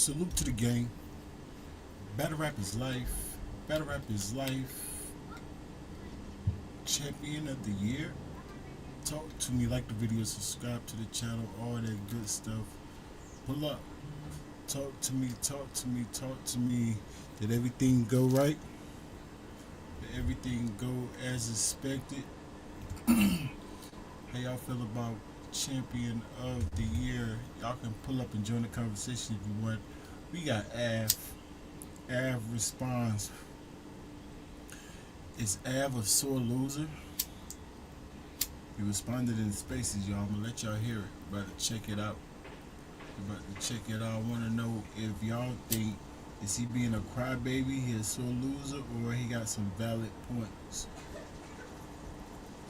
Salute to the gang. Battle rap is life. Battle rap is life. Champion of the year. Talk to me, like the video, subscribe to the channel, all that good stuff. Pull up. Talk to me, talk to me, talk to me. Did everything go right? Did everything go as expected? How y'all feel about champion of the year? Y'all can pull up and join the conversation if you want. We got Av. Av responds. Is Av a sore loser? He responded in spaces, y'all. I'm gonna let y'all hear it. About to check it out. I want to know if y'all think, is he being a crybaby, he a sore loser, or he got some valid points?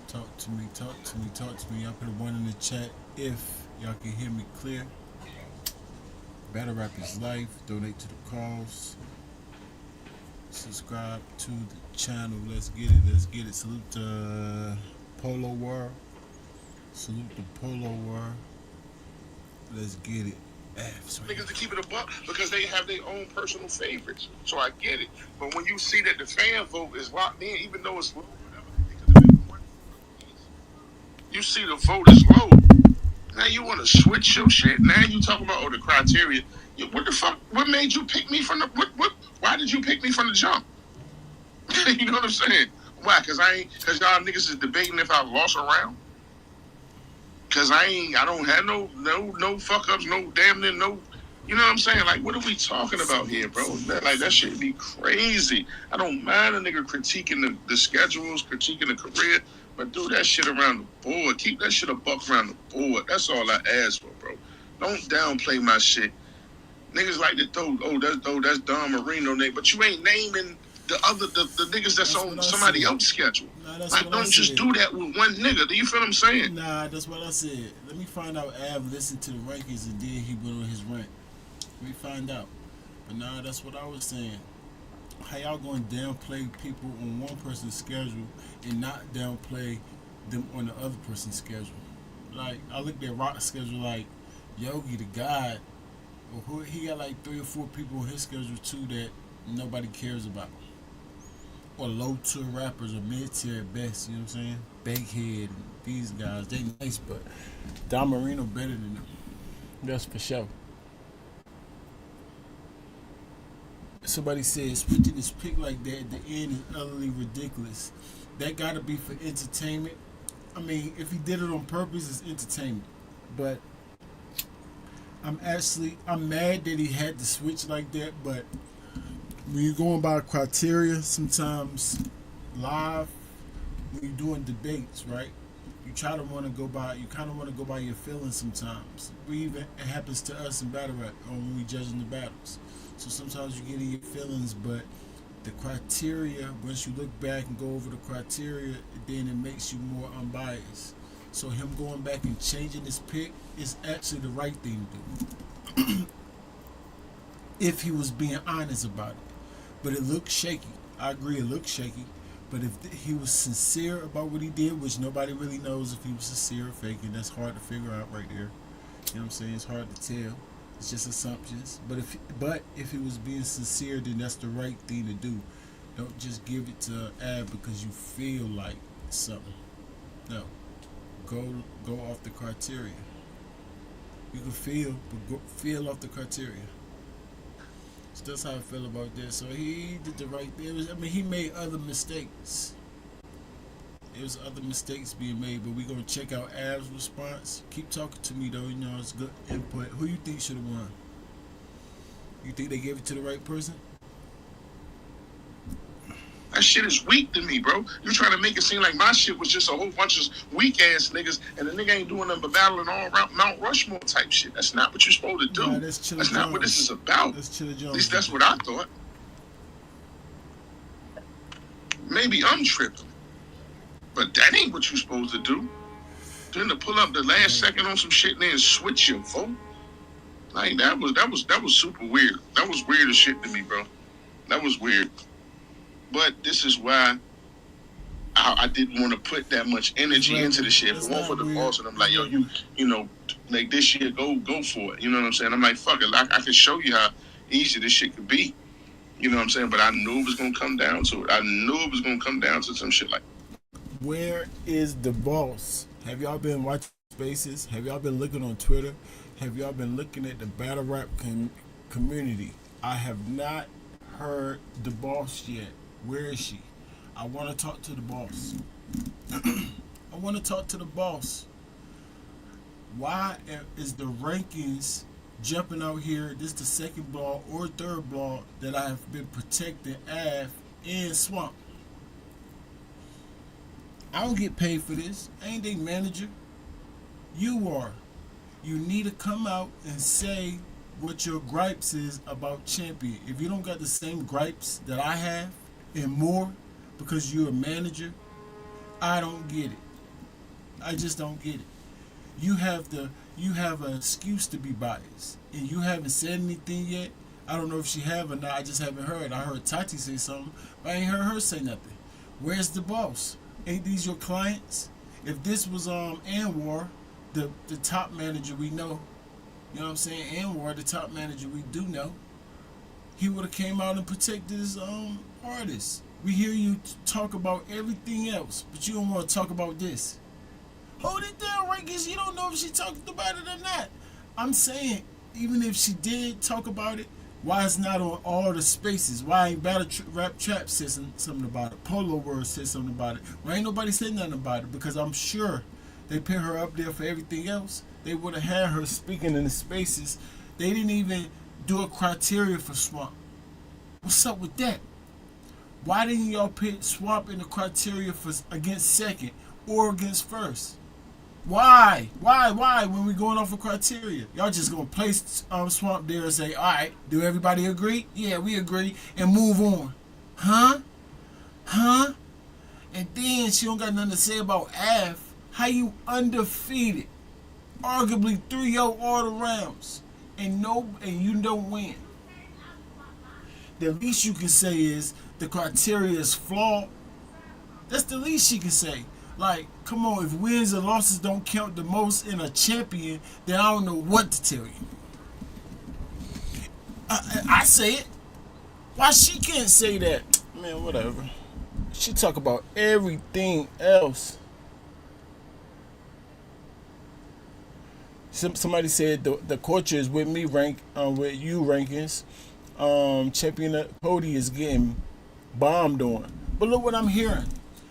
Talk to me, talk to me, talk to me. Y'all put a one in the chat if y'all can hear me clear. Battle rap is life. Donate to the cause. Subscribe to the channel. Let's get it. Let's get it. Salute to Polo World. Salute to Polo World. Let's get it. Niggas to keep it a buck because they have their own personal favorites. So I get it. But when you see that the fan vote is locked in, even though it's low, you see the vote is low. Now you want to switch your shit. Now you talking about the criteria. What the fuck? What made you pick me from the what? Why did you pick me from the jump? You know what I'm saying? Why? Because y'all niggas is debating if I lost a round. Cause I don't have no fuck ups, no damn near no, you know what I'm saying? Like, what are we talking about here, bro? That shit be crazy. I don't mind a nigga critiquing the schedules, critiquing the career, but do that shit around the board. Keep that shit a buck around the board. That's all I ask for, bro. Don't downplay my shit. Niggas like to throw, that's Don Marino name, but you ain't naming the niggas that's on somebody else's schedule. Like, don't just do that with one nigga. Do you feel what I'm saying? Nah, that's what I said. Let me find out Av listened to the rankings and then he went on his rank. Let me find out. But nah, that's what I was saying. How y'all going to downplay people on one person's schedule and not downplay them on the other person's schedule? Like, I looked at Rock's schedule like Yogi the God. He got like 3 or 4 people on his schedule too that nobody cares about. Or low tier rappers or mid tier at best, you know what I'm saying? Bankhead and these guys, they nice, but Don Marino better than them. That's for sure. Somebody said switching his pick like that at the end is utterly ridiculous. That gotta be for entertainment. I mean, if he did it on purpose, it's entertainment. But I'm mad that he had to switch like that, but when you're going by criteria, sometimes live, when you're doing debates, right? You kind of want to go by your feelings sometimes. It happens to us in battle rap when we judging the battles. So sometimes you get in your feelings, but the criteria, once you look back and go over the criteria, then it makes you more unbiased. So him going back and changing his pick is actually the right thing to do. If he was being honest about it. But it looked shaky. I agree, it looked shaky. But if he was sincere about what he did, which nobody really knows if he was sincere or faking, that's hard to figure out right there. You know what I'm saying? It's hard to tell. It's just assumptions. But if he was being sincere, then that's the right thing to do. Don't just give it to Ab because you feel like something. No. Go off the criteria. You can feel, but feel off the criteria. So that's how I feel about that. So he did the right thing. He made other mistakes. There was other mistakes being made, but we're gonna check out Av's response. Keep talking to me though, you know, it's good input. Who you think should have won? You think they gave it to the right person? That shit is weak to me, bro. You trying to make it seem like my shit was just a whole bunch of weak ass niggas, and the nigga ain't doing nothing but battling all around Mount Rushmore type shit. That's not what you're supposed to do. Nah, that's not what this is about. At least that's what I thought. Maybe I'm tripping, but that ain't what you're supposed to do. Then to pull up the last second on some shit and then switch your vote. Like that was super weird. That was weird as shit to me, bro. That was weird. But this is why I didn't want to put that much energy into the shit. If it weren't for the boss, and I'm like, yo, you know, Like this year, go for it. You know what I'm saying? I'm like, fuck it. I can show you how easy this shit could be. You know what I'm saying? But I knew it was gonna come down to it. I knew it was gonna come down to some shit like. Where is the boss? Have y'all been watching Spaces? Have y'all been looking on Twitter? Have y'all been looking at the battle rap community? I have not heard the boss yet. Where is she? I want to talk to the boss. I want to talk to the boss. Why is the rankings jumping out here? This is the second blog or third blog that I have been protecting Av and Swamp. I don't get paid for this. I ain't their manager. You are. You need to come out and say what your gripes is about Champion. If you don't got the same gripes that I have and more because you're a manager, I don't get it. I just don't get it. You have an excuse to be biased, and you haven't said anything yet. I don't know if she have or not. I just haven't heard. I heard Tati say something, but I ain't heard her say nothing. Where's the boss? Ain't these your clients? If this was Anwar, the top manager we know, you know what I'm saying? Anwar, the top manager we do know, he would have came out and protected his artists. We hear you talk about everything else, but you don't want to talk about this. Hold it down, Rankins. You don't know if she talked about it or not. I'm saying, even if she did talk about it, why it's not on all the spaces? Why ain't Battle Rap Trap said something about it? Polo Word said something about it. Why ain't nobody said nothing about it? Because I'm sure they put her up there for everything else. They would have had her speaking in the spaces. They didn't even do a criteria for Swamp. What's up with that? Why didn't y'all put Swamp in the criteria for against second or against first? Why? When we going off of criteria? Y'all just gonna place Swamp there and say, all right, do everybody agree? Yeah, we agree, and move on. Huh? And then she don't got nothing to say about Av. How you undefeated, arguably 3-0 all the rounds, and you don't win. The least you can say is the criteria is flawed. That's the least she can say. Like, come on, if wins and losses don't count the most in a champion, then I don't know what to tell you. I say it. Why she can't say that? Man, whatever. She talk about everything else. Somebody said the culture is with me, with you, Rankins. Champion Coty is getting bombed on. But look what I'm hearing.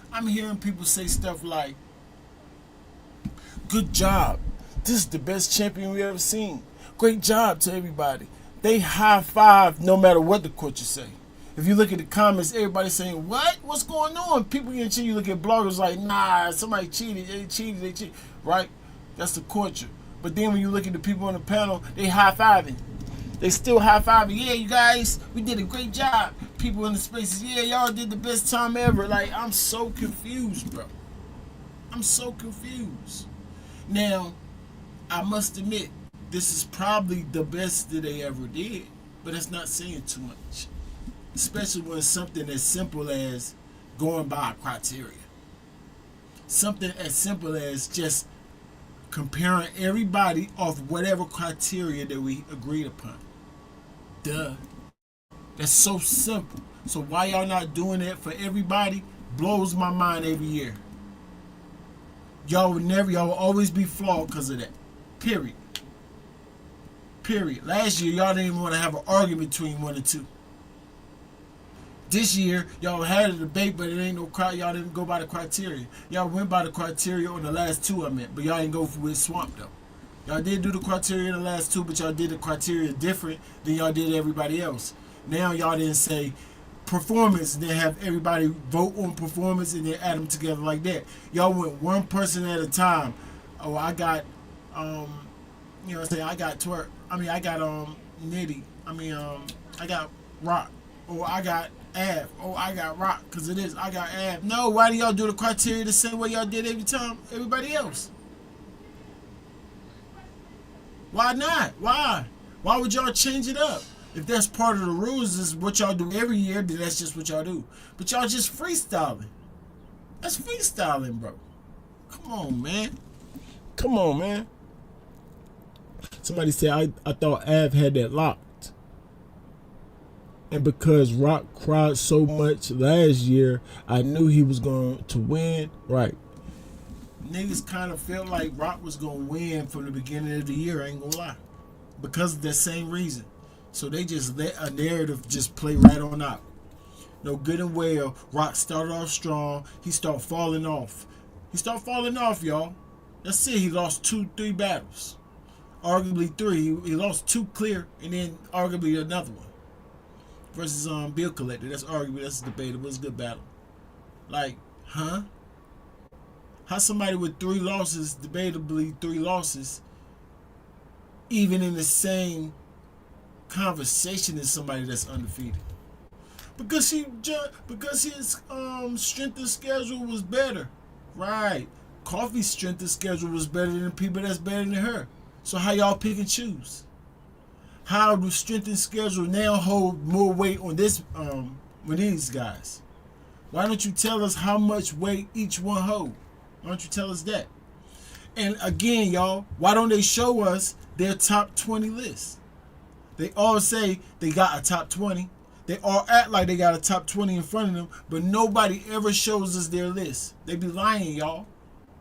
I'm hearing people say stuff like, good job. This is the best champion we ever seen. Great job to everybody. They high five no matter what the coaches say. If you look at the comments, everybody saying, what? What's going on? People getting cheated. You look at bloggers like, nah, somebody cheated. They cheated. Right? That's the culture. But then when you look at the people on the panel, they high fiving. They still high fiving. Yeah, you guys, we did a great job. People in the spaces, yeah, y'all did the best time ever. Like, I'm so confused, bro. I'm so confused. Now, I must admit, this is probably the best that they ever did, but it's not saying too much. Especially when it's something as simple as going by a criteria. Something as simple as just comparing everybody off whatever criteria that we agreed upon. Duh. That's so simple. So why y'all not doing that for everybody blows my mind every year. Y'all will always be flawed because of that. Period. Last year, y'all didn't even want to have an argument between one and two. This year, y'all had a debate, but it ain't no y'all didn't go by the criteria. Y'all went by the criteria on the last two, I meant, but y'all didn't go with Swamp, though. Y'all did do the criteria in the last two, but y'all did the criteria different than y'all did everybody else. Now y'all didn't say performance and then have everybody vote on performance and then add them together like that. Y'all went one person at a time. Oh, I got, you know what I'm saying? I got Twerk. I got Nitty. I got Rock. Oh, I got Av. Oh, I got Rock because of this. I got Av. No, why do y'all do the criteria the same way y'all did every time everybody else? Why not? Why would y'all change it up? If that's part of the rules, is what y'all do every year, then that's just what y'all do. But y'all just freestyling. That's freestyling, bro. Come on, man. Somebody said I thought Av had that locked. And because Rock cried so much last year, I knew he was going to win. Right. Niggas kind of felt like Rock was going to win from the beginning of the year, I ain't going to lie. Because of that same reason. So they just let a narrative just play right on out. No, good and well, Rock started off strong. He started falling off. Y'all. That's it. He lost 2-3 battles. Arguably 3. He lost 2 clear, and then arguably another one. Versus Bill Collector. That's debatable. It's a good battle. Like, huh? How somebody with 3 losses, debatably 3 losses, even in the same conversation as somebody that's undefeated? Because his strength of schedule was better. Right. Coffee's strength of schedule was better than people that's better than her. So how y'all pick and choose? How do strength and schedule now hold more weight on this with these guys? Why don't you tell us how much weight each one hold? Why don't you tell us that? And again, y'all, why don't they show us their top 20 list? They all say they got a top 20. They all act like they got a top 20 in front of them, but nobody ever shows us their list. They be lying, y'all.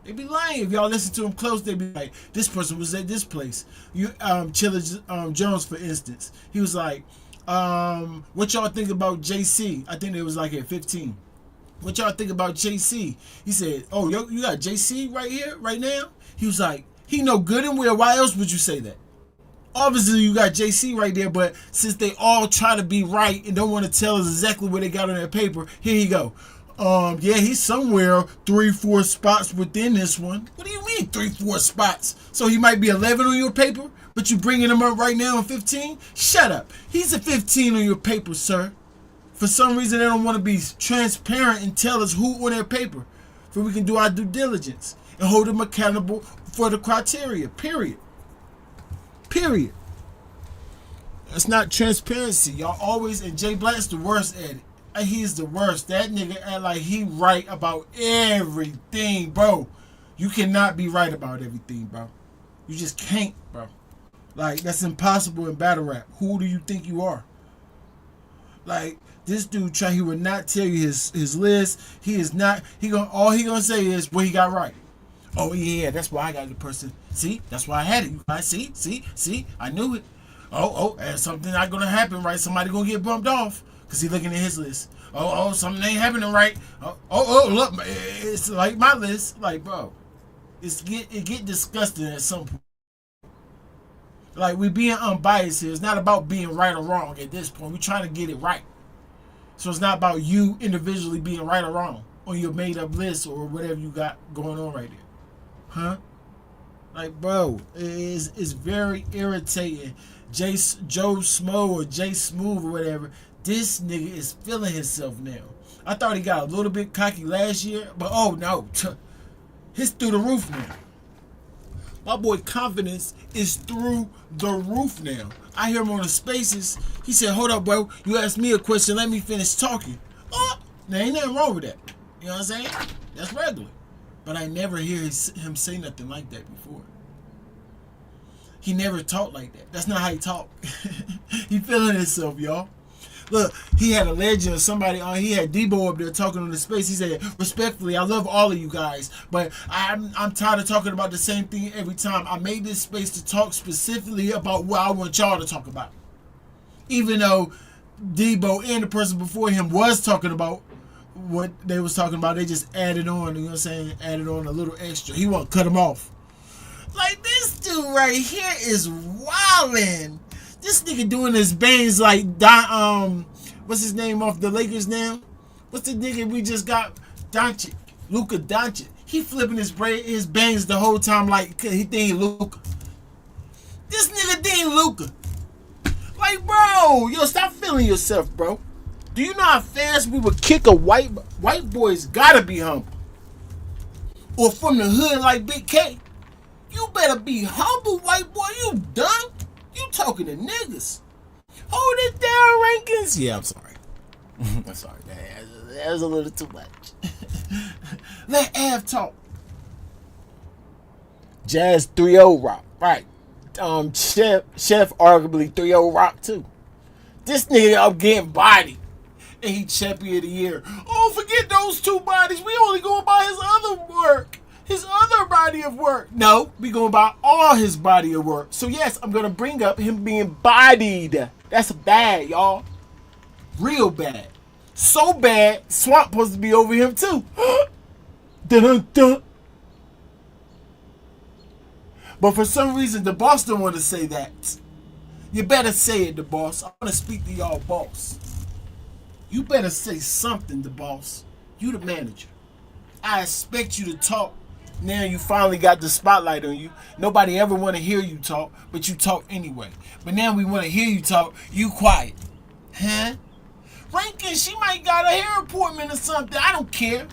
They be lying. If y'all listen to them close, they be like, this person was at this place. You, Chilla Jones, for instance, he was like, what y'all think about JC? I think it was like at 15. What y'all think about JC? He said, oh, you got JC right here, right now? He was like, he know good and well. Why else would you say that? Obviously, you got JC right there, but since they all try to be right and don't want to tell us exactly what they got on their paper, here you go. Yeah, he's somewhere 3-4 spots within this one. What do you mean 3-4 spots? So he might be 11 on your paper, but you bringing him up right now on 15? Shut up. He's a 15 on your paper, sir. For some reason, they don't want to be transparent and tell us who on their paper, so we can do our due diligence and hold them accountable for the criteria. Period. That's not transparency. Y'all always, and Jay Black's the worst at it. He's the worst. That nigga act like he right about everything, bro. You cannot be right about everything, bro. You just can't, bro. Like, that's impossible in battle rap. Who do you think you are? Like, this dude he would not tell you his list. He is not, all he gonna say is what he got right. Oh yeah, that's why I got the person. See, that's why I had it. You guys see, I knew it. And something not gonna happen, right? Somebody gonna get bumped off because he looking at his list. Something ain't happening right. Look, it's like my list. Like, bro, it get disgusting at some point. Like, we being unbiased here. It's not about being right or wrong at this point. We trying to get it right. So it's not about you individually being right or wrong on your made up list or whatever you got going on right there. Huh? Like, bro, it's very irritating. Joe Smo or Jay Smooth or whatever, this nigga is feeling himself now. I thought he got a little bit cocky last year, but oh no, he's through the roof now. My boy confidence is through the roof now. I hear him on the spaces. He said, hold up, bro. You asked me a question. Let me finish talking. Oh, now ain't nothing wrong with that. You know what I'm saying? That's regular. But I never hear him say nothing like that before. He never talked like that. That's not how he talk. He feeling himself, y'all. Look, he had a legend of somebody on. He had Debo up there talking on the space. He said, respectfully, I love all of you guys, but I'm tired of talking about the same thing every time. I made this space to talk specifically about what I want y'all to talk about. Even though Debo and the person before him was talking about what they was talking about, they just added on, you know what I'm saying? Added on a little extra. He won't cut them off. Like, this dude right here is wildin'. This nigga doing his bangs like what's his name off the Lakers now? What's the nigga we just got? Doncic. Luka Doncic. He flipping his bangs the whole time like he think he Luka. This nigga think Luka. Like, bro, yo, stop feeling yourself, bro. Do you know how fast we would kick a white boy's gotta be humble? Or from the hood like Big K. You better be humble, white boy. You dumb. You talking to niggas. Hold it down, rankings. Yeah, I'm sorry. I'm sorry. That was a little too much. Let Av talk. Jazz 3-0 rock. Right. Chef arguably 3-0 Rock too. This nigga up getting bodied. And he champion of the year. Oh, forget those two bodies. We only going by his other work. His other body of work. No, we going by all his body of work. So yes, I'm going to bring up him being bodied. That's bad, y'all. Real bad. So bad, Swamp supposed to be over him too. Dun-dun-dun. But for some reason, the boss don't want to say that. You better say it, the boss. I want to speak to y'all, boss. You better say something, the boss. You the manager. I expect you to talk. Now you finally got the spotlight on you. Nobody ever want to hear you talk, but you talk anyway. But now we want to hear you talk. You quiet. Huh? Rankin, she might got a hair appointment or something. I don't care.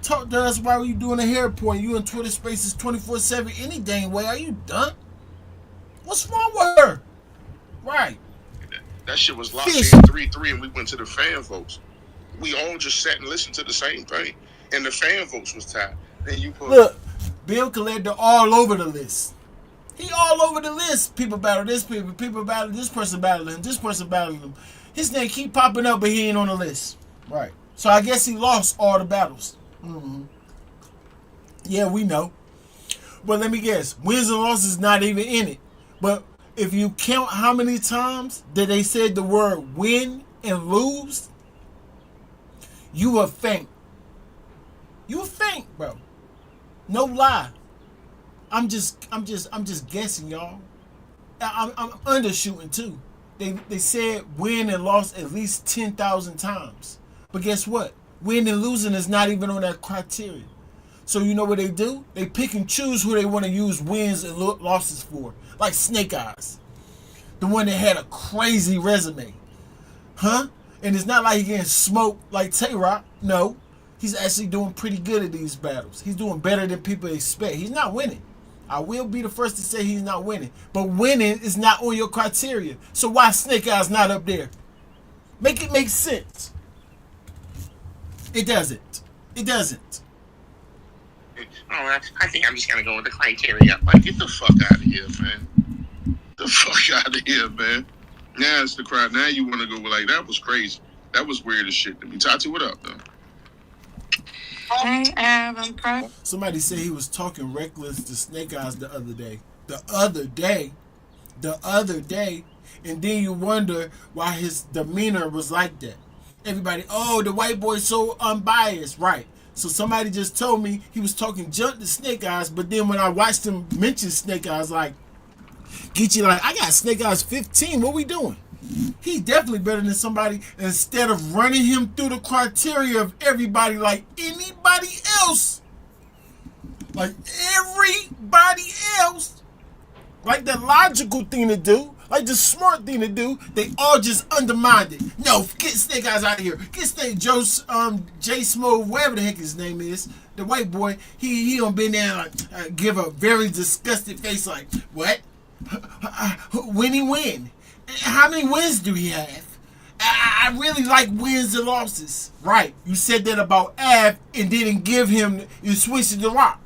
Talk to us while you doing a hair appointment. You in Twitter Spaces 24/7 any dang way. Are you done? What's wrong with her? Right. That shit was locked in 3-3, and we went to the fan votes. We all just sat and listened to the same thing, and the fan votes was tied. Then you put look, Bill Collector all over the list. He all over the list. People battle this people battle this person battling him, this person battling him. His name keep popping up, but he ain't on the list. Right. So I guess he lost all the battles. Mm-hmm. Yeah, we know. But let me guess, wins and losses not even in it. But if you count how many times that they said the word win and lose, you will faint. You will faint, bro. No lie. I'm just guessing, y'all. I'm undershooting too. They said win and lost at least 10,000 times. But guess what? Win and losing is not even on that criteria. So you know what they do? They pick and choose who they want to use wins and losses for. Like Snake Eyes. The one that had a crazy resume. Huh? And it's not like he getting smoked like Tay-Rock. No. He's actually doing pretty good at these battles. He's doing better than people expect. He's not winning. I will be the first to say he's not winning. But winning is not on your criteria. So why Snake Eyes not up there? Make it make sense. It doesn't. It doesn't. Oh, I think I'm just gonna go with the criteria. Like, get the fuck out of here, man. The fuck out of here, man. Now it's the crowd. Now you want to go like that was crazy. That was weird as shit to me. Tati, what up, though? Somebody said he was talking reckless to Snake Eyes the other day. And then you wonder why his demeanor was like that. Everybody, oh, the white boy's so unbiased. Right. So somebody just told me he was talking junk to Snake Eyes, but then when I watched him mention Snake Eyes, like, get you like, I got Snake Eyes 15. What we doing? He's definitely better than somebody. Instead of running him through the criteria of everybody like anybody else. Like everybody else. Like the logical thing to do. Like the smart thing to do. They all just undermined it. No, get Snake Eyes out of here. Get Snake Joe, J Smooth, whatever the heck his name is. The white boy. He done been there like give a very disgusted face like, what? When he win? How many wins do he have? I really like wins and losses. Right. You said that about Av and didn't give him, you switched it to Rock.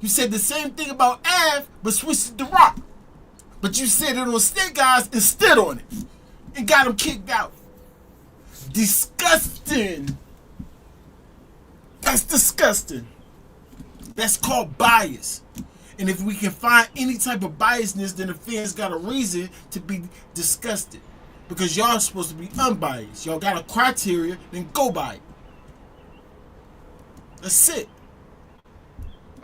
You said the same thing about Av, but switched it to Rock. But you said it on Snake Eyes and stood on it. And got him kicked out. Disgusting. That's disgusting. That's called bias. And if we can find any type of biasness, then the fans got a reason to be disgusted. Because y'all are supposed to be unbiased. Y'all got a criteria, then go by it. That's it.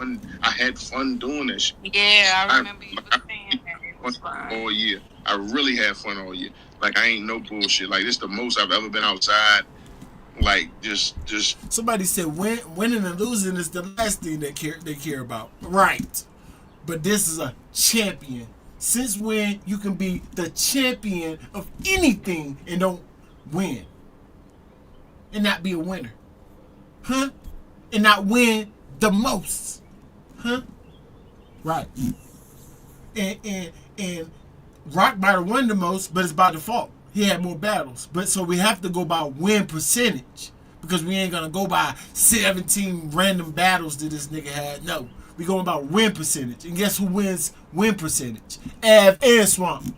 I had fun doing that shit. Yeah, I remember you saying that. It was fun. All year. I really had fun all year. Like, I ain't no bullshit. Like, this the most I've ever been outside. Like, just. Somebody said winning and losing is the last thing they care about. Right. But this is a champion. Since when you can be the champion of anything and don't win? And not be a winner? Huh? And not win the most? Huh? Right. And Rock might have won the most, but it's by default. He had more battles. But so we have to go by win percentage. Because we ain't gonna go by 17 random battles that this nigga had. No. We going about win percentage. And guess who wins win percentage? Av and Swamp.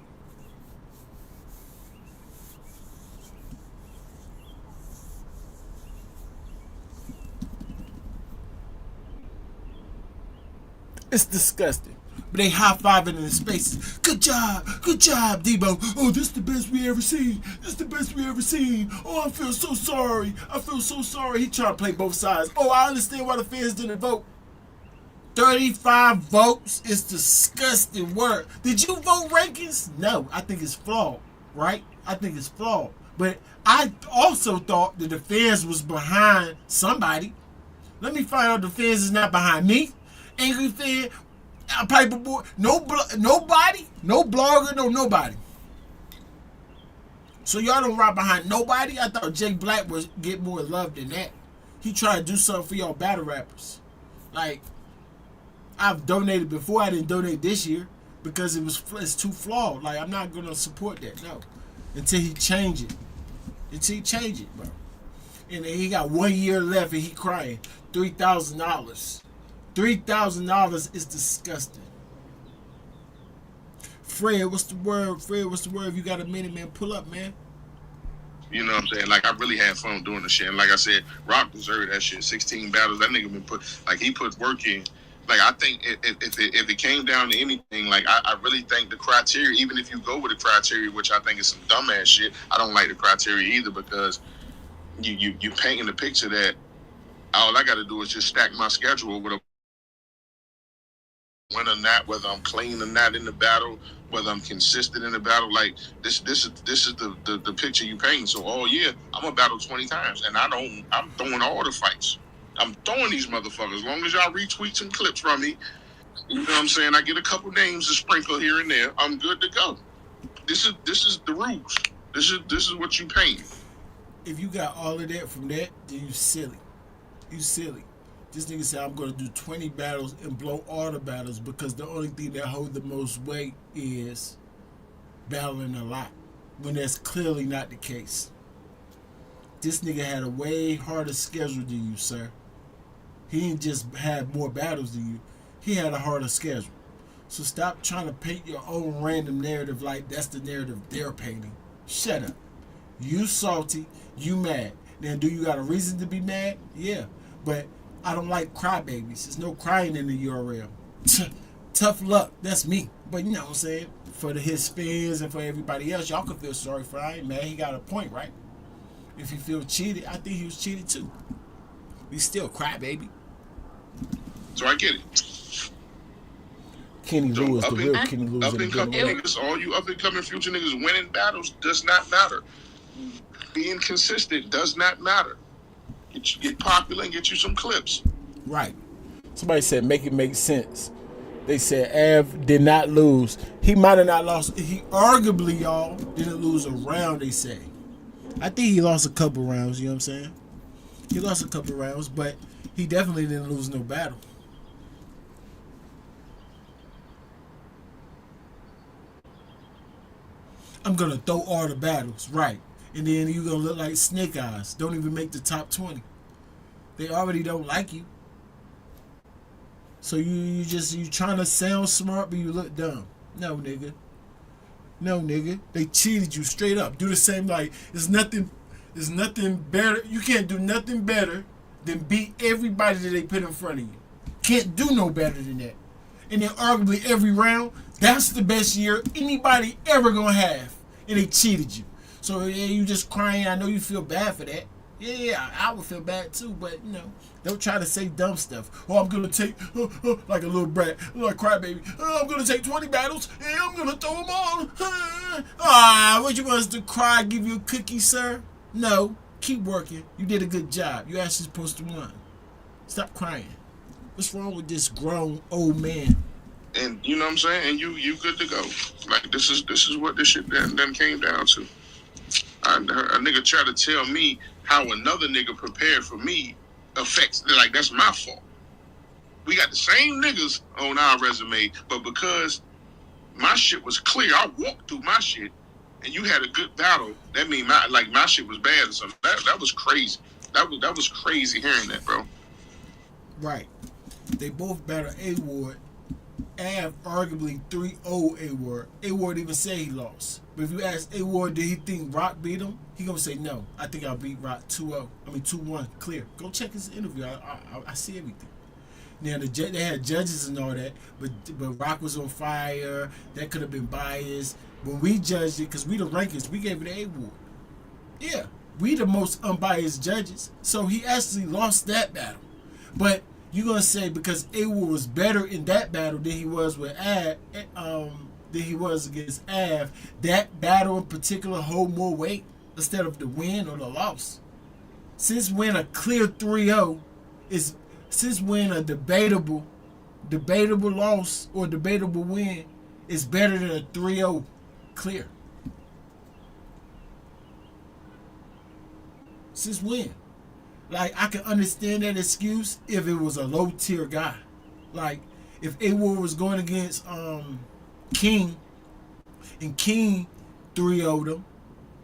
It's disgusting. But they high-fiving in the spaces. Good job, Debo. Oh, this is the best we ever seen. This is the best we ever seen. Oh, I feel so sorry. He trying to play both sides. Oh, I understand why the fans didn't vote. 35 votes is disgusting work. Did you vote rankings? No, I think it's flawed, right? I think it's flawed. But I also thought that the fans was behind somebody. Let me find out the fans is not behind me. Angry fan, Piper boy, nobody, no blogger, nobody. So y'all don't ride behind nobody? I thought Jake Black would get more love than that. He tried to do something for y'all battle rappers. Like, I've donated before, I didn't donate this year because it's too flawed. Like, I'm not gonna support that, no. Until he change it. Bro. And then he got 1 year left and he crying. $3,000. $3,000 is disgusting. Fred, what's the word? If you got a minute, man, pull up, man. You know what I'm saying? Like, I really had fun doing the shit. And like I said, Rock deserved that shit. 16 battles. That nigga he put work in. Like, I think if it came down to anything, like, I really think the criteria, even if you go with the criteria, which I think is some dumbass shit, I don't like the criteria either because you painting the picture that all I got to do is just stack my schedule with a win or not, whether I'm clean or not in the battle, whether I'm consistent in the battle. Like, this is the picture you paint. So all year I'm gonna battle 20 times, and I'm throwing all the fights. I'm throwing these motherfuckers. As long as y'all retweet some clips from me, you know what I'm saying? I get a couple names to sprinkle here and there. I'm good to go. This is the rules. This is what you paint. If you got all of that from that, then you silly. You silly. This nigga said I'm going to do 20 battles and blow all the battles because the only thing that hold the most weight is battling a lot, when that's clearly not the case. This nigga had a way harder schedule than you, sir. He didn't just have more battles than you. He had a harder schedule. So stop trying to paint your own random narrative like that's the narrative they're painting. Shut up. You salty. You mad. Now, do you got a reason to be mad? Yeah. But I don't like crybabies. There's no crying in the URL. Tough luck. That's me. But you know what I'm saying? For his fans and for everybody else, y'all can feel sorry for him, man. He got a point, right? If you feel cheated, I think he was cheated too. We still crybaby. So I get it. Kenny Lewis, the real Kenny Lewis. Up and coming niggas, all you up and coming future niggas winning battles does not matter. Being consistent does not matter. Get popular and get you some clips. Right. Somebody said make it make sense. They said Av did not lose. He might have not lost. He arguably, y'all, didn't lose a round, they say. I think he lost a couple rounds, you know what I'm saying? He lost a couple rounds, but he definitely didn't lose no battle. I'm going to throw all the battles, right. And then you're going to look like Snake Eyes. Don't even make the top 20. They already don't like you. So you trying to sound smart, but you look dumb. No, nigga. They cheated you straight up. Do the same, like, there's nothing better. You can't do nothing better than beat everybody that they put in front of you. Can't do no better than that. And then arguably every round, that's the best year anybody ever gonna have. And they cheated you. So yeah, you just crying. I know you feel bad for that. Yeah, I would feel bad too, but you know, don't try to say dumb stuff. Oh, I'm gonna take like a little brat, like a crybaby. Oh, I'm gonna take 20 battles and I'm gonna throw them all. What you want us to cry? Give you a cookie, sir? No, keep working. You did a good job. You actually supposed to win. Stop crying. What's wrong with this grown old man? And you know what I'm saying? And you good to go. Like this is what this shit then came down to. A nigga try to tell me how another nigga prepared for me affects, like, that's my fault. We got the same niggas on our resume, but because my shit was clear, I walked through my shit, and you had a good battle, that mean my shit was bad or something. That was crazy. That was crazy hearing that, bro. Right. They both battled A-Ward. Av arguably 3-0 A-Ward. A-Ward even say he lost. But if you ask A-Ward, did he think Rock beat him? He gonna say no. I think I'll beat Rock 2-0. 2-1, clear. Go check his interview. I see everything. Now they had judges and all that, but Rock was on fire. That could have been biased. When we judged it, because we the rankings, we gave it an A-Ward. Yeah, we the most unbiased judges. So he actually lost that battle. But you're gonna say because A-Ward was better in that battle than he was with than he was against Av, that battle in particular hold more weight instead of the win or the loss. Since when a clear 3-0 is since when a debatable loss or debatable win is better than a 3-0 clear? Since when? Like, I can understand that excuse if it was a low tier guy. Like, if A-Ward was going against King and King 3-0'd him,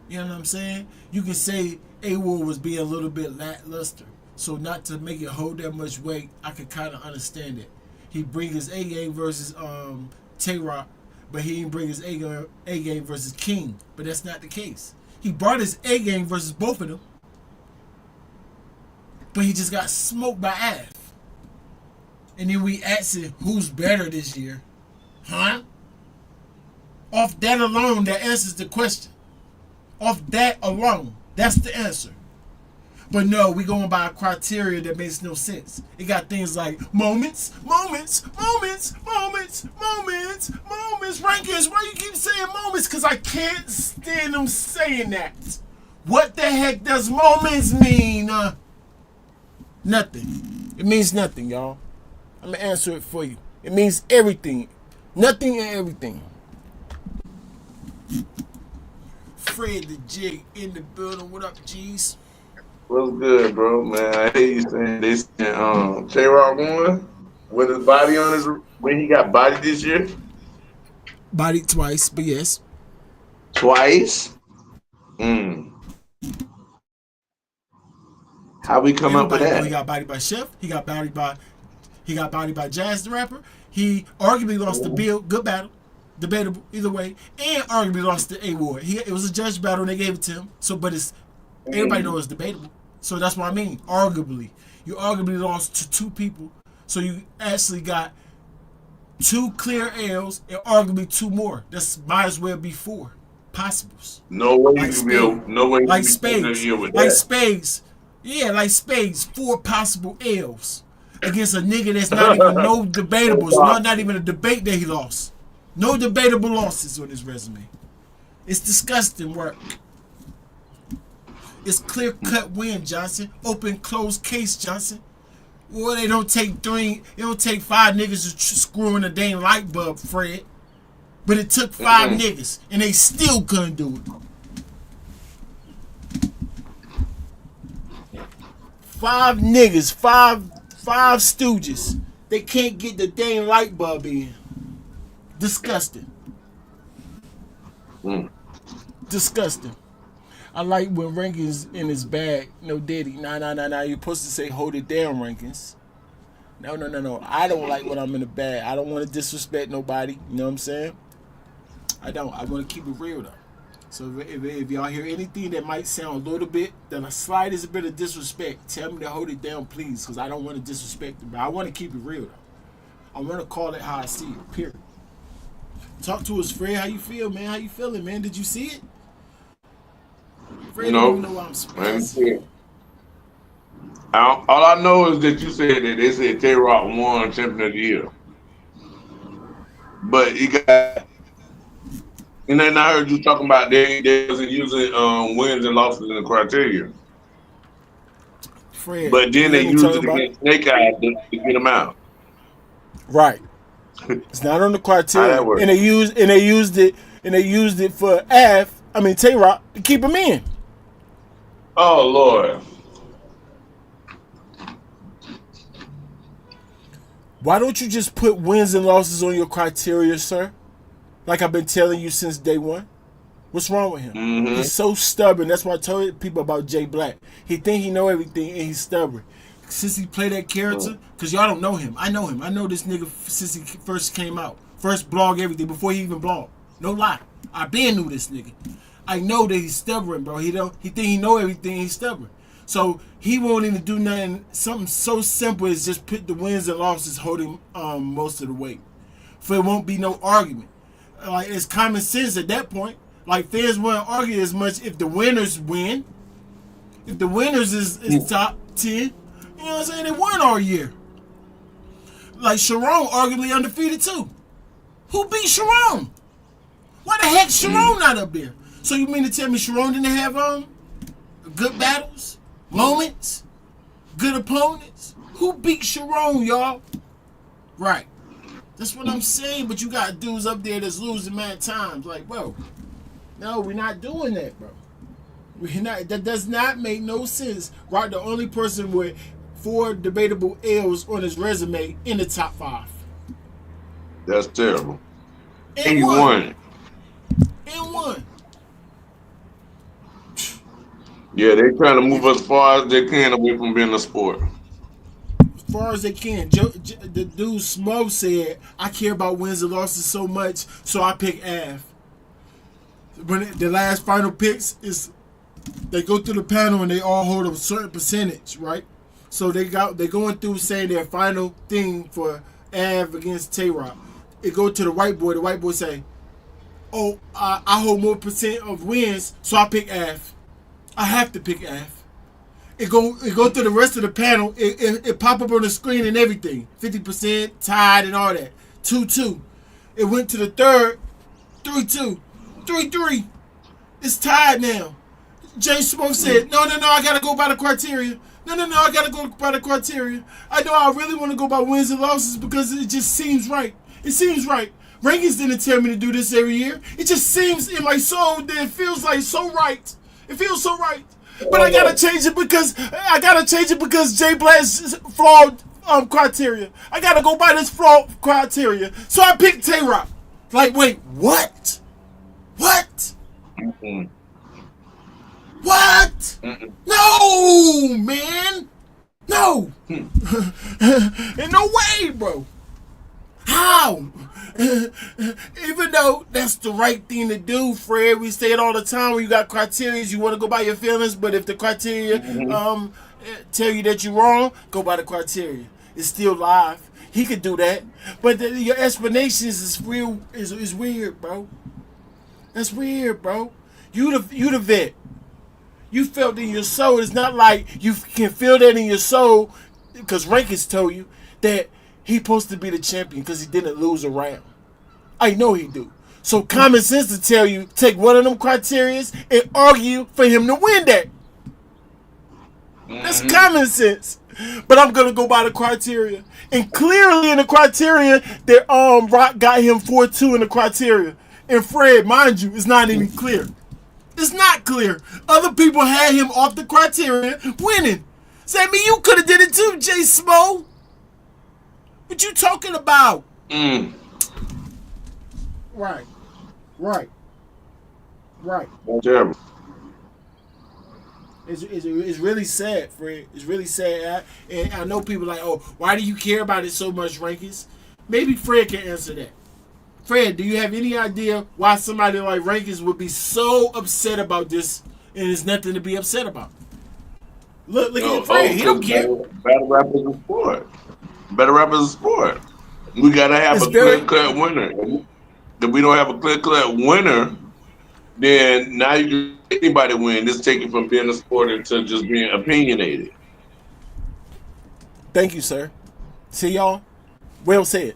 you know what I'm saying? You can say A-Ward was being a little bit lackluster. So not to make it hold that much weight, I can kind of understand it. He bring his A game versus Tay-Rock, but he didn't bring his A game versus King. But that's not the case. He brought his A game versus both of them, but he just got smoked by Av. And then we asked him, who's better this year? Huh? Off that alone, that answers the question. Off that alone, that's the answer. But no, we going by a criteria that makes no sense. It got things like moments. Rankings, why you keep saying moments? Because I can't stand them saying that. What the heck does moments mean? Nothing. It means nothing, y'all. I'm going to answer it for you. It means everything. Nothing and everything. Fred the Jig in the building. What up, G's? What's good, bro, man? I hear you saying this. Tay-Rock won with his body on his when he got bodied this year. Bodied twice, but yes. Twice. How we come up with that? He got bodied by Chef. He got bodied by Jazz the Rapper. He arguably lost to Bill. Good battle. Debatable either way. And arguably lost to A-Ward. It was a judge battle and they gave it to him. So, but it's everybody knows it's debatable. So that's what I mean. Arguably. You arguably lost to two people. So you actually got 2 clear L's and arguably 2 more. That's might as well be 4 possibles. No way like you will. No way like you spades. Like spades. Yeah, like spades. 4 possible L's against a nigga that's not even no debatables. Not even a debate that he lost. No debatable losses on his resume. It's disgusting work. It's clear-cut win, Johnson. Open, closed case, Johnson. Well, they don't take 5 niggas to screw in a dang light bulb, Fred. But it took 5 niggas, and they still couldn't do it. 5 niggas, five stooges. They can't get the dang light bulb in. Disgusting. Disgusting. I like when Rankins in his bag. No, Diddy. Nah. You're supposed to say hold it down, Rankins. No. I don't like when I'm in the bag. I don't want to disrespect nobody. You know what I'm saying? I don't. I want to keep it real, though. So if y'all hear anything that might sound a little bit, that a slightest bit of disrespect, tell me to hold it down, please, because I don't want to disrespect it. But I want to keep it real, though. I want to call it how I see it, period. Talk to us, Fred. How you feel, man? How you feeling, man? Did you see it? Fred, No. don't even know why I'm surprised. All I know is that you said that they said Tay-Rock won champion of the year. But he got, and then I heard you talking about they wasn't using wins and losses in the criteria. Fred, but then they used it against Snake Eyes to get them out. Right. It's not on the criteria. And they used it for Tay-Rock to keep him in. Oh Lord. Why don't you just put wins and losses on your criteria, sir? Like I've been telling you since day one. What's wrong with him? He's so stubborn. That's why I told people about Jay Black. He think he know everything and he's stubborn. since he played that character, because y'all don't know him. I know him. I know this nigga since he first came out. First blog everything, before he even blogged. No lie. I been knew this nigga. I know that he's stubborn, bro. He think he know everything, he's stubborn. So he won't even do nothing, something so simple as just put the wins and losses holding most of the weight. For it won't be no argument. Like, it's common sense at that point. Like, fans won't argue as much if the winners win. If the winners is top 10, you know what I'm saying? They won all year. Like, Sharon arguably undefeated too. Who beat Sharon? Why the heck Sharon not up there? So you mean to tell me Sharon didn't have good battles, moments, good opponents? Who beat Sharon, y'all? Right. That's what I'm saying. But you got dudes up there that's losing mad times. Like, bro, no, we're not doing that, bro. We're not. That does not make no sense. Right, the only person with 4 debatable L's on his resume in the top 5. That's terrible. And he won. And won. Yeah, they trying to move as far as they can away from being a sport. As far as they can. The dude Smo said, I care about wins and losses so much, so I pick Av. When the last final picks is, they go through the panel and they all hold a certain percentage, right? So they're going through saying their final thing for Av against Tay-Rock. It go to the whiteboard. The whiteboard say, oh, I hold more percent of wins, so I pick Av. I have to pick Av. It go through the rest of the panel. It pop up on the screen and everything. 50%, tied and all that. 2-2. It went to the third. 3-2. 3-3. It's tied now. Jay Smoke said, no, I gotta go by the criteria. No, I gotta go by the criteria. I know I really want to go by wins and losses because it just seems right. It seems right. Rankings didn't tell me to do this every year. It just seems in my soul that it feels like so right. It feels so right. But I gotta change it because Jay Black's flawed criteria. I gotta go by this flawed criteria. So I picked Tay-Rock. Like, wait, what? What? Mm-mm. What? Mm-mm. No, man. No. In no way, bro. How? Even though that's the right thing to do, Fred. We say it all the time. When you got criteria, you want to go by your feelings. But if the criteria tell you that you're wrong, go by the criteria. It's still live. He could do that. But your explanations is real. Is weird, bro. That's weird, bro. You the vet. You felt in your soul. It's not like you can feel that in your soul because Rankins told you that he's supposed to be the champion because he didn't lose a round. I know he do. So common sense to tell you, take one of them criterias and argue for him to win that. That's common sense. But I'm going to go by the criteria. And clearly in the criteria, that Rock got him 4-2 in the criteria. And Fred, mind you, it's not even clear. It's not clear. Other people had him off the criteria winning. Say, me, you could have did it too, Jay Smo. What you talking about? Right. Terrible. It's really sad, Fred. It's really sad. And I know people like, oh, why do you care about it so much, Rankins? Maybe Fred can answer that. Fred, do you have any idea why somebody like Rankins would be so upset about this and there's nothing to be upset about? Look at Fred. He don't care. Battle rap is a sport. Battle rap is a sport. We gotta have a clear-cut winner. If we don't have a clear-cut winner, then now you can anybody win. This taking from being a sport into just being opinionated. Thank you, sir. See y'all? Well said.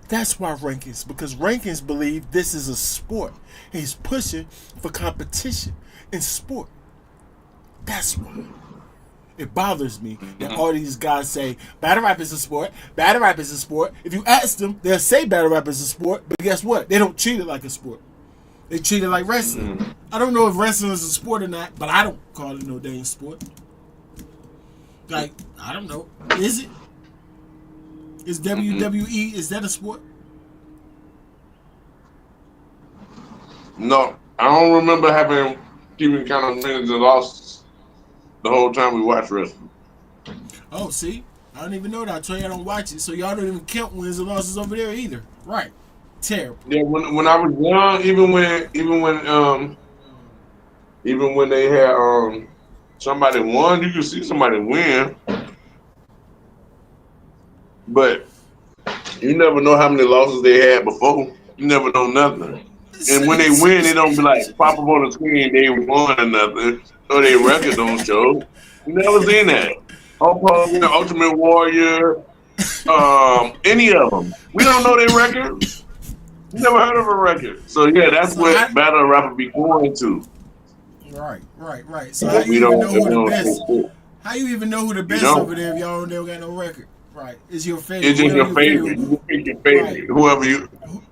That's why Rankins, because Rankins believe this is a sport. He's pushing for competition in sport. That's why. It bothers me that all these guys say battle rap is a sport. Battle rap is a sport. If you ask them, they'll say battle rap is a sport, but guess what? They don't treat it like a sport. They treat it like wrestling. I don't know if wrestling is a sport or not, but I don't call it no dang sport. Like, I don't know. Is it? Is WWE, is that a sport? No, I don't remember having keeping kind of wins and losses the whole time we watch wrestling. Oh, see, I don't even know that. I told you I don't watch it, so y'all don't even count wins and losses over there either. Right? Terrible. Yeah, when I was young, even when they had somebody won, you could see somebody win, but you never know how many losses they had before. You never know nothing. And when they win, they don't be like pop up on the screen they won or nothing, or their record don't show. You never seen that. Hulk Ultimate Warrior, any of them. We don't know their record. We never heard of a record. So yeah, that's So what battle rapper be going to. right. So how you even know who the best? How you even know who the best over there if y'all don't got no record? Right. It's your favorite. It's just your favorite. You pick your favorite. Right.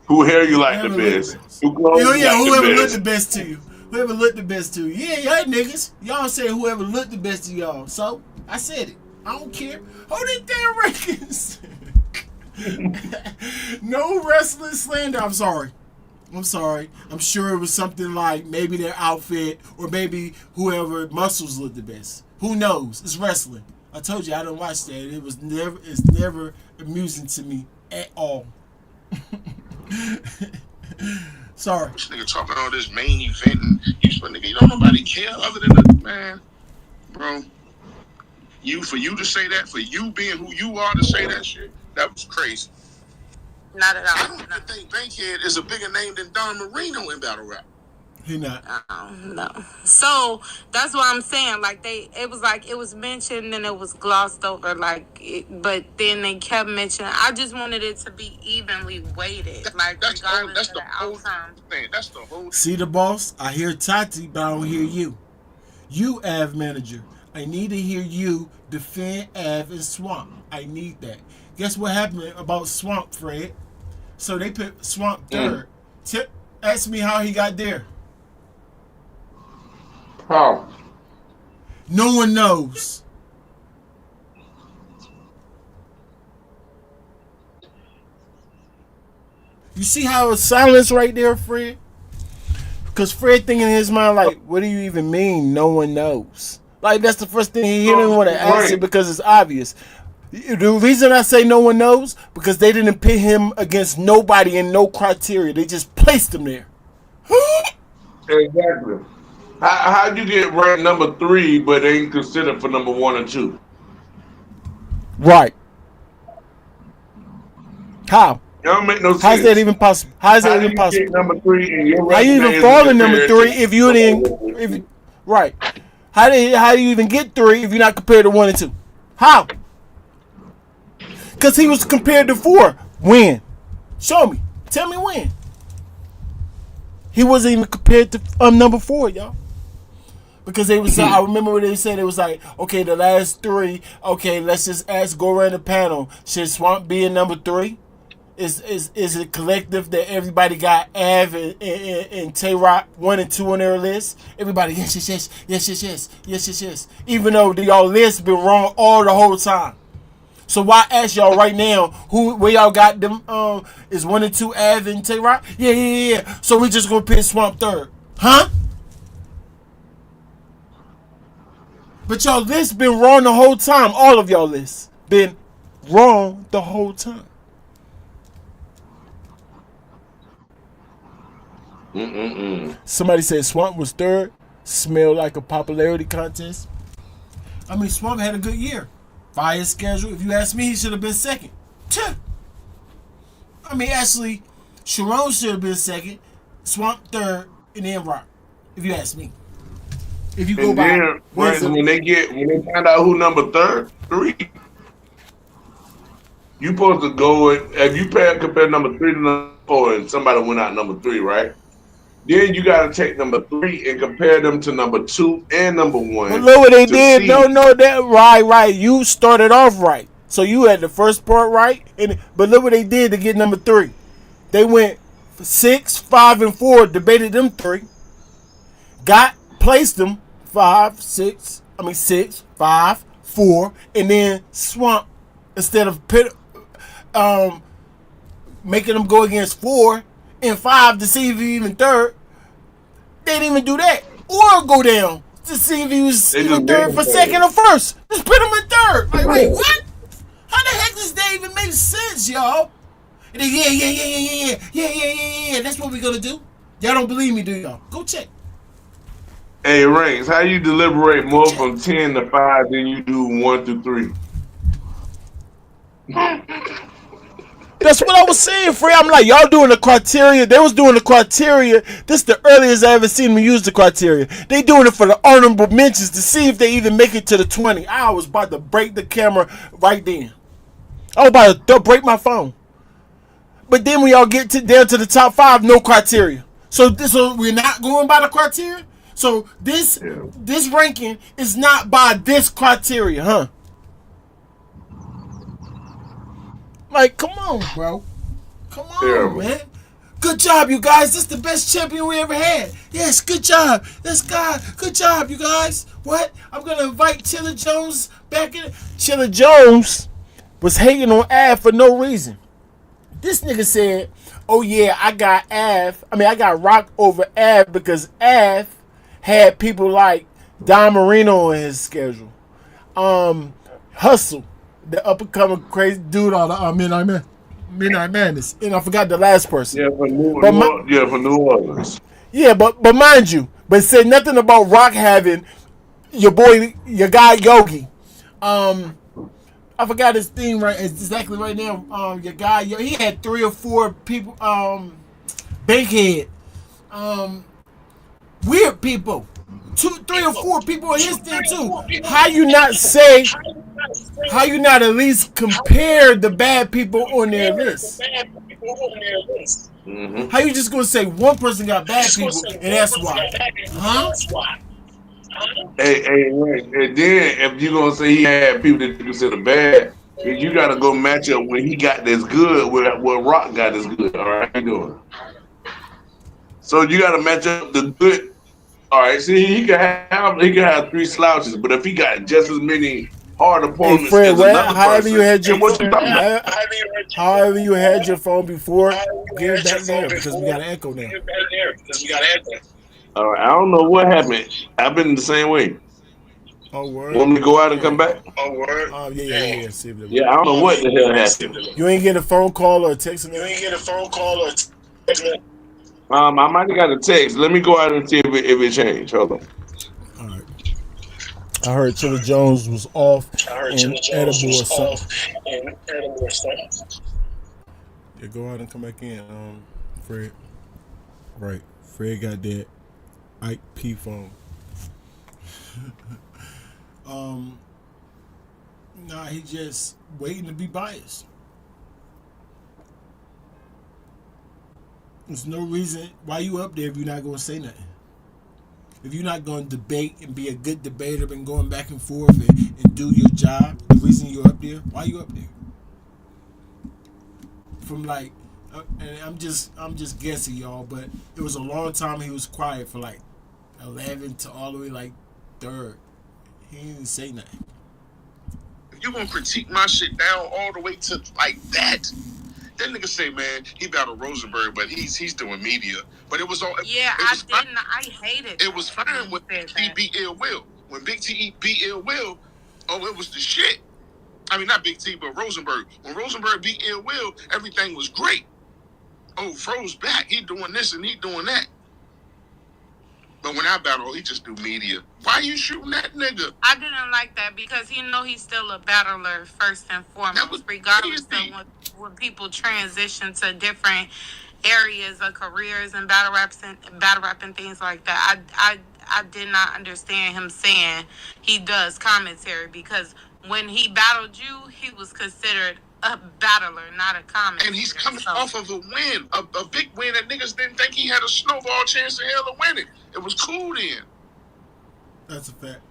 Who hair you like the best. Who clothes you like whoever the best. looked the best to you. Whoever looked the best to you. Yeah, niggas. Y'all say whoever looked the best to y'all. So I said it. I don't care. Hold it damn records. No wrestling slander. I'm sorry. I'm sure it was something like maybe their outfit or maybe whoever muscles look the best. Who knows? It's wrestling. I told you I don't watch that. It's never amusing to me at all. Sorry. This nigga talking all this main event and you don't nobody care other than the man, bro. For you to say that, for you being who you are to say that shit, that was crazy. Not at all. I don't even think Bankhead is a bigger name than Don Marino in battle rap. He not. No. So that's what I'm saying. Like it was mentioned and it was glossed over. But then they kept mentioning. I just wanted it to be evenly weighted. Regardless of the outcome. That's the whole. See the boss? I hear Tati, but I don't hear you. You, Av manager. I need to hear you defend Av and Swamp. I need that. Guess what happened about Swamp, Fred? So they put Swamp third. Ask me how he got there. How? No one knows. You see how it's silence right there, Fred? Because Fred thinking in his mind, like, what do you even mean no one knows? Like, that's the first thing he didn't want to ask it because it's obvious. The reason I say no one knows, because they didn't pit him against nobody and no criteria. They just placed him there. Exactly. How'd you get ranked number 3 but ain't considered for number 1 or 2? Right. How? That don't make no sense. How's that even possible? How's that even possible? Get number 3 and your how you even fall in number 3 if you didn't? Right. How do you even get 3 if you're not compared to 1 and 2? How? Because he was compared to 4. When? Show me. Tell me when. He wasn't even compared to number 4, y'all. Because they was, I remember when they said it was like, okay, the last 3. Okay, let's just go around the panel. Should Swamp be in number 3? Is it collective that everybody got Av and Tay-Rock 1 and 2 on their list? Everybody, yes. Even though y'all list been wrong all the whole time. So why ask y'all right now where y'all got them? Is 1 and 2 Av and Tay-Rock? Yeah. So we just gonna pick Swamp third, huh? But y'all list been wrong the whole time. All of y'all lists been wrong the whole time. Somebody said Swamp was third. Smelled like a popularity contest. I mean, Swamp had a good year. Fire schedule. If you ask me, he should have been second. I mean, actually, Sharon should have been second. Swamp third, and then Rock. If you ask me. If you go by when they find out who number 3, you supposed to go if you compare number 3 to number 4 and somebody went out number 3, right? Then you got to take number 3 and compare them to number 2 and number 1. But look what they did. No, that right. You started off right, so you had the first part right. But look what they did to get number 3. They went 6, 5, and 4. Debated them 3. Placed them 6, 5, 4, and then Swamp instead of making them go against 4 and 5 to see if he even third. They didn't even do that. Or go down to see if he was They just third for game second or first. Just put him in third. Like, wait, plan. what? How the heck does that even make sense, y'all? And then, yeah. That's what we're gonna do. Y'all don't believe me, do y'all? Go check. Hey, Ranks, how you deliberate more from 10 to 5 than you do 1 to 3? That's what I was saying, Free. I'm like, y'all doing the criteria. They was doing the criteria. This is the earliest I ever seen them use the criteria. They doing it for the honorable mentions to see if they even make it to the 20. I was about to break the camera right then. I was about to break my phone. But then when y'all get down to the top 5, no criteria. So we're not going by the criteria. So this ranking is not by this criteria, huh? Like, come on, bro. Come on, Terrible. man. Good job, you guys. This is the best champion we ever had. Yes, good job. Good job, you guys. What? I'm going to invite Chilla Jones back in. Chilla Jones was hating on Av for no reason. This nigga said, oh, yeah, I got Rock over Av because Av had people like Don Marino on his schedule. Hustle, the up-and-coming crazy dude on the Midnight Madness. And I forgot the last person. Yeah, for New Orleans. Yeah, but mind you, but said nothing about Rock having your guy Yogi. I forgot his theme exactly right now. Your guy, he had 3 or 4 people. Bankhead, weird people. 2, 3 or 4 people on his thing too. How you not at least compare the bad people on their list? Mm-hmm. How you just gonna say one person got bad people and that's why? Huh? Hey, and then if you're gonna say he had people that you consider bad, you gotta go match up when he got this good with what Rock got this good. All right, how you doing? So you gotta match up the good. All right, see, he can have 3 slouches, but if he got just as many hard opponents Hey Fred, as another however person, you had your what you talking about? however you had your phone before, give it back there because we got an echo now. All right, I don't know what happened. I've been the same way. Oh word. Want me to go out and come back? Oh word. Oh yeah. See if Yeah, I don't know what the hell happened. You ain't get a phone call or a text. I might have got a text. Let me go out and see if it changed. Hold on. All right. I heard Chilla Jones was off and edible or something. Yeah, go out and come back in, Fred. Right. Fred got that Ike P phone. Nah, he just waiting to be biased. There's no reason why you up there if you're not gonna say nothing. If you're not gonna debate and be a good debater and going back and forth and do your job, the reason you're up there, why you up there? From like, and I'm just guessing, y'all, but it was a long time he was quiet for like 11 to all the way like 3rd. He didn't say nothing. If you gonna critique my shit down all the way to like that nigga say, man, he battled Rosenberg, but he's doing media. But it was all I hated it was fine when he beat Ill Will. When Big T beat Ill Will, it was the shit. I mean, not Big T, but Rosenberg. When Rosenberg beat Ill Will, everything was great. Oh, Fro's back. He doing this and he doing that. But when I battle, he just do media. Why you shooting that nigga? I didn't like that because he's still a battler first and foremost, regardless of when people transition to different areas of careers and battle rap and things like that. I did not understand him saying he does commentary because when he battled you, he was considered a battler, not a commentator. And he's coming off of a win, a big win that niggas didn't think he had a snowball chance in hell of winning. It was cool then. That's a fact.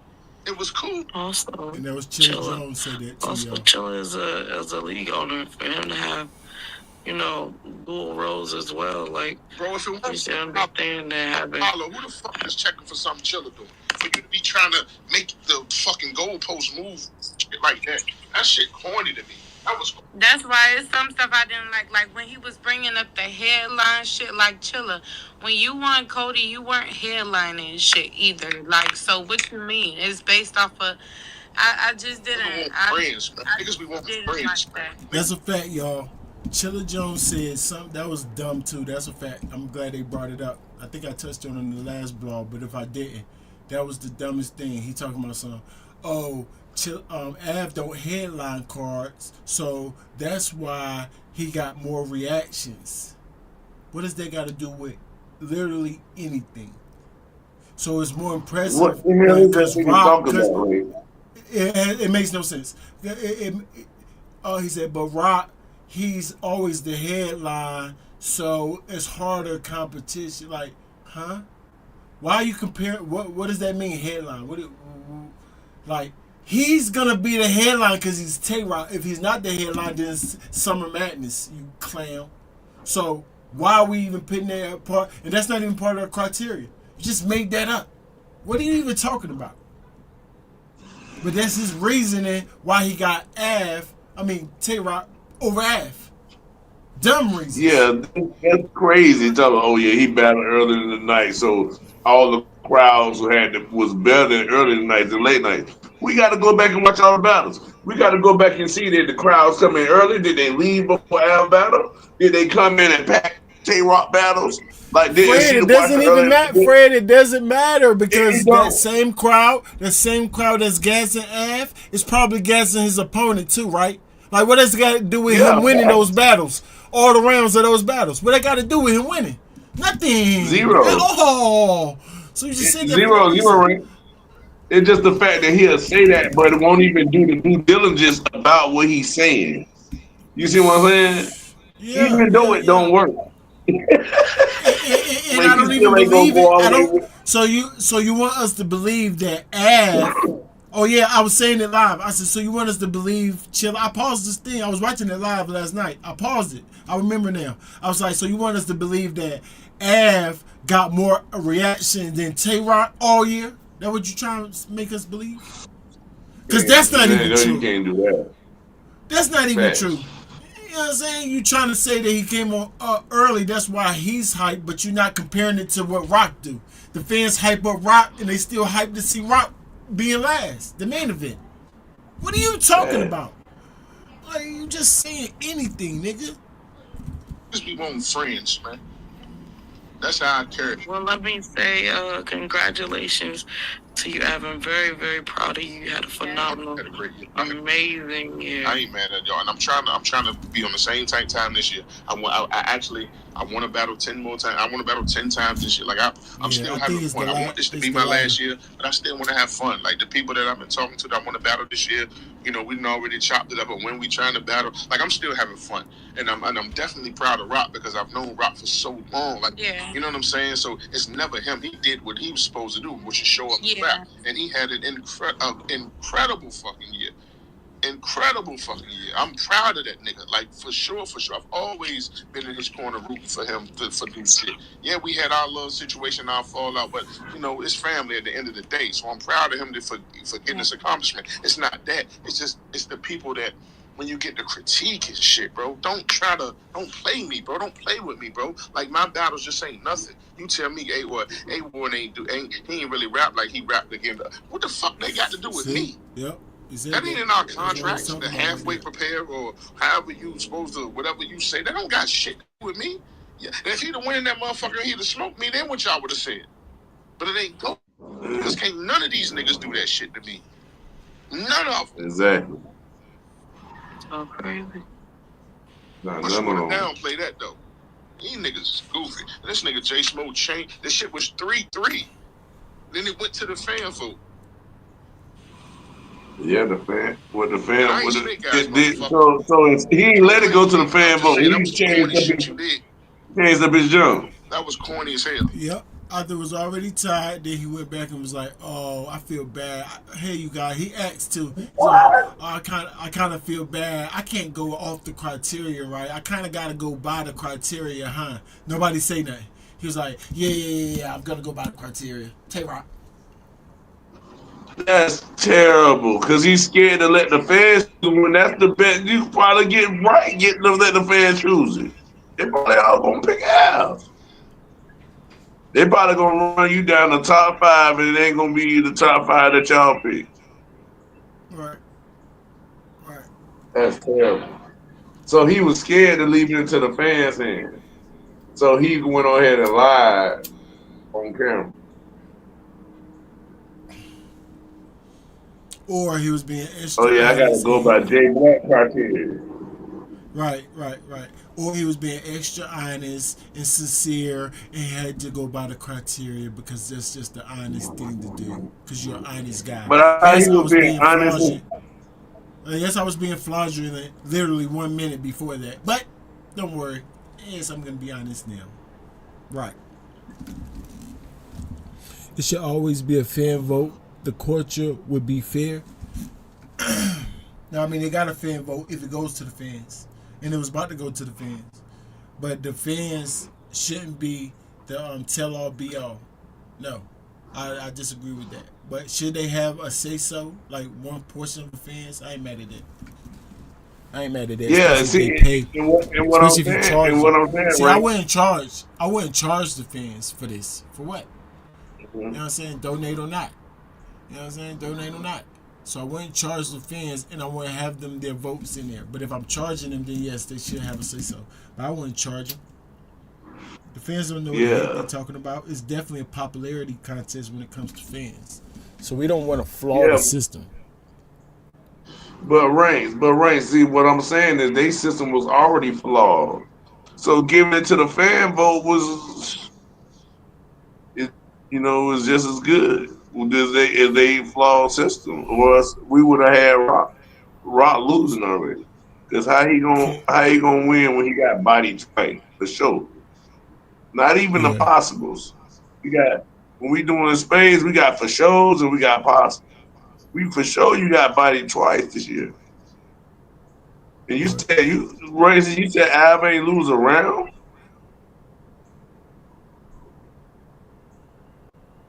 It was cool. Also, and that was Chilla Jones said that too. Also, Chilla as a league owner, for him to have, dual roles as well. Like, bro, if it was understand that happened. Who the fuck is checking for something Chilla doing? For you to be trying to make the fucking goalpost move shit like that. That shit corny to me. That was That's why it's some stuff I didn't like. Like when he was bringing up the headline shit, like Chilla. When you won Cody, you weren't headlining shit either. Like, so what you mean? It's based off of. I just we didn't. want friends, man. I Niggas we want didn't like friends, that. man. That's a fact, y'all. Chilla Jones said something that was dumb too. That's a fact. I'm glad they brought it up. I think I touched on it in the last blog, but if I didn't, that was the dumbest thing. He talking about something. Oh, Av don't headline cards, so that's why he got more reactions. What does that got to do with literally anything? So it's more impressive What the hell is because that nigga Rock. talking about, Ray? It makes no sense. Oh, he said, but Rock, he's always the headline, so it's harder competition. Like, huh? Why are you comparing? What does that mean, headline? Like, he's gonna be the headline because he's Tay-Rock. If he's not the headline, then it's Summer Madness, you clown. So why are we even putting that apart? And that's not even part of the criteria. You just made that up. What are you even talking about? But that's his reasoning why he got Tay-Rock over Av. Dumb reason. Yeah, that's crazy. Tell him, oh yeah, he battled early in the night, so all the crowds who was better than early in the night than late night. We got to go back and watch all the battles. We got to go back and see that the crowds come in early. Did they leave before Al battle? Did they come in and pack Tay-Rock battles? Like, Fred, it doesn't even matter. Fred, it doesn't matter because that same crowd that's gassing Av is probably gassing his opponent too, right? Like, what does it got to do with him winning those battles? All the rounds of those battles. What that got to do with him winning? Nothing. Zero. Oh, so you just said that. Zero. Right? It's just the fact that he'll say that, but it won't even do the due diligence about what he's saying. You see what I'm saying? Yeah, even though it don't work. And I don't even believe it. I don't. So you want us to believe that Av? Oh yeah, I was saying it live. I said, so you want us to believe? Chill. I paused this thing. I was watching it live last night. I paused it. I remember now. I was like, so you want us to believe that Av got more reaction than Tay-Rock all year? That what you trying to make us believe? Because that's not even true. You can't do that. That's not even true. You know what I'm saying? You trying to say that he came on early, that's why he's hyped, but you're not comparing it to what Rock do. The fans hype up Rock, and they still hype to see Rock being last, the main event. What are you talking about? Like, you just saying anything, nigga. Just be wanting friends, man. That's how I carry. Well, let me say congratulations to you, Evan. Very, very proud of you. You had a phenomenal, amazing year. I ain't mad at y'all, and I'm trying to be on the same type time this year. I want to battle 10 more times. I want to battle 10 times this year. Like I'm still having fun. I want this to be my last year, but I still want to have fun. Like the people that I've been talking to that I want to battle this year, you know, we already chopped it up. And when we trying to battle, like I'm still having fun, and I'm definitely proud of Rock because I've known Rock for so long. Like, you know what I'm saying? So it's never him. He did what he was supposed to do, which is show up and rap, and he had an incredible fucking year. Incredible fucking year. I'm proud of that nigga. Like, for sure. I've always been in his corner rooting for him for new shit. Yeah, we had our little situation, our fallout, but, you know, it's family at the end of the day. So I'm proud of him for getting this accomplishment. It's not that. It's the people that, when you get the critique and shit, bro, don't play me, bro. Don't play with me, bro. Like, my battles just ain't nothing. You tell me, A-Ward he ain't really rap like he rapped again. What the fuck they got to do with me? Yep. That ain't in our contracts, the halfway prepared or however you supposed to, whatever you say. That don't got shit to do with me. Yeah. And if he'd have won that motherfucker and he'd have smoked me, then what y'all would have said. But it ain't go. Because can't none of these niggas do that shit to me. None of them. Exactly. So crazy. But you want to downplay that, though. These niggas is goofy. This nigga J Smoke changed. This shit was 3-3. Then it went to the fan vote. Yeah, the fan. What the fan? So he ain't let it go to the fan vote. He changed up his jump. That was corny as hell. Yep. Arthur was already tired. Then he went back and was like, "Oh, I feel bad. Hey, you guys." He asked too. Like, I kind of feel bad. I can't go off the criteria, right? I kind of got to go by the criteria, huh? Nobody say nothing. He was like, "Yeah. I'm gonna go by the criteria." Tay-Rock. That's terrible because he's scared to let the fans choose. When that's the best, you probably get right getting to let the fans choose it. They probably all gonna pick Al. They probably gonna run you down the top five, and it ain't gonna be the top five that y'all pick. Right. Right. That's terrible. So he was scared to leave it into the fans' hands. So he went on ahead and lied on camera. Or he was being Oh extra yeah, I gotta honest. go by Jay Black criteria. Right. Or he was being extra honest and sincere and had to go by the criteria because that's just the honest thing to do. Because you're an honest guy. But I thought Yes, he I was was being being honest. fraudulent. Yes, I was being fraudulent literally 1 minute before that. But don't worry. Yes, I'm going to be honest now. Right. It should always be a fan vote. The culture would be fair. Now, I mean, they got a fan vote if it goes to the fans. And it was about to go to the fans. But the fans shouldn't be the tell-all, be-all. No. I disagree with that. But should they have a say-so? Like one portion of the fans? I ain't mad at that. I ain't mad at that. Yeah, Especially see, if they pay. and what I'm Especially if you saying, charge and what them. I'm saying, See, right? I wouldn't charge the fans for this. For what? You know what I'm saying? Donate or not. You know what I'm saying? Donate or not. So I wouldn't charge the fans and I wouldn't have them their votes in there. But if I'm charging them, then yes, they should have a say so. But I wouldn't charge them. The fans don't know what the heck they're talking about. It's definitely a popularity contest when it comes to fans. So we don't want to flaw the system. But Reigns, see what I'm saying is their system was already flawed. So giving it to the fan vote was, was just as good as they flawed system, or else we would have had Rock losing already. Because how he gonna win when he got body twice for sure? Not even the possibles. We got when we doing the spades, we got for shows and we got possibles. We for sure you got body twice this year. And you said Av ain't lose a round?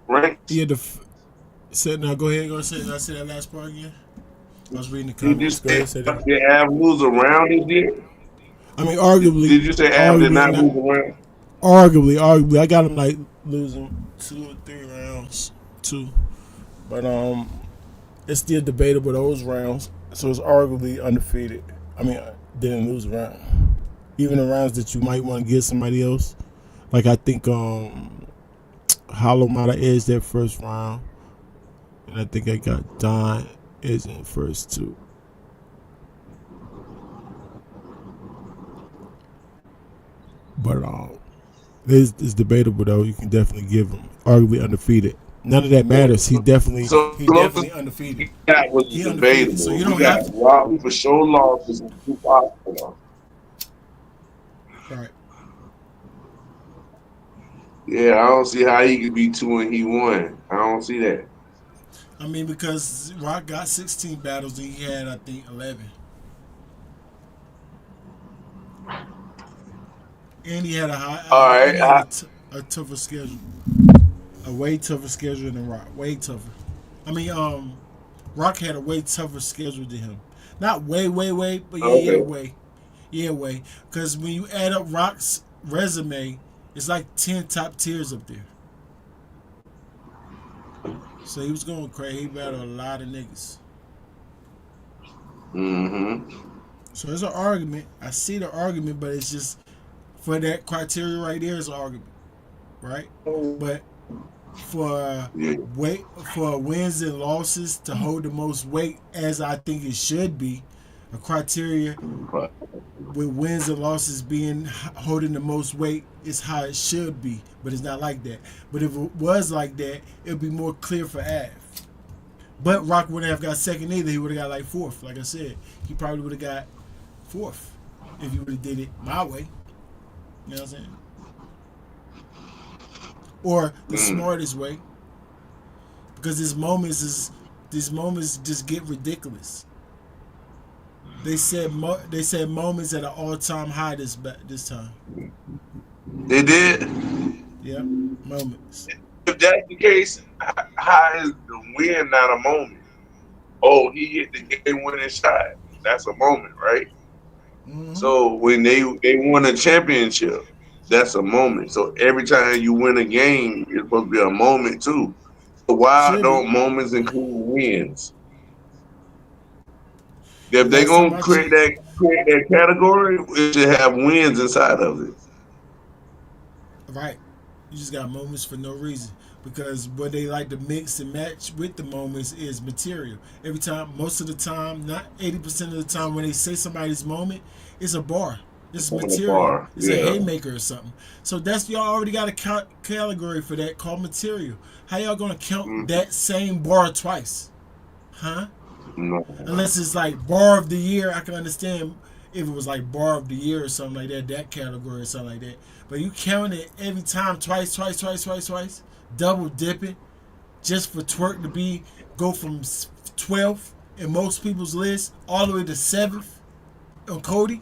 Right? Yeah, now go ahead. Say that last part again. I was reading the comments. Did Av lose a round this year? I mean, arguably. Did you say Av did not lose a round? Arguably, I got him like losing 2 or 3 rounds, 2. But it's still debatable those rounds, so it's arguably undefeated. I mean, didn't lose a round. Even the rounds that you might want to give somebody else, like I think Hollow might have edged that first round, and I think I got Don edging first too. But it's debatable though. You can definitely give him arguably undefeated. None of that matters. He's definitely undefeated. That was debatable. So you don't have Rob for sure losses and 2 possible. Right. Yeah, I don't see how he could be 2 and he won. I don't see that. I mean, because Rock got 16 battles and he had, I think, 11. And he had a tougher schedule. A way tougher schedule than Rock. Way tougher. I mean, Rock had a way tougher schedule than him. Not way, but way. Yeah, way. Because when you add up Rock's resume, it's like 10 top tiers up there. So he was going crazy. He battled a lot of niggas. So there's an argument. I see the argument, but it's just for that criteria right there is an argument, right? But for wins and losses to hold the most weight, as I think it should be, a criteria with wins and losses being holding the most weight is how it should be, but it's not like that. But if it was like that, it would be more clear for Av. But Rock wouldn't have got second either. He would have got like 4th. Like I said, he probably would have got 4th if he would have did it my way. You know what I'm saying? Or the smartest way, because these moments just get ridiculous. They said moments at an all-time high this time. They did. Yeah, moments. if that's the case, how is the win not a moment? Oh, he hit the game winning shot. That's a moment, right? Mm-hmm. So when they won a championship, that's a moment. So every time you win a game, it's supposed to be a moment too. So why Should be. don't moments include wins? If they Last time gonna I checked. create that category, it should have wins inside of it. Right. You just got moments for no reason. Because what they like to mix and match with the moments is material. Every time, most of the time, not 80% of the time, when they say somebody's moment, it's a bar. It's On the material. bar, It's a yeah. haymaker or something. So that's y'all already got a category for that called material. How y'all gonna count that same bar twice? Huh? No. Unless it's like bar of the year, I can understand if it was like bar of the year or something like that, that category or something like that. But you count it every time, twice, double dipping, just for twerk to go from 12th in most people's list all the way to 7th on Coty,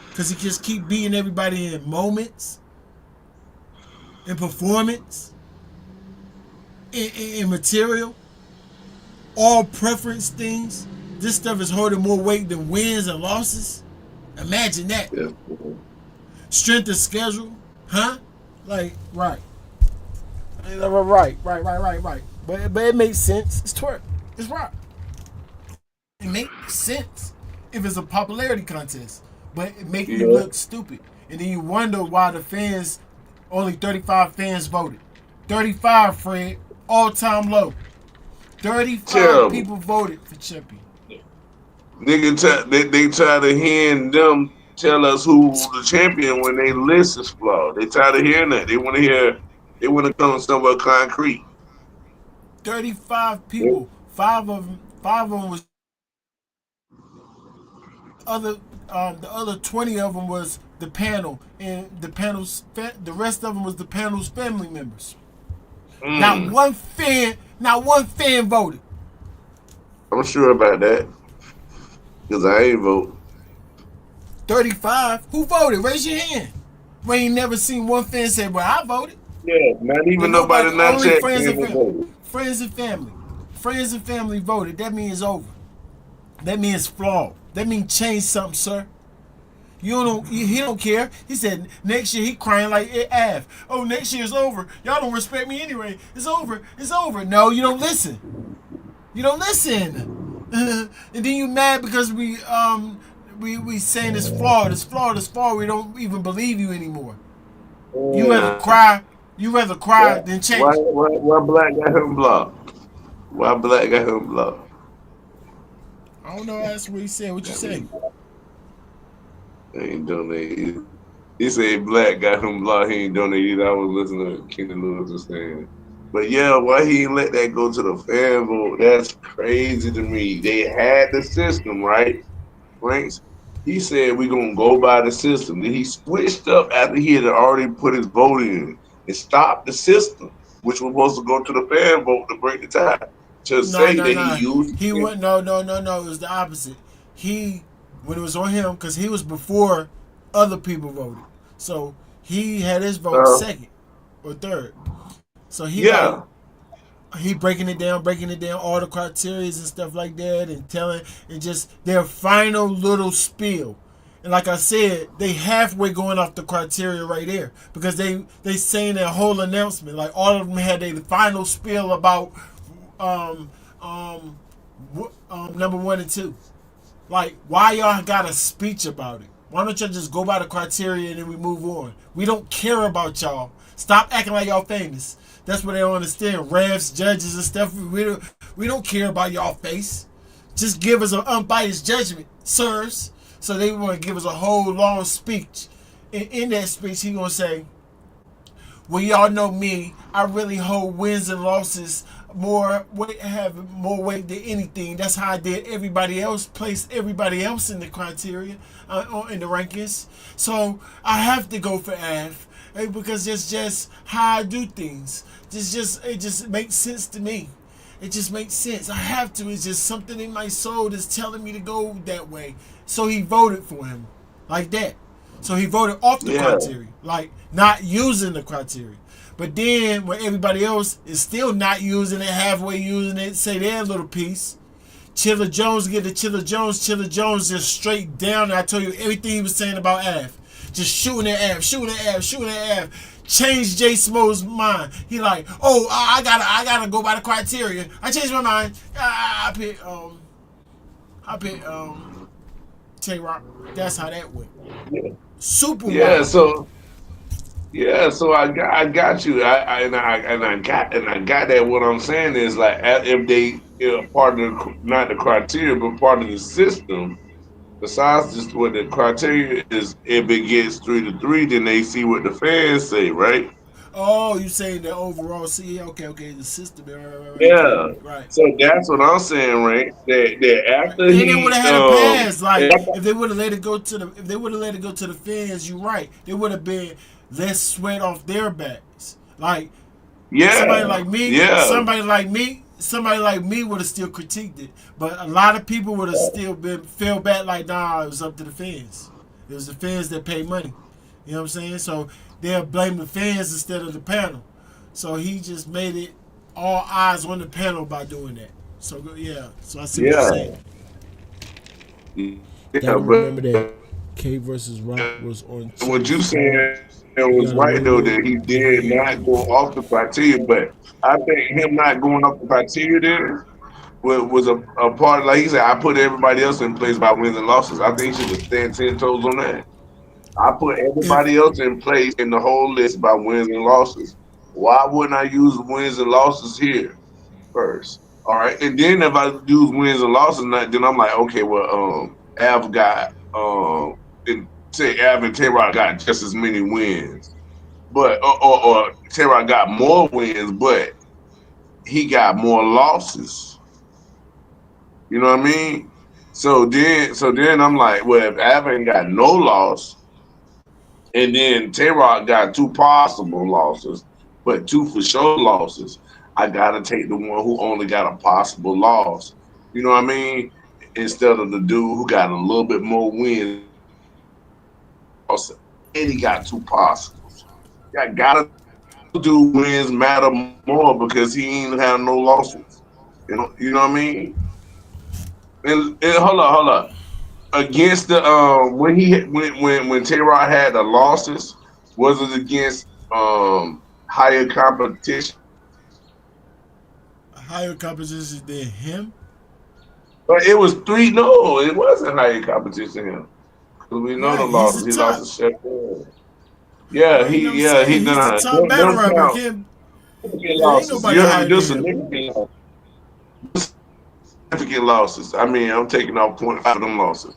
because he just keep beating everybody in moments, in performance, in material, all preference things. This stuff is holding more weight than wins and losses. Imagine that. Yeah. Strength of schedule, huh? Like, right. Right. But it makes sense. It's twerk. It's rock. It makes sense if it's a popularity contest. But it make you look stupid. And then you wonder why the fans, only 35 fans voted. 35, Fred, all-time low. 35 people voted for Chippy. They try to hand them tell us who the champion when they list is flawed. They tired of hearing that. They want to hear. They want to come somewhere concrete. 35 people. Five of them was other. The other 20 of them was the panel, and the rest of them was the panel's family members. Not one fan voted. I'm sure about that because I ain't vote. 35. Who voted? Raise your hand. We ain't never seen one fan say, "Well, I voted." Yeah, not even nobody not only checked. friends and family. Friends and family. Friends and family voted. That means over. That means flawed. That means change something, sir. He don't care. He said next year he crying like Av. Oh, next year's over. Y'all don't respect me anyway. It's over. It's over. No, you don't listen. You don't listen. And then you mad because we saying it's flawed. It's flawed. It's flawed. We don't even believe you anymore. You rather cry. You rather cry than change. Why Black got him blocked? Why Black got him blocked? I don't know. That's what he said. What you say? He ain't donated. He said Black got him blocked. He ain't donated. I was listening to Kenny Lewis was saying. But yeah, why he ain't let that go to the fan vote? That's crazy to me. They had the system, right? Franks. He said we're gonna go by the system. Then he switched up after he had already put his vote in and stopped the system, which was supposed to go to the fan vote to break the tie. To say that he used he went no. It was the opposite. When it was on him, because he was before other people voted, so he had his vote second or third. So he breaking it down, all the criteria and stuff like that, and just their final little spiel. And like I said, they halfway going off the criteria right there, because they saying their whole announcement, like all of them had their final spiel about number 1 and 2. Like, why y'all got a speech about it? Why don't y'all just go by the criteria and then we move on? We don't care about y'all. Stop acting like y'all famous. That's what they don't understand. Refs, judges, and stuff. We don't care about y'all face. Just give us an unbiased judgment, sirs. So they want to give us a whole long speech. And in that speech, he gonna say, "Well, y'all know me. I really hold wins and losses have more weight than anything. That's how I did everybody else, placed everybody else in the criteria, in the rankings. So I have to go for Av, because it's just how I do things. It just makes sense to me. It just makes sense. I have to. It's just something in my soul that's telling me to go that way." So he voted for him like that. So he voted off the Yeah. criteria, like not using the criteria. But then when everybody else is still not using it, halfway using it, say their little piece. Chilla Jones get the Chilla Jones. Chilla Jones just straight down. And I told you everything he was saying about Av. Just shooting at Av, shooting at Av, shooting at Av. Changed Jay Smo's mind. He like, oh, I gotta go by the criteria. I changed my mind. I picked Tay Rock. That's how that went. Yeah. Super Yeah. wild. So I got you. I got that. What I'm saying is like if they part of not the criteria but part of the system. Besides just what the criteria is, if it gets 3-3, then they see what the fans say, right? Oh, you saying the overall? See, okay, the system, right, okay, Yeah. right. So that's what I'm saying, right? That Right. after And they would he have had a pass. Like after- if they would have let it go to the fans, you right. They would have been less sweat off their backs. Like somebody yeah, like me, yeah, somebody like me would have still critiqued it. But a lot of people would have still been fell back like, nah, it was up to the fans. It was the fans that pay money. You know what I'm saying? So they'll blame the fans instead of the panel. So he just made it all eyes on the panel by doing that. So yeah, so I see what you're yeah, saying. yeah. Gotta remember that But K versus Rock was on what you TV4. saying was Gotta right though remember that he the did year. not go off the criteria, but I think him not going off the criteria there was a part. Like he said, I put everybody else in place by wins and losses. I think he should have stand 10 toes on that. I put If everybody else in place in the whole list by wins and losses. Why wouldn't I use wins and losses here first? All right, and then if I use wins and losses, then I'm like, okay, well, Av got and say Av and Tay Rock got just as many wins, but or Tay Rock got more wins, but he got more losses. You know what I mean? So then I'm like, well, if Av ain't got no loss, and then Tay Rock got two possible losses, but two for sure losses. I gotta take the one who only got a possible loss. You know what I mean? Instead of the dude who got a little bit more wins and he got two possibles. I gotta do wins matter more because he ain't have no losses. You know what I mean? And hold up. Against the when he when Tay Rod had the losses, was it against higher competition? higher competition than him, But it was three. No, it wasn't higher competition. Because we know the right? He's losses. the He lost top. to Chef. Yeah, Right, you know what I'm he saying? no He's the no top no battle don't rapper. count Can't, significant there ain't losses. nobody Yeah, higher than just him. significant losses. I mean, I'm taking off 0.5 of them losses.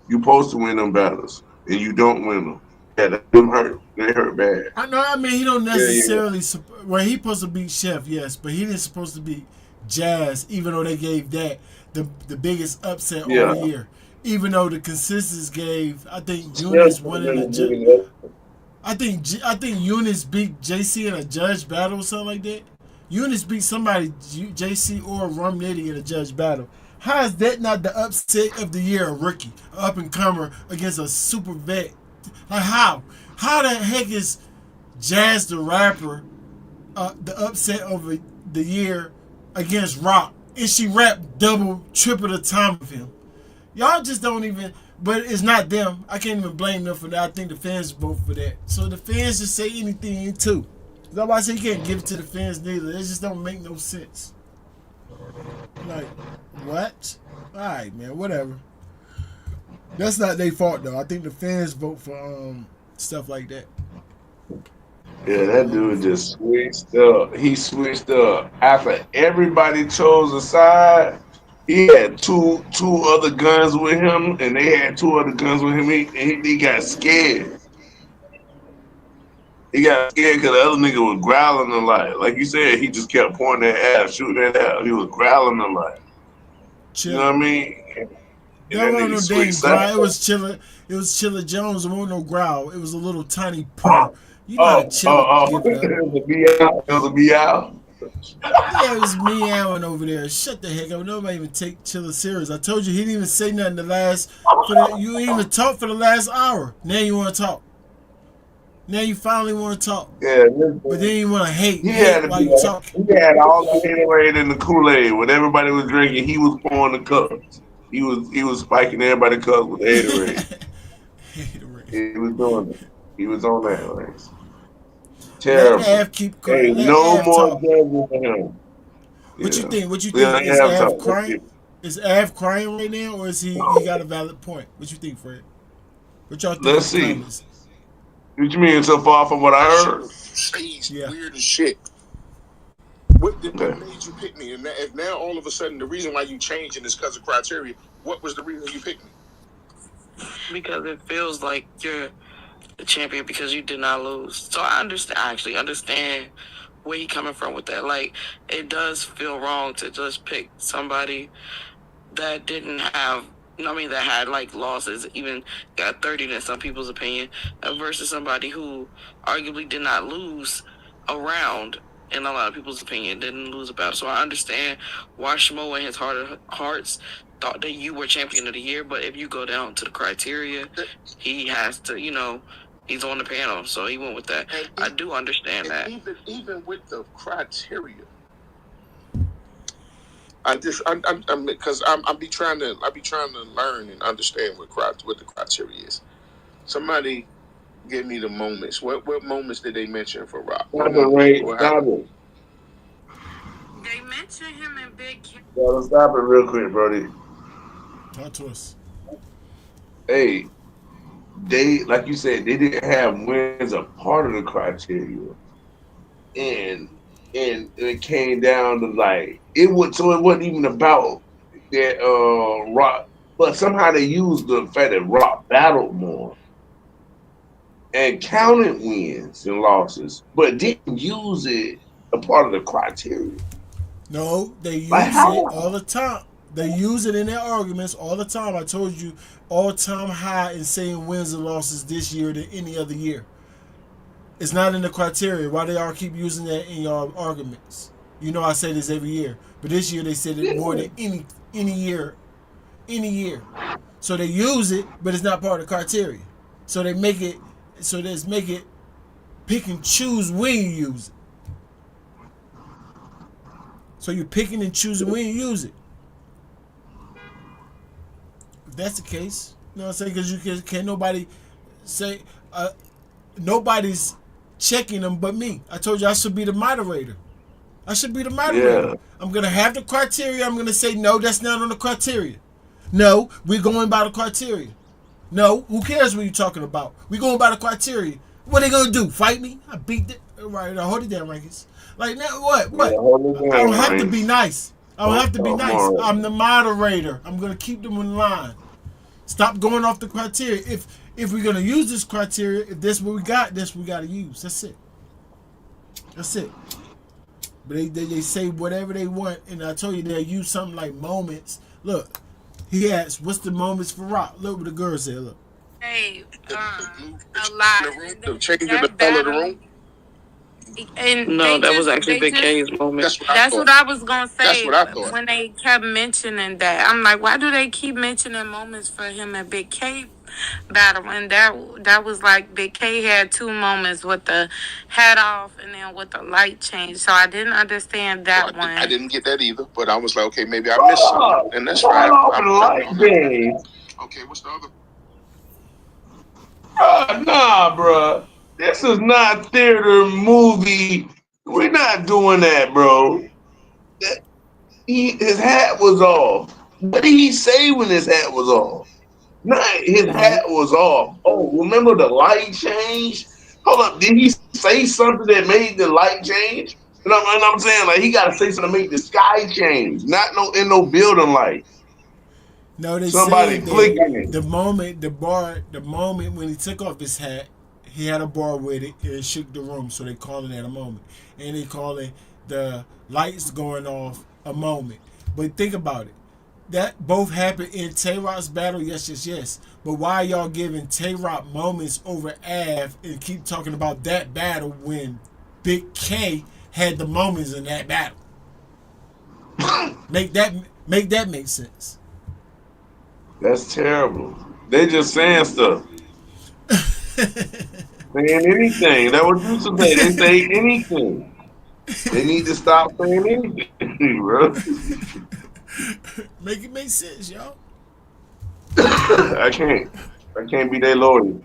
You supposed to win them battles, and you don't win them. Yeah, them hurt. They hurt bad. I know. I mean, he don't Yeah. necessarily. Well, he supposed to beat Chef, yes, but he didn't supposed to beat Jazz. Even though they gave that the biggest upset all Yeah. year. Even though the consensus gave, I think Still Eunice should won have in a. been good. I think Eunice beat JC in a judge battle or something like that. Eunice beat somebody, JC or Rum Nitty in a judge battle. How is that not the upset of the year? A rookie, up and comer against a super vet. Like how? How the heck is Jazz the rapper the upset of the year against Rock, and she rapped double, triple the time of him? Y'all just don't even. But it's not them. I can't even blame them for that. I think the fans vote for that. So the fans just say anything too. That's why I say you can't give it to the fans neither. It just don't make no sense. Like, what? Alright, man, whatever. That's not their fault though. I think the fans vote for stuff like that. Yeah, that dude just switched up. He switched up after everybody chose a side. He had two other guns with him, and they had two other guns with him. He got scared. He got scared because the other nigga was growling a lot. Like you said, he just kept pointing that ass, shooting that out. He was growling a lot. You know what Chilling. I mean? And That that wasn't nigga no switched dang sides. growl. It was Chilla. It was Chilla Jones. It wasn't no growl. It was a little tiny purr. Oh, You know how to chill it. Give it up. It was a meow. It was a meow. Yeah, it was meowing over there. Shut the heck up. Nobody even take Chilla serious. I told you he didn't even say nothing the last. You even talked for the last hour. Now you want to talk. Now you finally want to talk. Yeah, But then you want to hate he had to while be. you talk. He had all the Haterade in the Kool-Aid. When everybody was drinking, he was pouring the cups. He was spiking everybody's cups with Haterade. He was doing it. He was on that, right? Let Terrible. Av keep Hey, crying. Let no Av more talk. judging for him. What you Yeah. think? What you Yeah, think? Is have Av talk. crying? Is Av crying right now, or is he got a valid point? What you think, Fred? What y'all think in Let's the see. comments? What you mean so far from what I heard? Stage Yeah. weird as shit. What Okay. made you pick me? And if now all of a sudden the reason why you changing is because of criteria, what was the reason you picked me? Because it feels like you're the champion because you did not lose. So I understand. I actually understand where he coming from with that. Like, it does feel wrong to just pick somebody that didn't have. I mean, that had like losses, even got 30 in some people's opinion, versus somebody who arguably did not lose a round in a lot of people's opinion, didn't lose a battle. So I understand why Schmo in his heart of hearts thought that you were champion of the year. But if you go down to the criteria, he has to, he's on the panel, so he went with that. I do understand that. Even with the criteria, I'm because I be trying to learn and understand what the criteria is. Somebody give me the moments. What moments did they mention for Rock? Stop it, Ray. What Stop happened? it. They mentioned him in Big K. Gotta stop it real quick, Brody. Talk to us. Hey, they like you said, they didn't have wins a part of the criteria, and it came down to like it would. So it wasn't even about that Rock, but somehow they used the fact that Rock battled more and counted wins and losses, but didn't use it a part of the criteria. No, they Like use it all how? the time. They use it in their arguments all the time. I told you, all-time high in saying wins and losses this year than any other year. It's not in the criteria. Why they all keep using that in your arguments? You know I say this every year, but this year they said it more than any year, any year. So they use it, but it's not part of the criteria. So they make it. So they make it pick and choose when you use it. So you're picking and choosing when you use it. If that's the case, you know what I'm saying? Because you can't nobody say nobody's checking them but me. I told you I should be the moderator. I should be the moderator. Yeah. I'm gonna have the criteria. I'm gonna say no, that's not on the criteria. No, we're going by the criteria. No, who cares what you're talking about? We're going by the criteria. What are they gonna do? Fight me? I beat it. Right, I hold it down, Rankins. Like now, what? Yeah, hold it I down, don't have to Rankins. be nice. I don't have to be nice. on. I'm the moderator. I'm gonna keep them in line. Stop going off the criteria. If we're gonna use this criteria, if this what we got, this we gotta use. That's it. That's it. But they say whatever they want, and I told you they'll use something like moments. Look, he asked, "What's the moments for Rock?" Look what the girl said. Look. Hey, a lot. Changing the color of the room. And No, that was actually Big K's moment. That's what I was gonna say. That's what I thought. When they kept mentioning that, I'm like, why do they keep mentioning moments for him and Big K battle? And that was like Big K had two moments with the hat off and then with the light change. So I didn't understand that one. I didn't get that either, but I was like, okay, maybe I missed something, and that's fine. Okay, what's the other? Nah, bro. This is not theater movie. We're not doing that, bro. His hat was off. What did he say when his hat was off? Nah, his hat was off. Oh, remember the light change? Hold up, did he say something that made the light change? And I'm saying, like, he got to say something to make the sky change, not in no building light. No, they Somebody said the moment when he took off his hat, he had a bar with it and it shook the room, so they call it that a moment. And they call it the lights going off a moment. But think about it. That both happened in Tay-Rock's battle, yes. But why y'all giving Tay-Rock moments over Av and keep talking about that battle when Big K had the moments in that battle. Make that make sense. That's terrible. They just saying stuff. Saying anything. That what you say. They say anything. They need to stop saying anything, bro. Make it make sense, y'all. I can't be their lawyer.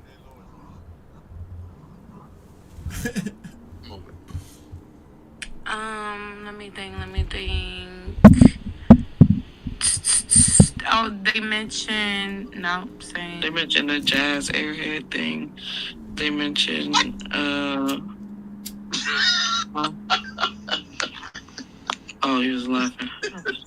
Let me think. Oh, they mentioned They mentioned the jazz airhead thing. They mentioned oh, he was laughing.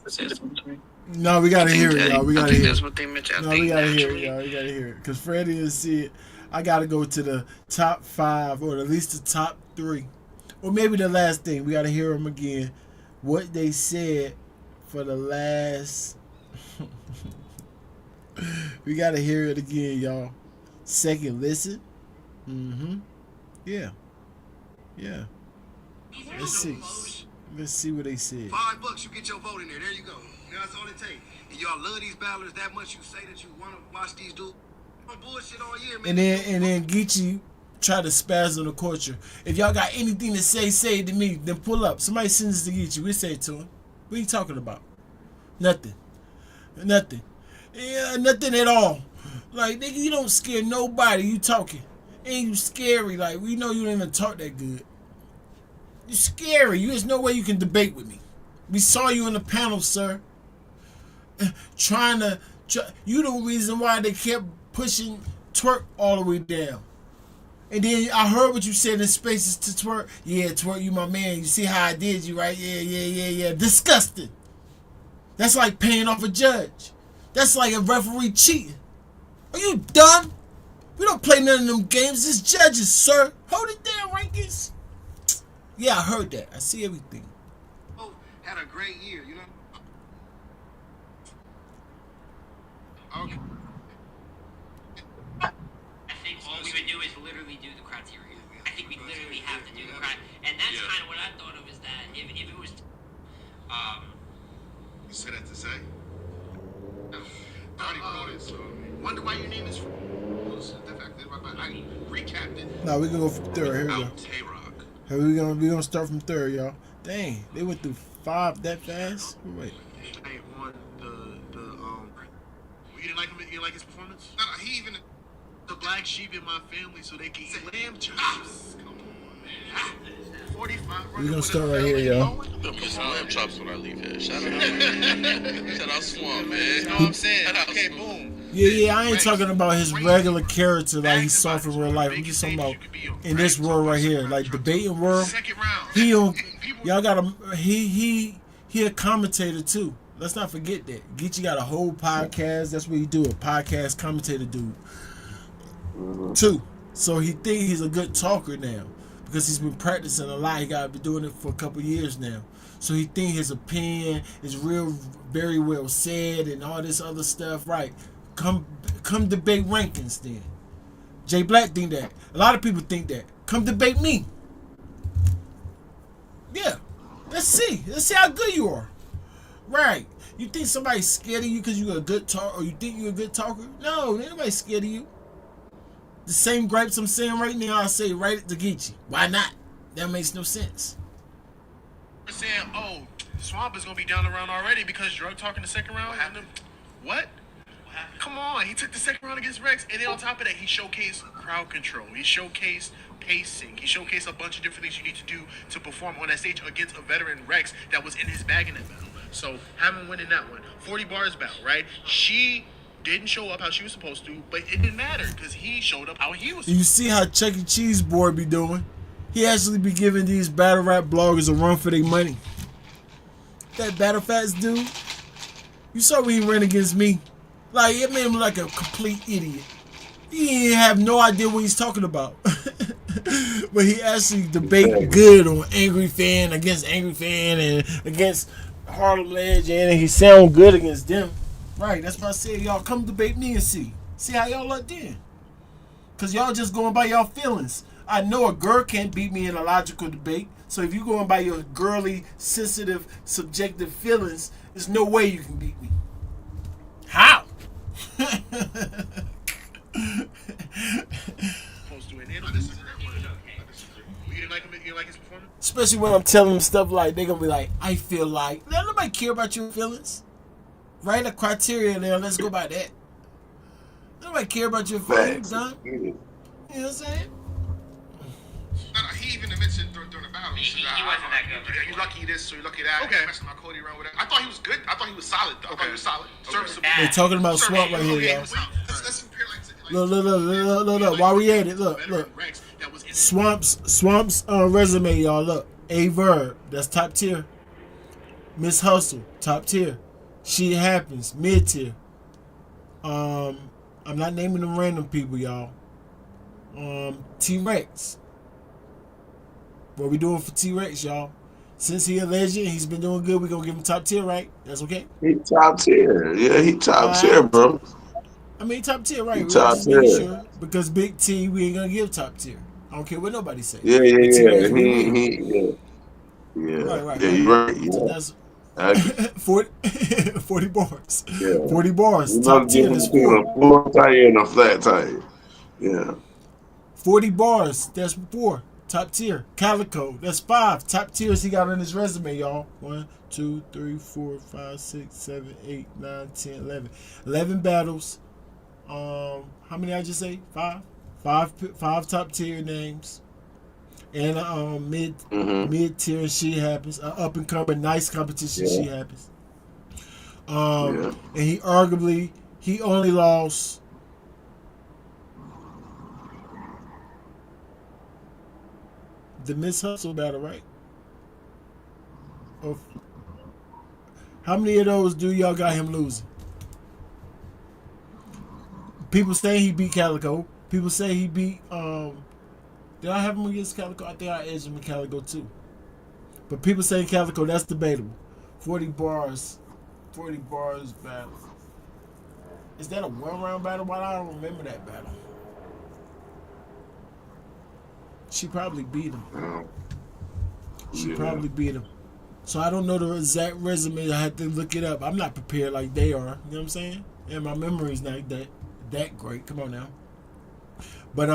Said something to me. No, we gotta hear it, y'all. We gotta hear it. That's what they mentioned. No, we gotta hear it, y'all. We gotta hear it. Because Freddie didn't see it. I gotta go to the top 5 or at least the top 3. Or maybe the last thing. We gotta hear them again. What they said for the last. We gotta hear it again, y'all. Second listen. Yeah. Let's see what they said. $5, you get your vote in there. There you go. That's all it takes. And y'all love these battlers that much. You say that you want to watch these dudes. Bullshit all year, man. And then Geechee try to spaz on the culture. If y'all got anything to say it to me. Then pull up. Somebody send this to Geechee. We say it to him. What are you talking about? Nothing. Yeah, nothing at all. Like, nigga, you don't scare nobody. You talking. Ain't you scary? Like, we know you don't even talk that good. You scary. There's no way you can debate with me. We saw you in the panel, sir. You the reason why they kept pushing Twerk all the way down. And then I heard what you said in Spaces to Twerk. Yeah, Twerk, you my man. You see how I did you, right? Yeah. Disgusting. That's like paying off a judge. That's like a referee cheating. Are you dumb? We don't play none of them games. It's judges, sir. Hold it down, Rankins. Yeah, I heard that. I see everything. Oh, had a great year, you know? Okay. I think all we would do is literally do the criteria. I think we literally have to do the criteria. And that's kind of what I thought of is that if it was... You said that to say? I already wrote it, so... Wonder why your name is... I recapped it. Nah, we gonna go from third. Here we go. Tay-Rock. Here we gonna start from third, y'all. Dang, they went through 5 that fast? Wait. Hey, on you didn't like him? You didn't like his performance? No, he even the black sheep in my family, so they can eat lamb chops. Come on, man. 45. We gonna start right here, y'all. I'm gonna put some lamb chops when I leave here. Shout out, man. Shout out Swamp, man. You know what I'm saying? Okay, boom. Yeah, I ain't talking about his regular character like he saw from real life. I'm just talking about in this world right here, like debating world. He don't. Y'all got a he a commentator too. Let's not forget that. Geechee got a whole podcast. That's what he do. A podcast commentator dude. Too. So he think he's a good talker now because he's been practicing a lot. He got been doing it for a couple years now. So he think his opinion is very well said and all this other stuff. Right. Come debate Rankins then. Jay Black think that. A lot of people think that. Come debate me. Yeah. Let's see how good you are. Right. You think somebody's scared of you because you're a good talker, or you think you're a good talker? No, ain't nobody scared of you. The same gripes I'm saying right now, I say right at the Geechee. Why not? That makes no sense. We're saying, oh, Swamp is gonna be down the round already because drug talking the second round. What? Come on, he took the second round against Rex, and then on top of that, he showcased crowd control. He showcased pacing. He showcased a bunch of different things you need to do to perform on that stage against a veteran Rex that was in his bag in that battle. So, having winning that one, 40 bars battle, right? She didn't show up how she was supposed to, but it didn't matter because he showed up how he was. You see how Chuck E. Cheese boy be doing? He actually be giving these battle rap bloggers a run for their money. That Battle Fats dude, you saw when he ran against me. Like, it made him like a complete idiot. He didn't have no idea what he's talking about. But he actually debate good on Angry Fan against Angry Fan and against Harlem Legend, and he sound good against them. Right, that's why I said y'all come debate me and see how y'all look then. Cause y'all just going by y'all feelings. I know a girl can't beat me in a logical debate. So if you're going by your girly, sensitive, subjective feelings, there's no way you can beat me. How? Supposed to handle this. You didn't like him. You didn't like his performance. Especially when I'm telling them stuff like they're gonna be like, I feel like. Now, nobody care about your feelings. Write a criteria there. Let's go by that. Nobody care about your feelings, Facts. done. You know what I'm saying? He even mentioned during the battle. He wasn't that good. You lucky this, so you lucky that. Okay. Messing my Coty around with that. I thought he was good. I thought he was solid. Though. I thought he was solid. Serviceable. They talking about Swamp right here, y'all. Let's compare Look. While we at it, look. Swamp's resume, y'all. Look. A Verb, that's top tier. Miss Hustle, top tier. She Happens, mid tier. I'm not naming them random people, y'all. T Rex. What we doing for T Rex, y'all? Since he a legend, he's been doing good. We gonna give him top tier, right? That's okay. He top tier. Yeah, he top tier, bro. I mean, top tier, right? We're Top just making tier. sure because Big T, we ain't gonna give top tier. I don't care what nobody say. Yeah. But T-Rex, we will. Yeah. Right. Yeah, you right. So Yeah. that's I, 40 bars. yeah. 40 bars. You know, Top tier. giving That's between 4. a full tire and a flat tire. Yeah. 40 bars. That's 4. Top tier. Calico. That's 5. Top tiers he got on his resume, y'all. 1, 2, 3, 4, 5, 6, 7, 8, 9, 10, 11. 11 battles. How many I just say? 5. Five top tier names. And mid tier She Happens. Up and coming nice competition. Yeah. She Happens. And he only lost the Miss Hustle battle, right? Of how many of those do y'all got him losing? People say he beat Calico. People say he beat did I have him against Calico? I think I edged him in Calico too. But people say Calico, that's debatable. 40 bars battle. Is that a 1-round battle? Why I don't remember that battle? She probably beat him. She probably beat him. So I don't know the exact resume. I had to look it up. I'm not prepared like they are. You know what I'm saying? And my memory's not that great. Come on now. But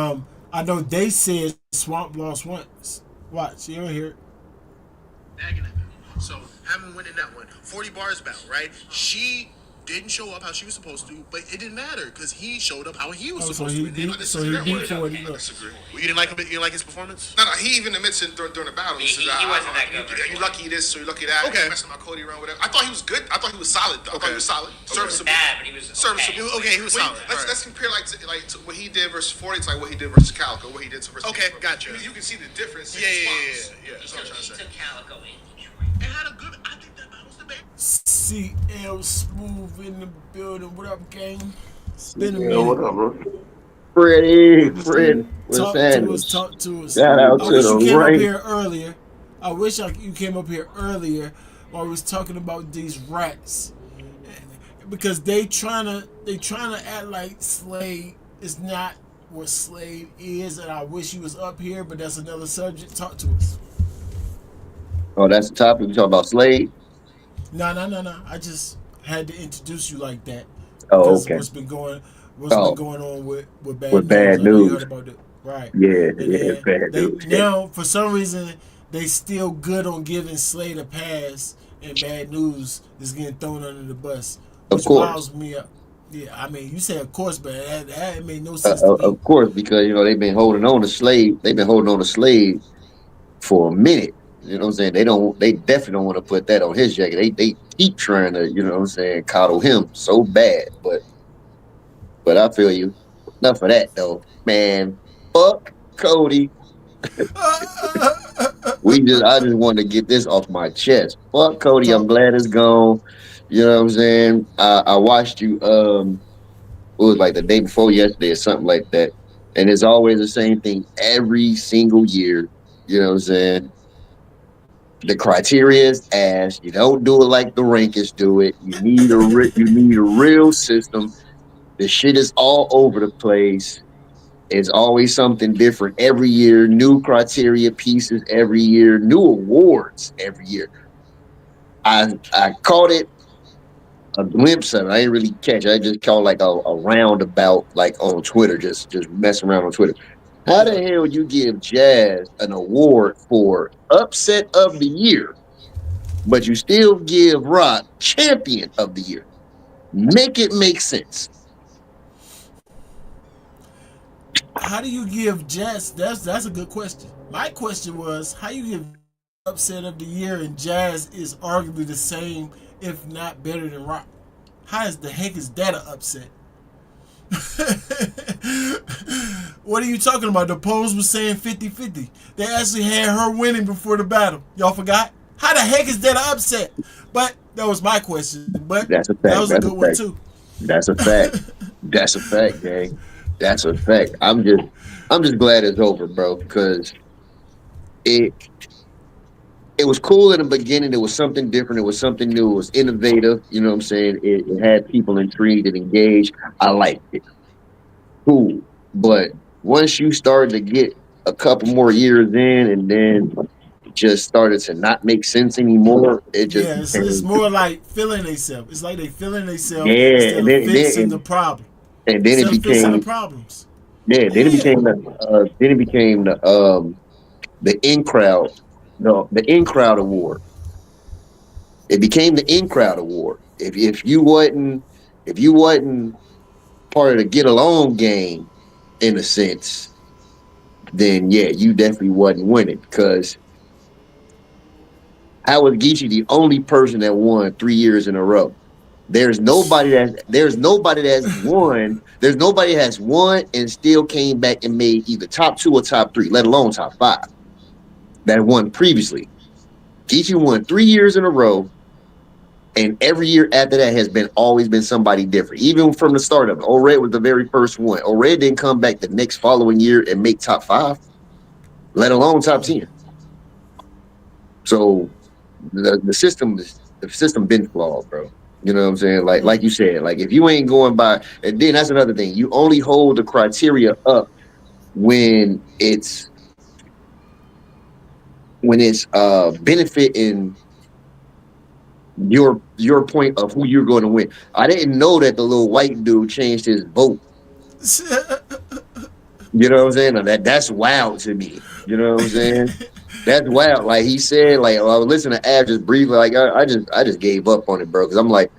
I know they said Swamp lost once. Watch, you don't hear it. Nagging at them. So having winning that one, 40 bars battle, right? She didn't show up how she was supposed to, but it didn't matter because he showed up how he was supposed to. So he beat 40. You didn't like him? You didn't like his performance? No. He even mentioned during the battle. He wasn't that good. You lucky this, so you lucky that. Okay. Messing my Coty around with it. I thought he was good. I thought he was solid. Though. I thought he was solid. Serviceable. Bad, but he was serviceable. Okay, he was solid. Let's compare to what he did versus 40 to like what he did versus Calico. What he did to versus. Okay, gotcha. You can see the difference. Yeah. That's what I'm trying to say. He took Calico in Detroit. It had a good. I think that was the best. CL Smooth in the building. What up, gang? It's been a Yeah, minute. what up, bro? Fred. Talk to us. Shout out I to wish you the came up rain. here earlier. I wish you came up here earlier while we was talking about these rats. Because they trying to act like Slade is not what Slade is, and I wish he was up here, but that's another subject. Talk to us. Oh, that's the topic. We talking about Slade. No. I just had to introduce you like that. Oh, Because okay. what's been going on with bad With news. bad I know you news. heard about it. Right. Yeah, And then bad news. now, for some reason, they still good on giving Slade a pass, and bad news is getting thrown under the bus, Of which course. riles me up. Yeah, I mean, you say of course, but that made no sense to me. Of course, because they've been holding on to Slade. They've been holding on to Slade for a minute. You know what I'm saying? They definitely don't want to put that on his jacket. They keep trying to, coddle him so bad. But I feel you. Enough of that though. Man, fuck Coty. I just wanted to get this off my chest. Fuck Coty. I'm glad it's gone. You know what I'm saying? I watched you it was like the day before yesterday or something like that. And it's always the same thing every single year. You know what I'm saying? The criteria is ass. You don't do it like the rankings do it. You need a real system. The shit is all over the place. It's always something different every year. New criteria pieces every year. New awards every year. I caught it a glimpse of it. I didn't really catch it. I just caught like a roundabout like on Twitter, just messing around on Twitter. How the Yeah. hell you give Jazz an award for upset of the year, but you still give Rock champion of the year? Make it make sense. How do you give Jazz? That's a good question. My question was, how you give upset of the year and Jazz is arguably the same, if not better than Rock? How is the heck is that an upset? What are you talking about? The polls was saying 50-50. They actually had her winning before the battle. Y'all forgot? How the heck is that an upset? But that was my question. But That's a that fact. was a That's a good one fact. too. That's a fact. That's a fact, gang. That's a fact. I'm just glad it's over, bro, because it it was cool in the beginning. It was something different. It was something new. It was innovative. You know what I'm saying? It had people intrigued and engaged. I liked it. Cool. But once you started to get a couple more years in and then it just started to not make sense anymore, it just Yeah, it's became more like feeling themselves. It's like they feeling themselves yeah, instead of fixing the problem. and then it Instead of fixing the became problems. yeah, Yeah. then it became the in crowd the in crowd award. It became the in crowd award. If you wasn't part of the get along game in a sense, then yeah, you definitely wasn't winning. Because how was Geechee the only person that won 3 years in a row? There's nobody that's won. There's nobody that's won and still came back and made either top two or top three, let alone top five. That won previously. Geechee won 3 years in a row, and every year after that has been always been somebody different. Even from the start of it, O'Red was the very first one. O'Red didn't come back the next following year and make top five, let alone top 10. So the system been flawed, bro. You know what I'm saying? Like you said, like if you ain't going by, and then that's another thing. You only hold the criteria up when it's benefiting your point of who you're going to win. I didn't know that the little white dude changed his vote. You know what I'm saying? That's wild to me. You know what I'm saying? That's wild. Like he said, like I was listening to Av just briefly. Like I just gave up on it, bro. Because I'm like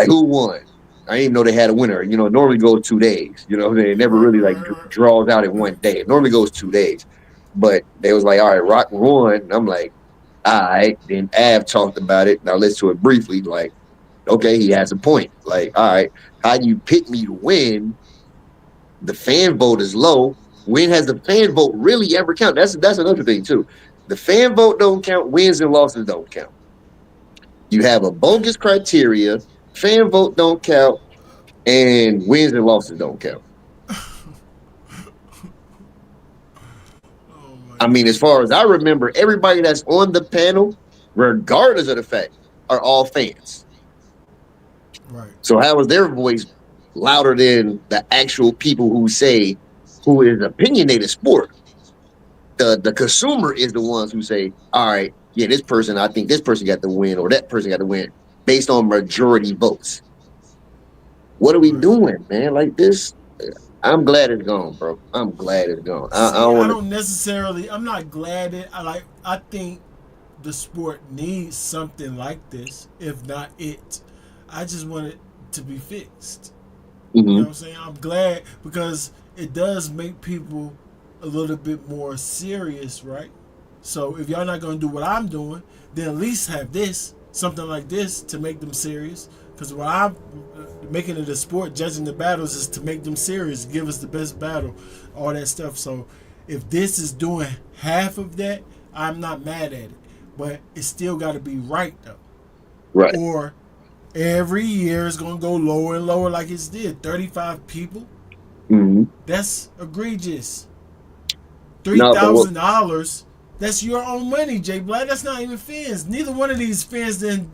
who won? I didn't even know they had a winner. You know, it normally goes 2 days. You know what I'm saying? It never really like draws out in one day. It normally goes 2 days. But they was like, all right, Rock won. And I'm like, all right. Then Av talked about it. Now let's to it briefly. Like, okay, he has a point. Like, all right, how you pick me to win? The fan vote is low. When has the fan vote really ever count? That's another thing too. The fan vote don't count. Wins and losses don't count. You have a bogus criteria. Fan vote don't count, and wins and losses don't count. Oh my I mean, as far as I remember, everybody that's on the panel, regardless of the fact, are all fans. Right. So how is their voice louder than the actual people who is opinionated sport? The consumer is the ones who say, all right, yeah, I think this person got the win, or that person got the win based on majority votes. What are we Right. doing, man? Like this, I'm glad it's gone, bro. I'm glad it's gone. I See, don't I want to. don't necessarily. I'm not glad that I think the sport needs something like this. If not it, I just want it to be fixed. You know what Mm-hmm. I'm saying? I'm glad because it does make people a little bit more serious, right? So if y'all not gonna do what I'm doing, then at least have this, something like this, to make them serious. Because what I'm making it a sport, judging the battles, is to make them serious, give us the best battle, all that stuff. So if this is doing half of that, I'm not mad at it. But it still got to be right though, Right. or every year it's gonna go lower and lower like it's did. 35 people. Mm-hmm. That's egregious. Three No, but what? thousand dollars. That's your own money, Jay Black. That's not even fans. Neither one of these fans then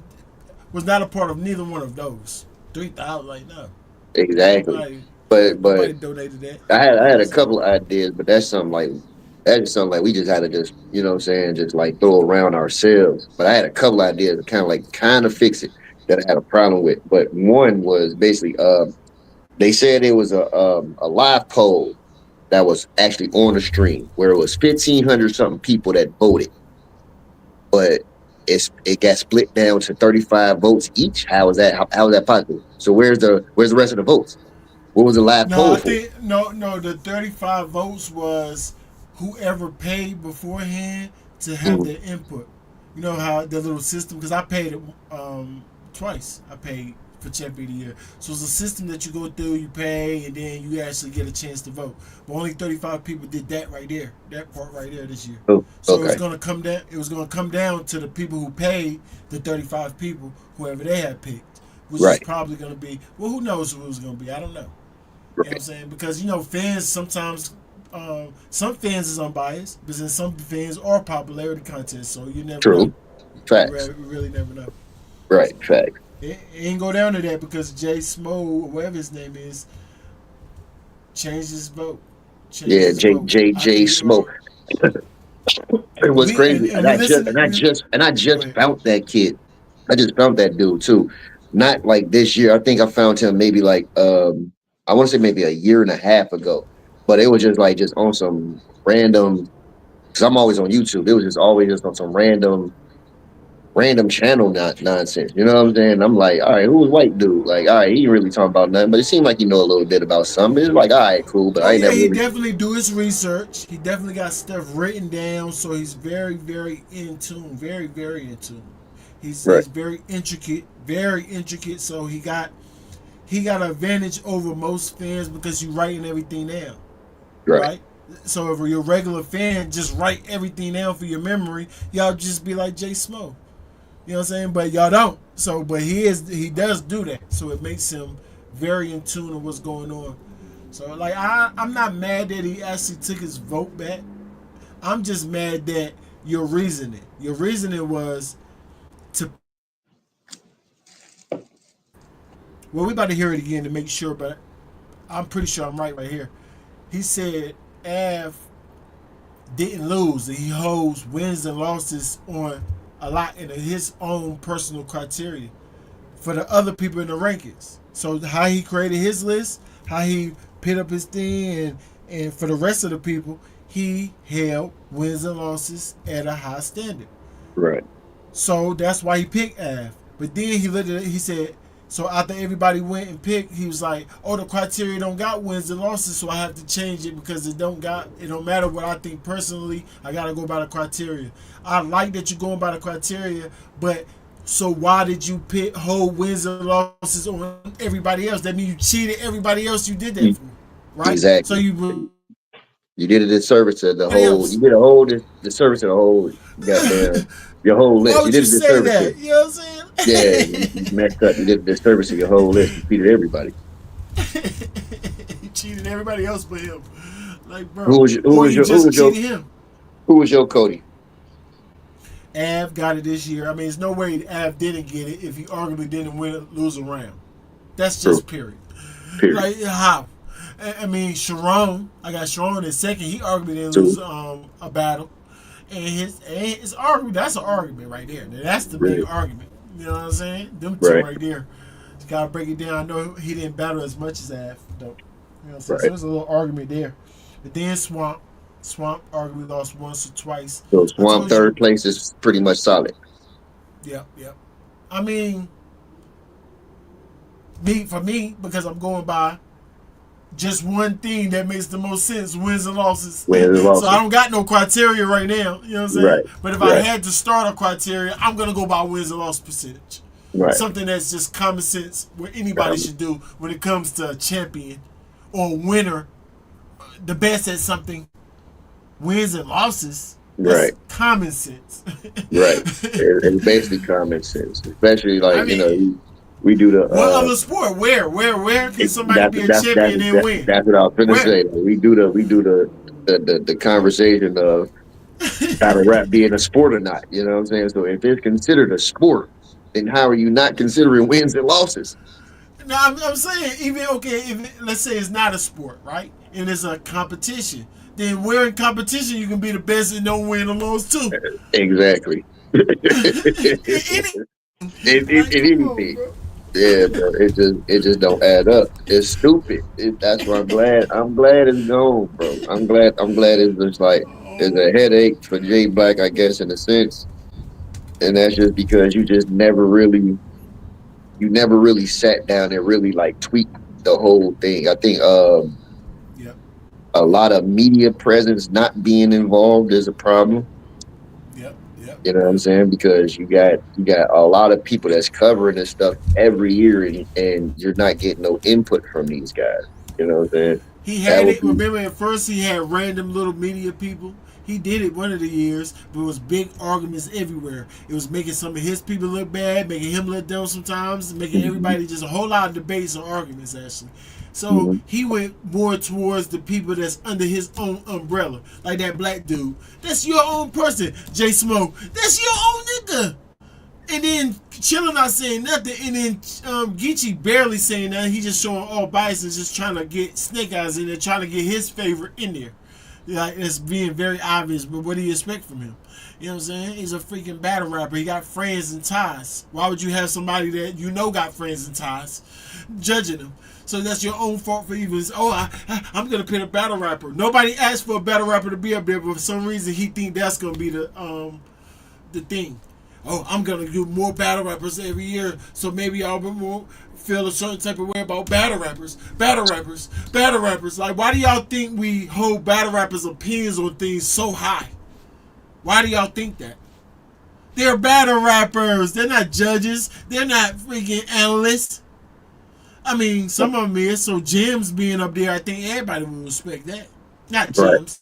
was not a part of neither one of those. 3,000, like no. Exactly. Nobody. but Nobody donated that. I had a couple of ideas, but that's something like we just had to just what I'm saying, just like throw around ourselves. But I had a couple of ideas to kind of fix it that I had a problem with. But one was basically they said it was a live poll that was actually on the stream where it was 1,500 something people that voted, but it got split down to 35 votes each. How is that possible? So where's the rest of the votes? What was the live No, poll I for? think no. The 35 votes was whoever paid beforehand to have Mhm. their input. You know how the little system, because I paid it twice. I paid for champion of the year, so it's a system that you go through, you pay, and then you actually get a chance to vote. But only 35 people did that right there, that part right there this year. Oh, So it was okay, gonna come down. It was gonna come down to the people who paid the 35 people, whoever they had picked, which is right, probably gonna be, well, who knows who it was gonna be? I don't know. You know what I'm right. saying? Because fans sometimes, some fans is unbiased, but then some fans are popularity contests. So you never know. True. Facts. You really never know. Right. Facts. It ain't go down to that because Jay Smo, or whatever his name is, changed his vote. Changed Yeah. his vote. I J could be Smoke. wrong. It was crazy, And we listen. and I Go just ahead. found that kid. I just found that dude too. Not like this year. I think I found him maybe like I want to say maybe a year and a half ago. But it was just like just on some random. Because I'm always on YouTube. It was just always just on some random channel nonsense. You know what I'm saying? I'm like, all right, who's white dude? Like, all right, he ain't really talking about nothing, but it seemed like he know a little bit about something. It's like, all right, cool, but Oh I ain't yeah, never he really. definitely do his research. He definitely got stuff written down, so he's very, very in tune. Very, very in tune. Right, He's very intricate, very intricate. So he got an advantage over most fans because you writing everything down, right, right? So if you're a regular fan, just write everything down for your memory. Y'all just be like Jay Smo. You know what I'm saying? But y'all don't. So, but he does do that. So it makes him very in tune with what's going on. So like I'm not mad that he actually took his vote back. I'm just mad that your reasoning was to. Well, we about to hear it again to make sure, but I'm pretty sure I'm right here. He said Av didn't lose, and he holds wins and losses on a lot in his own personal criteria for the other people in the rankings. So how he created his list, how he put up his thing, and for the rest of the people, he held wins and losses at a high standard. right. So that's why he picked Av. But then he looked at it, he said, so after everybody went and picked, he was like, oh, the criteria don't got wins and losses, so I have to change it because it don't matter what I think personally, I gotta go by the criteria. I like that you're going by the criteria, but so why did you pick whole wins and losses on everybody else? That means you cheated everybody else you did that for, right? So Exactly. you You did a disservice to the whole. else. You did a whole disservice to the whole goddamn your whole Why list. You would you did a say disservice to. that? You know what I'm Yeah, saying? you messed up. You did a disservice to your whole list. You cheated everybody. He cheated everybody else but him. Like, Who bro. was your, who Or was you your who just was your cheated him. who was your Cody? Av got it this year. I mean, there's no way Av didn't get it if he arguably didn't lose a round. That's True. just period. Period. Like, how? I mean, Sharon, I got Sharon in second. He arguably didn't lose True. a battle. And his argument, that's an argument right there. That's the big Right. argument. You know what I'm saying? Them two Right. right there. You gotta break it down. I know he didn't battle as much as Av, though. You know what I'm saying? So Right. there's a little argument there. But then Swamp arguably lost once or twice. So I Swamp told you. third place is pretty much solid. Yeah. I mean, for me, because I'm going by just one thing that makes the most sense: wins and losses. Wins and So I losses. don't got no criteria right now. You know what I'm saying? Right. But if I Right. had to start a criteria, I'm gonna go by wins and loss percentage. Right. Something that's just common sense, what anybody should do when it comes to a champion or a winner, the best at something. Wins and losses. That's Right. common sense. Right. It's basically common sense, especially I like mean, we do the what other sport? Where can somebody be a champion and win? that's what I was gonna Where? say. Like, we do the conversation of how to rap being a sport or not. You know what I'm saying? So if it's considered a sport, then how are you not considering wins and losses? Now I'm saying even okay, if let's say it's not a sport, right, and it's a competition, then where in competition you can be the best and don't win and lose too. Exactly. Any like, come on, Anything. bro. Yeah, bro. It just don't add up. It's stupid. That's why I'm glad. I'm glad it's gone, bro. I'm glad it's just like it's a headache for Jay Black, I guess, in a sense. And that's just because you never really sat down and really like tweaked the whole thing. I think Yep, a lot of media presence not being involved is a problem. yep, yep, You know what I'm yep. saying? Because you got a lot of people that's covering this stuff every year, and you're not getting no input from these guys. You know what I'm saying? He That had would it. be Remember, at first he had random little media people. He did it one of the years, but it was big arguments everywhere. It was making some of his people look bad, making him look dumb sometimes, making mhm, everybody just a whole lot of debates and arguments actually. So mhm. he went more towards the people that's under his own umbrella, like that black dude. That's your own person, Jay Smoke. That's your own nigga. And then Chilla not saying nothing, and then Geechee barely saying nothing. He just showing all bias and just trying to get Snake Eyes in there, trying to get his favorite in there. Like it's being very obvious, but what do you expect from him? You know what I'm saying? He's a freaking battle rapper. He got friends and ties. Why would you have somebody that you know got friends and ties judging him? So that's your own fault for even. Oh, I'm gonna put a battle rapper. Nobody asked for a battle rapper to be up there, but for some reason he think that's gonna be the thing. Oh, I'm gonna do more battle rappers every year, so maybe I'll be more feel a certain type of way about battle rappers, battle rappers, battle rappers. Like, why do y'all think we hold battle rappers' opinions on things so high? Why do y'all think that? They're battle rappers. They're not judges. They're not freaking analysts. I mean, some of them is. So Jim's being up there, I think everybody will respect that. Not Right. Jim's.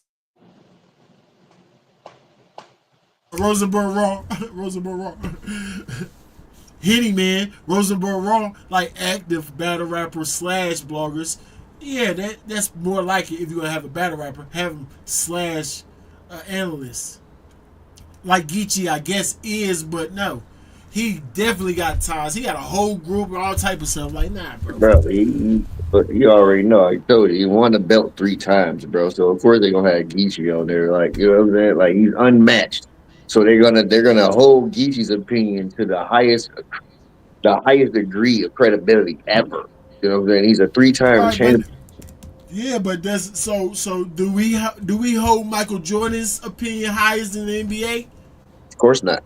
Rosenberg Raw. Rosenberg Raw. Hitty Man, Rosenberg Raw, like active battle rappers slash bloggers. Yeah, that's more like it if you're gonna have a battle rapper. Have him slash analyst. Like Geechee, I guess is, but no. He definitely got ties. He got a whole group and all type of stuff. Like, nah, bro, Bro, fuck that. but you already know. I told you, he won the belt 3 times, bro. So of course they're gonna have Geechee on there, like you know what I'm saying. Like he's unmatched. So they're gonna hold Geechee's opinion to the highest degree of credibility ever. You know what I'm saying? He's a 3 time Right, but champion. yeah, but that's so. Do we hold Michael Jordan's opinion highest in the NBA? Of course not.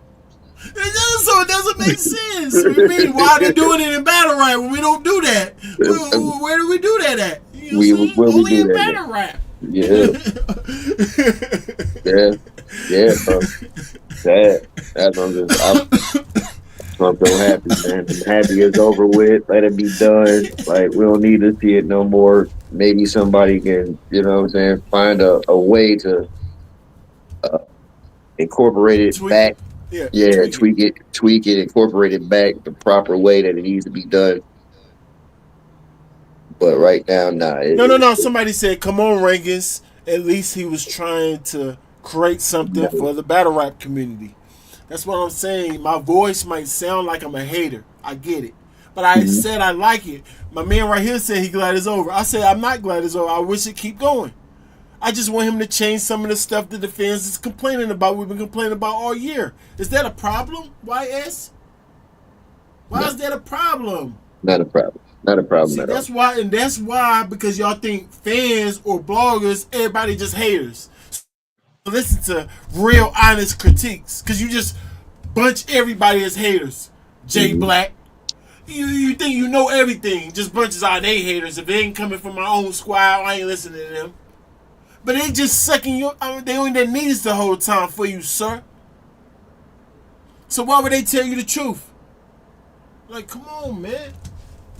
So it doesn't make sense. We mean, why are they doing it in battle rap when we don't do that? Where do we do that at? You know what I'm We saying? where we Only do in that at? battle rap. Yeah, yeah, yeah, bro. That that's I'm so happy, man. I'm happy it's over with. Let it be done. Like we don't need to see it no more. Maybe somebody can, you know what I'm saying, find a way to uh, incorporate it Tweak it. back. Yeah, Yeah, tweak it. tweak it, incorporate it back the proper way that it needs to be done. But right now, nah. No, no, no. Somebody said, "Come on, Rankins." At least he was trying to create something No. for the battle rap community. That's what I'm saying. My voice might sound like I'm a hater. I get it. But I Mhm. said I like it. My man right here said he glad it's over. I said I'm not glad it's over. I wish it keep going. I just want him to change some of the stuff that the fans is complaining about. We've been complaining about all year. Is that a problem, YS? Why No, is that a problem? not a problem. Not a problem See, at all. that's why because y'all think fans or bloggers, everybody just haters. So listen to real honest critiques because you just bunch everybody as haters. Jay Hmm. Black, you think you know everything, just bunches out they haters. If they ain't coming from my own squad, I ain't listening to them. But they just sucking you. They on their knees the whole time for you, sir. So why would they tell you the truth? Like, come on, man.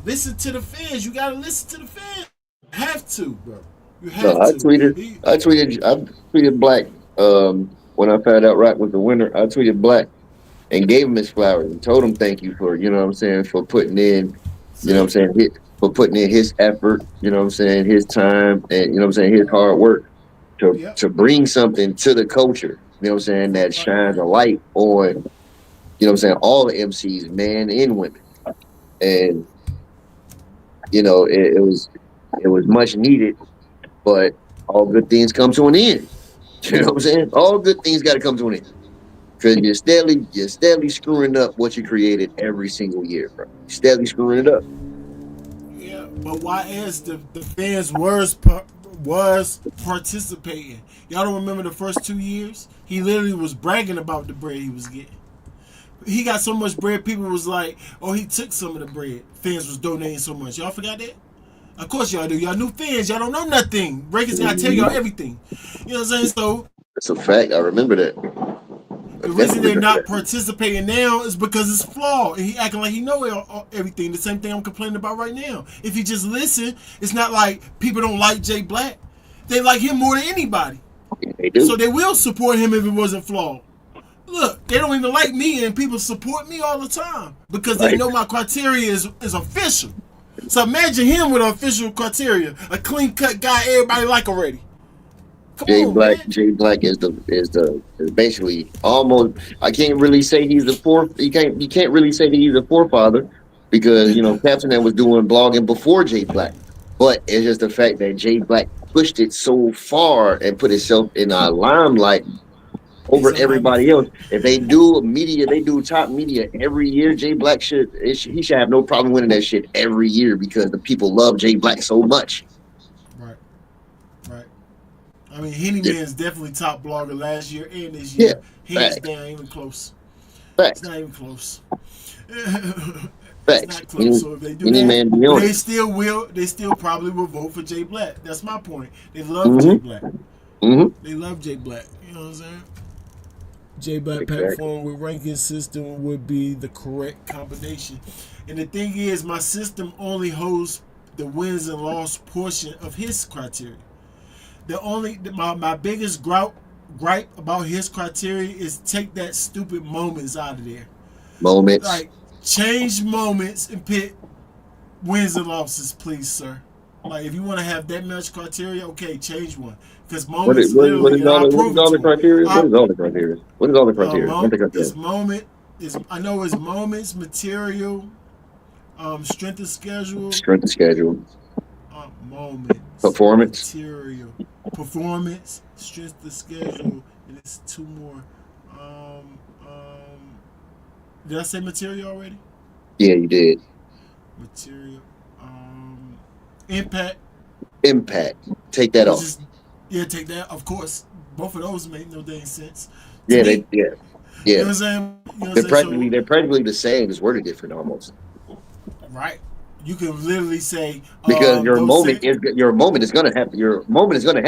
Listen to the fans. You gotta listen to the fans. You have to, bro. You No, have to. I tweeted Black. When I found out Rock was the winner, I tweeted Black and gave him his flowers and told him thank you for, you know what I'm saying, for putting in, you know what I'm See? saying, for putting in his effort, you know what I'm saying, his time and you know what I'm saying, his hard work to Yep. to bring something to the culture, you know what I'm saying, that Right, shines a right. light on, you know what I'm saying, all the MCs, men and women. And it was much needed, but all good things come to an end. You know what I'm saying? All good things got to come to an end because you're steadily screwing up what you created every single year, bro. You're steadily screwing it up. Yeah, but why is the fans was participating? Y'all don't remember the first 2 years? He literally was bragging about the bread he was getting. He got so much bread, people was like, "Oh, he took some of the bread." Fans was donating so much. Y'all forgot that? Of course y'all do. Y'all new fans. Y'all don't know nothing. Breakers gotta tell y'all everything. You know what I'm saying? So That's a fact. I remember that. I the reason definitely they're remember not that. participating now is because it's flawed, and he acting like he know everything. The same thing I'm complaining about right now. If you just listen, it's not like people don't like Jay Black. They like him more than anybody, Yeah, they do. so they will support him if it wasn't flawed. Look, they don't even like me, and people support me all the time because they Like know my criteria is official. So imagine him with an official criteria, a clean cut guy everybody like already. Come Jay on, Black, man. Jay Black is basically almost. I can't really say he's the fourth. You can't really say that he's the forefather because Captain was doing blogging before Jay Black, but it's just the fact that Jay Black pushed it so far and put himself in a limelight He's over a Miami everybody else. fan. If they do top media every year. Jay Black he should have no problem winning that shit every year because the people love Jay Black so much. Right, right. I mean, Henny Yeah, Man's definitely top blogger last year and this yeah, year. Hands facts, down, even close. It's facts, not even close. It's facts. not close. So if they do Any that, man be but on they it. still will. They still probably will vote for Jay Black. That's my point. They love Jay Mm-hmm. Black. Mm-hmm. They love Jay Black. You know what I'm saying? J Black Exactly. platform with ranking system would be the correct combination. And the thing is, my system only holds the wins and loss portion of his criteria. My biggest gripe about his criteria is take that stupid moments out of there. Moments. Like change moments and pick wins and losses, please, sir. Like if you want to have that much criteria, okay, change one. Because What is, moments what, is- what literally, is and all I'll the what is prove it all the to him. criteria? What I is all the criteria? What is all the criteria? What the criteria? It's moment is I know it's moments, material, strength of schedule, Strength of schedule, moments, performance. material, performance, strength of schedule, and it's two more. Did I say material already? Yeah, you did. Material, impact, Impact. Take that which off. is yeah, take that. Of course, both of those make no dang sense to Yeah, me. You yeah. know what I'm saying? You know what I'm They're saying? practically So they're practically the same. It's worded different almost right, you can literally say because your those moment same is your moment is gonna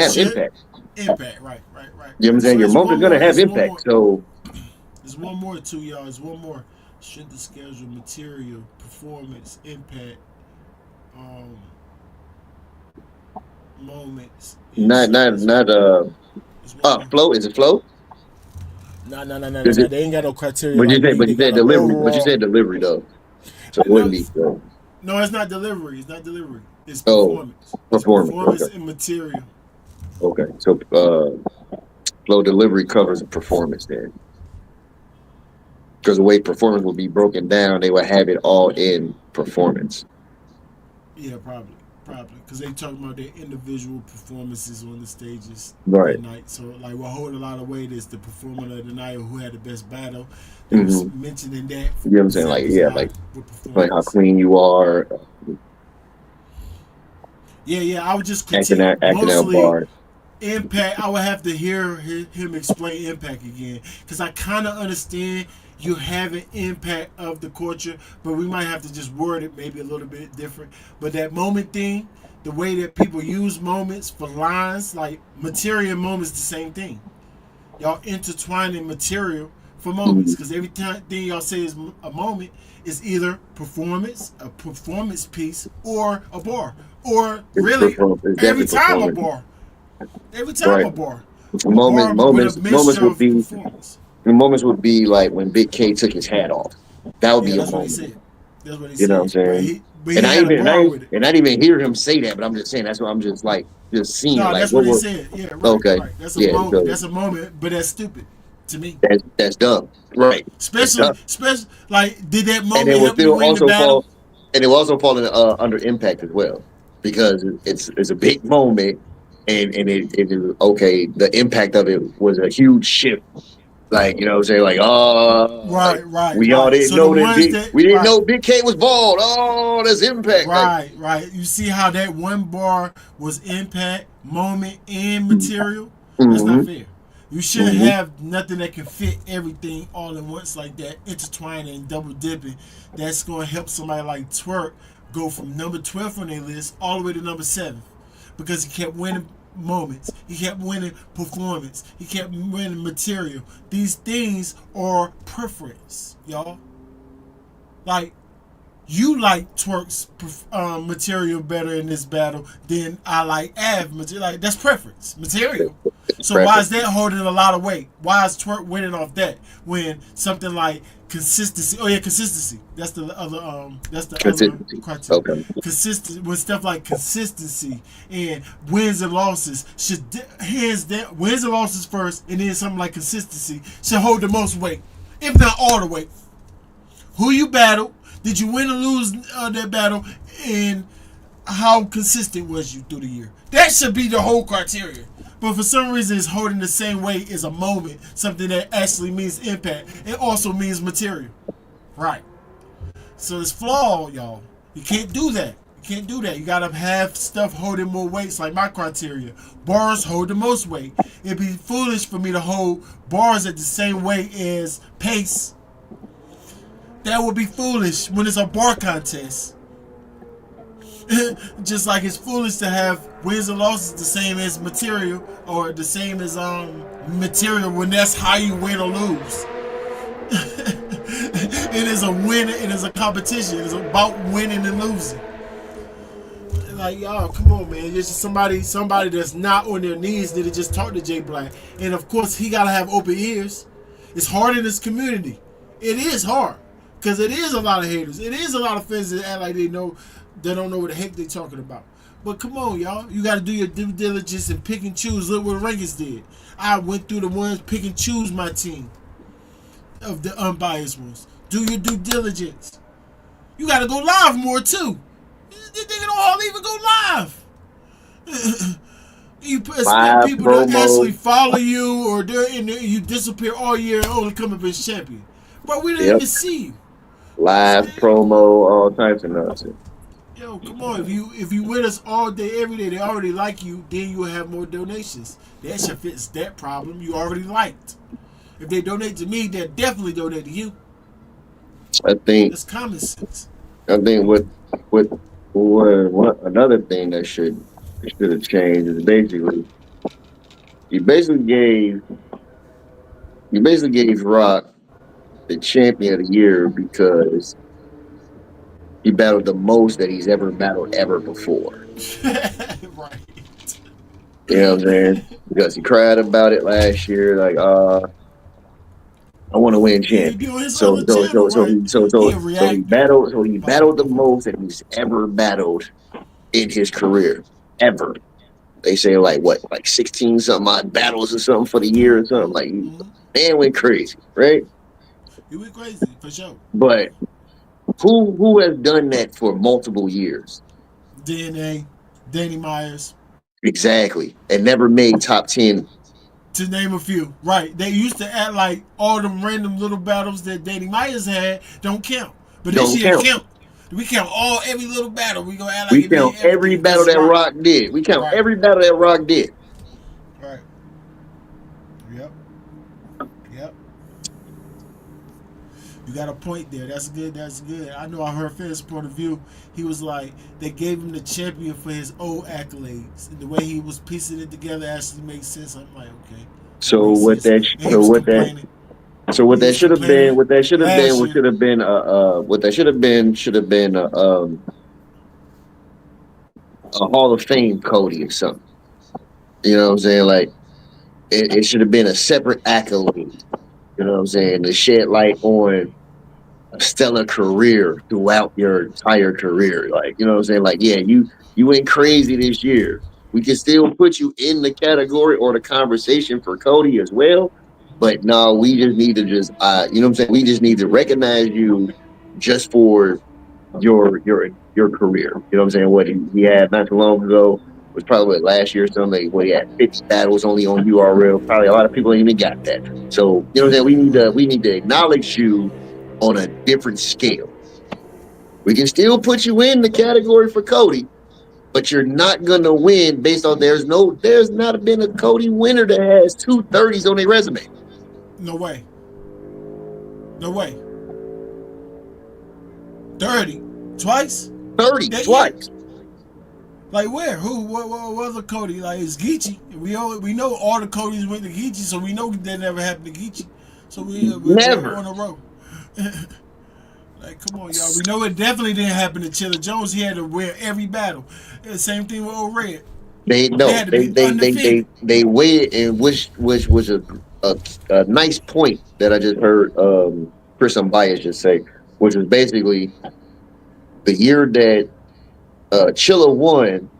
have should impact. impact. Right, right, right, You know what I'm right. So saying? Your it's moment is one gonna more. have It's one impact. more. So There's one more too, y'all. It's one more. Strength of schedule, material, performance, impact, um, moments, and not so not it's not one more. It's one more. flow. Is it flow? No, no, no, no, no, Is no. it? They ain't got no criteria But you like said me. but They you got said an delivery. But you overall. said delivery though. So it wouldn't No, be flow. no, it's not delivery. It's not delivery. It's Oh, performance. It's performance. performance Okay. and material. Okay. So flow delivery covers the performance then. Because the way performance will be broken down, they will have it all in performance. Yeah, probably, because they talk about their individual performances on the stages Right. that night. So, like, what hold a lot of weight is the performer of the night or who had the best battle. They was Mm-hmm. mentioning that You know what I'm saying? Like, examples yeah, high with like how performance. clean you are, Yeah, yeah. I would just acting critique out mostly bars. impact. I would have to hear him explain impact again because I kind of understand you have an impact of the culture, but we might have to just word it maybe a little bit different. But that moment thing, the way that people use moments for lines, like material moments, the same thing. Y'all intertwining material for moments Mhm. because every time thing y'all say is a moment is either performance, a performance piece, or a bar, or It's really performance. It's every definitely time a performance. bar. Every time Right. a bar. A Moments, bar with a moments, moments mixture would of be performance. moments would be like when Big K took his hat off. That would Yeah, be a that's what he moment. said. That's what he You know what I'm said. But saying? he And I had a even and I bar with it. and I didn't even hear him say that, but I'm just saying that's what I'm just like just seeing No, like that's what what he were said. Yeah, right, okay. right. That's a Yeah, moment. so That's a moment, but that's stupid to me. that's dumb. Right. That's Especially, dumb. like, did that And moment it will help you still win the also battle? fall and it will also fall in, under Impact as well because it's a big moment, and it is okay. The impact of it was a huge shift. Like, you know what I'm saying? Like, oh, like Right, right, we all right. didn't So the know that ones that we didn't right, know Big K was bald. Oh, that's Impact. Like, right, right. You see how that one bar was impact, moment, and material? That's not mm-hmm, fair. You shouldn't mm-hmm. have nothing that can fit everything all at once like that, intertwining and double dipping. That's going to help somebody like Twerk go from number 12 on their list all the way to number 7 because he kept winning moments. He kept winning performance. He kept winning material. These things are preference, y'all. Like, you like Twerk's material better in this battle than I like Av material. Like, that's preference, material. So why is that holding a lot of weight? Why is Twerk winning off that when something like consistency? Oh yeah, consistency. That's the other. That's the other Consistency. criteria. Okay. Consistent with stuff like consistency and wins and losses should hands down wins and losses first, and then something like consistency should hold the most weight, if not all the weight. Who you battled? Did you win or lose that battle? And how consistent was you through the year? That should be the whole criteria. But for some reason, it's holding the same weight as a moment, something that actually means impact. It also means material. Right. So it's flawed, y'all. You can't do that. You can't do that. You gotta have stuff holding more weights, like my criteria. Bars hold the most weight. It'd be foolish for me to hold bars at the same weight as pace. That would be foolish when it's a bar contest. Just like it's foolish to have wins and losses the same as material or the same as material when that's how you win or lose. It is a win. It is a competition. It is about winning and losing. Like, y'all, come on, man. It's just somebody that's not on their knees that just talk to Jay Black. And of course, he gotta have open ears. It's hard in this community. It is hard because it is a lot of haters. It is a lot of fans that act like they know. They don't know what the heck they talking about. But come on, y'all. You got to do your due diligence and pick and choose. Look what Rankins did. I went through the ones, pick and choose my team of the unbiased ones. Do your due diligence. You got to go live more, too. They don't all even go live. You expect people to actually follow you or you disappear all year and only come up as champion. But we didn't even see you. Live promo, all types of nonsense. Yo, come on! If you with us all day, every day, they already like you. Then you will have more donations. That should fix that problem. You already liked. If they donate to me, they'll definitely donate to you. I think that's common sense. I think what another thing that should have changed is you basically gave Rock the champion of the year because he battled the most that he's ever battled ever before. Right. You know what I'm saying? Because he cried about it last year, like, I want to win champion. So he battled the most that he's ever battled in his career. Ever. They say like 16 something odd battles or something for the year or something. Like, man went crazy, right? He went crazy for sure. But who has done that for multiple years? DNA, Danny Myers. Exactly. And never made top 10. To name a few. Right. They used to act like all them random little battles that Danny Myers had don't count. But this year count. We count every little battle. We gonna act like we count every battle that Rock did. We count every battle that Rock did. Right. Yep. You got a point there. That's good. I know I heard Fed's point of view. He was like, they gave him the champion for his old accolades. And the way he was piecing it together actually makes sense. I'm like, okay. So what that should have been a Hall of Fame Coty or something. You know what I'm saying? Like it should have been a separate accolade. You know what I'm saying? To shed light on a stellar career throughout your entire career. Like, you know what I'm saying? Like, yeah, you went crazy this year. We can still put you in the category or the conversation for Coty as well. But no, we just need to you know what I'm saying? We just need to recognize you just for your career. You know what I'm saying? What he had not too long ago was probably what, last year or something. What he had 50 battles only on URL. Probably a lot of people ain't even got that. So you know what I'm saying? We need to acknowledge you on a different scale. We can still put you in the category for Coty, but you're not gonna win based on there's not been a Coty winner that has 230s on their resume. No way. No way. 30 twice. 30 That year. twice. Like where? Who? What other Coty? Like it's Geechee. We know all the Codys went to Geechee, so we know that never happened to Geechee. So we're Never. on a roll. Like come on, y'all. We know it definitely didn't happen to Chilla Jones. He had to wear every battle. Same thing with Old Red. They They no, had to be undefeated. they waited, and which was a nice point that I just heard Chris Bias just say, which was basically the year that Chilla won.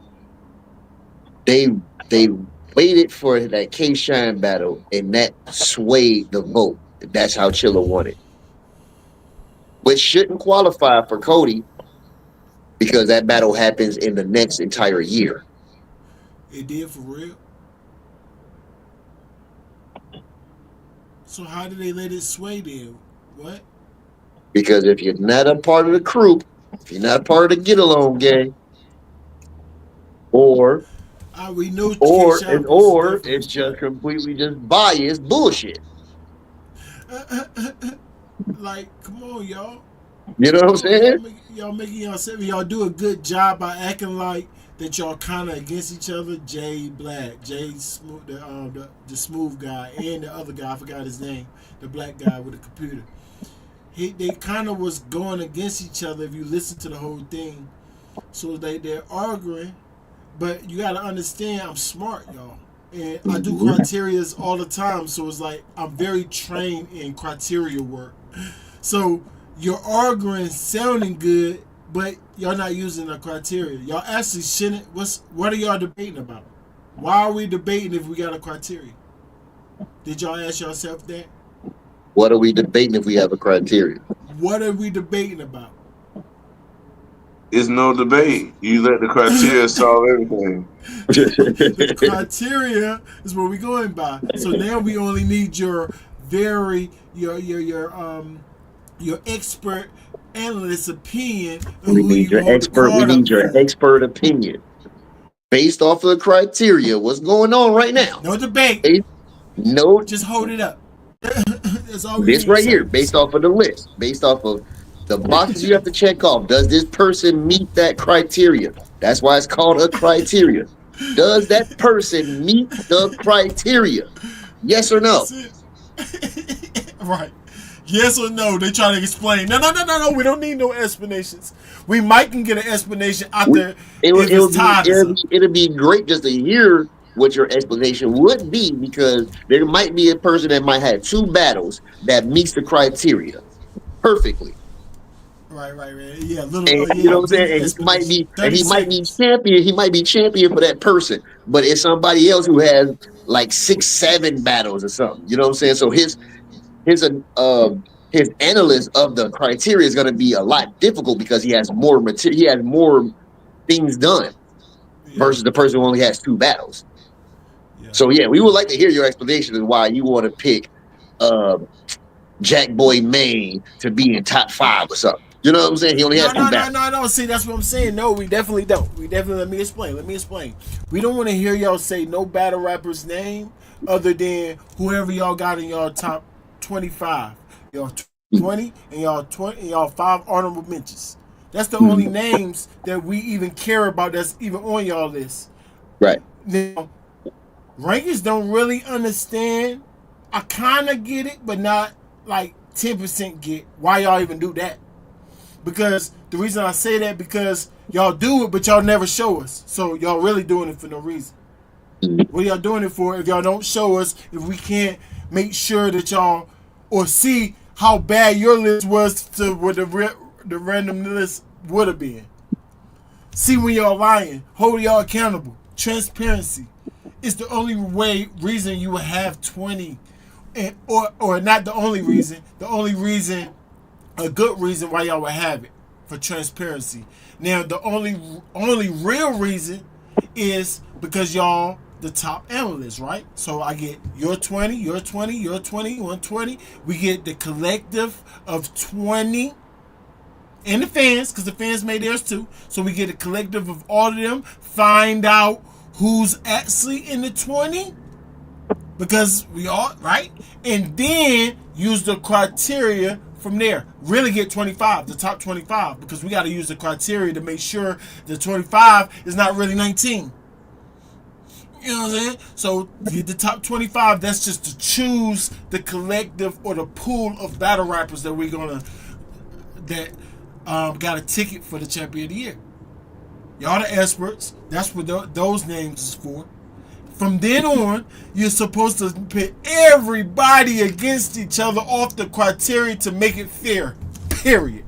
They they waited for that K Shine battle, and that swayed the vote. That's how Chilla won it, which shouldn't qualify for Coty because that battle happens in the next entire year. It did for real. So how did they let it sway then? What? Because if you're not a part of the crew, if you're not part of the get along gang, or We know K Shine was definitely it's just split. completely just biased bullshit. Like, come on, y'all. You know what I'm saying? Y'all making y'all do a good job by acting like that y'all kind of against each other. Jay Black, Jay Smooth, the smooth guy, and the other guy, I forgot his name, the black guy with the computer. They kind of was going against each other if you listen to the whole thing. So they're arguing, but you got to understand I'm smart, y'all. And I do criterias all the time, so it's like I'm very trained in criteria work. So you're arguing, sounding good, but y'all not using the criteria. Y'all actually shouldn't. What are y'all debating about? Why are we debating if we got a criteria? Did y'all ask yourself that? What are we debating if we have a criteria? What are we debating about? It's no debate. You let the criteria solve everything. The criteria is what we're going by. So now we only need your expert analyst opinion of We who need you your hold the expert. We card up need your for. expert opinion based off of the criteria. What's going on right now? No debate. No, Just hold it up. That's all we this need, right here, sir. based off of the list, based off of the boxes you have to check off. Does this person meet that criteria? That's why it's called a criteria. Does that person meet the criteria? Yes or no? That's it. Right. Yes or no? They try to explain. No. We don't need no explanations. We might can get an explanation out there if it's tied to something. It'll be great just to hear what your explanation would be because there might be a person that might have two battles that meets the criteria perfectly. Right. Yeah, little. And you know Yeah, what I'm saying? mini explanation. 30 seconds. He might be champion for that person, but it's somebody else who has like 6, 7 battles or something. You know what I'm saying? So his his analyst of the criteria is going to be a lot difficult because he has more material, he has more things done Yeah. versus the person who only has 2 battles. Yeah. So yeah, we would like to hear your explanation of why you want to pick Jack Boy Maine to be in top 5 or something. You know what I'm saying? He only has 2 battles. No. See, that's what I'm saying. No, we definitely don't. Let me explain. We don't want to hear y'all say no battle rapper's name other than whoever y'all got in y'all top 25. Y'all 20 and y'all 5 honorable mentions. That's the only names that we even care about that's even on y'all list. Right. Now, rankings don't really understand. I kind of get it, but not like 10% get why y'all even do that. Because the reason I say that because y'all do it, but y'all never show us. So y'all really doing it for no reason. What are y'all doing it for if y'all don't show us, if we can't make sure that y'all or see how bad your list was to what the random list would have been. See when y'all lying, hold y'all accountable. Transparency. It's the only reason you would have 20 and or not the only reason, a good reason why y'all would have it for transparency. Now, the only real reason is because y'all the top analysts, right? So I get your 20, your 20, your 20, 120. We get the collective of 20 and the fans, because the fans made theirs too. So we get a collective of all of them, find out who's actually in the 20, because we all, right? And then use the criteria from there. Really get 25, the top 25, because we got to use the criteria to make sure the 25 is not really 19. You know what I'm saying? So get the top 25. That's just to choose the collective or the pool of battle rappers that we're gonna got a ticket for the champion of the year. Y'all the experts. That's what those names is for. From then on, you're supposed to pit everybody against each other off the criteria to make it fair. Period.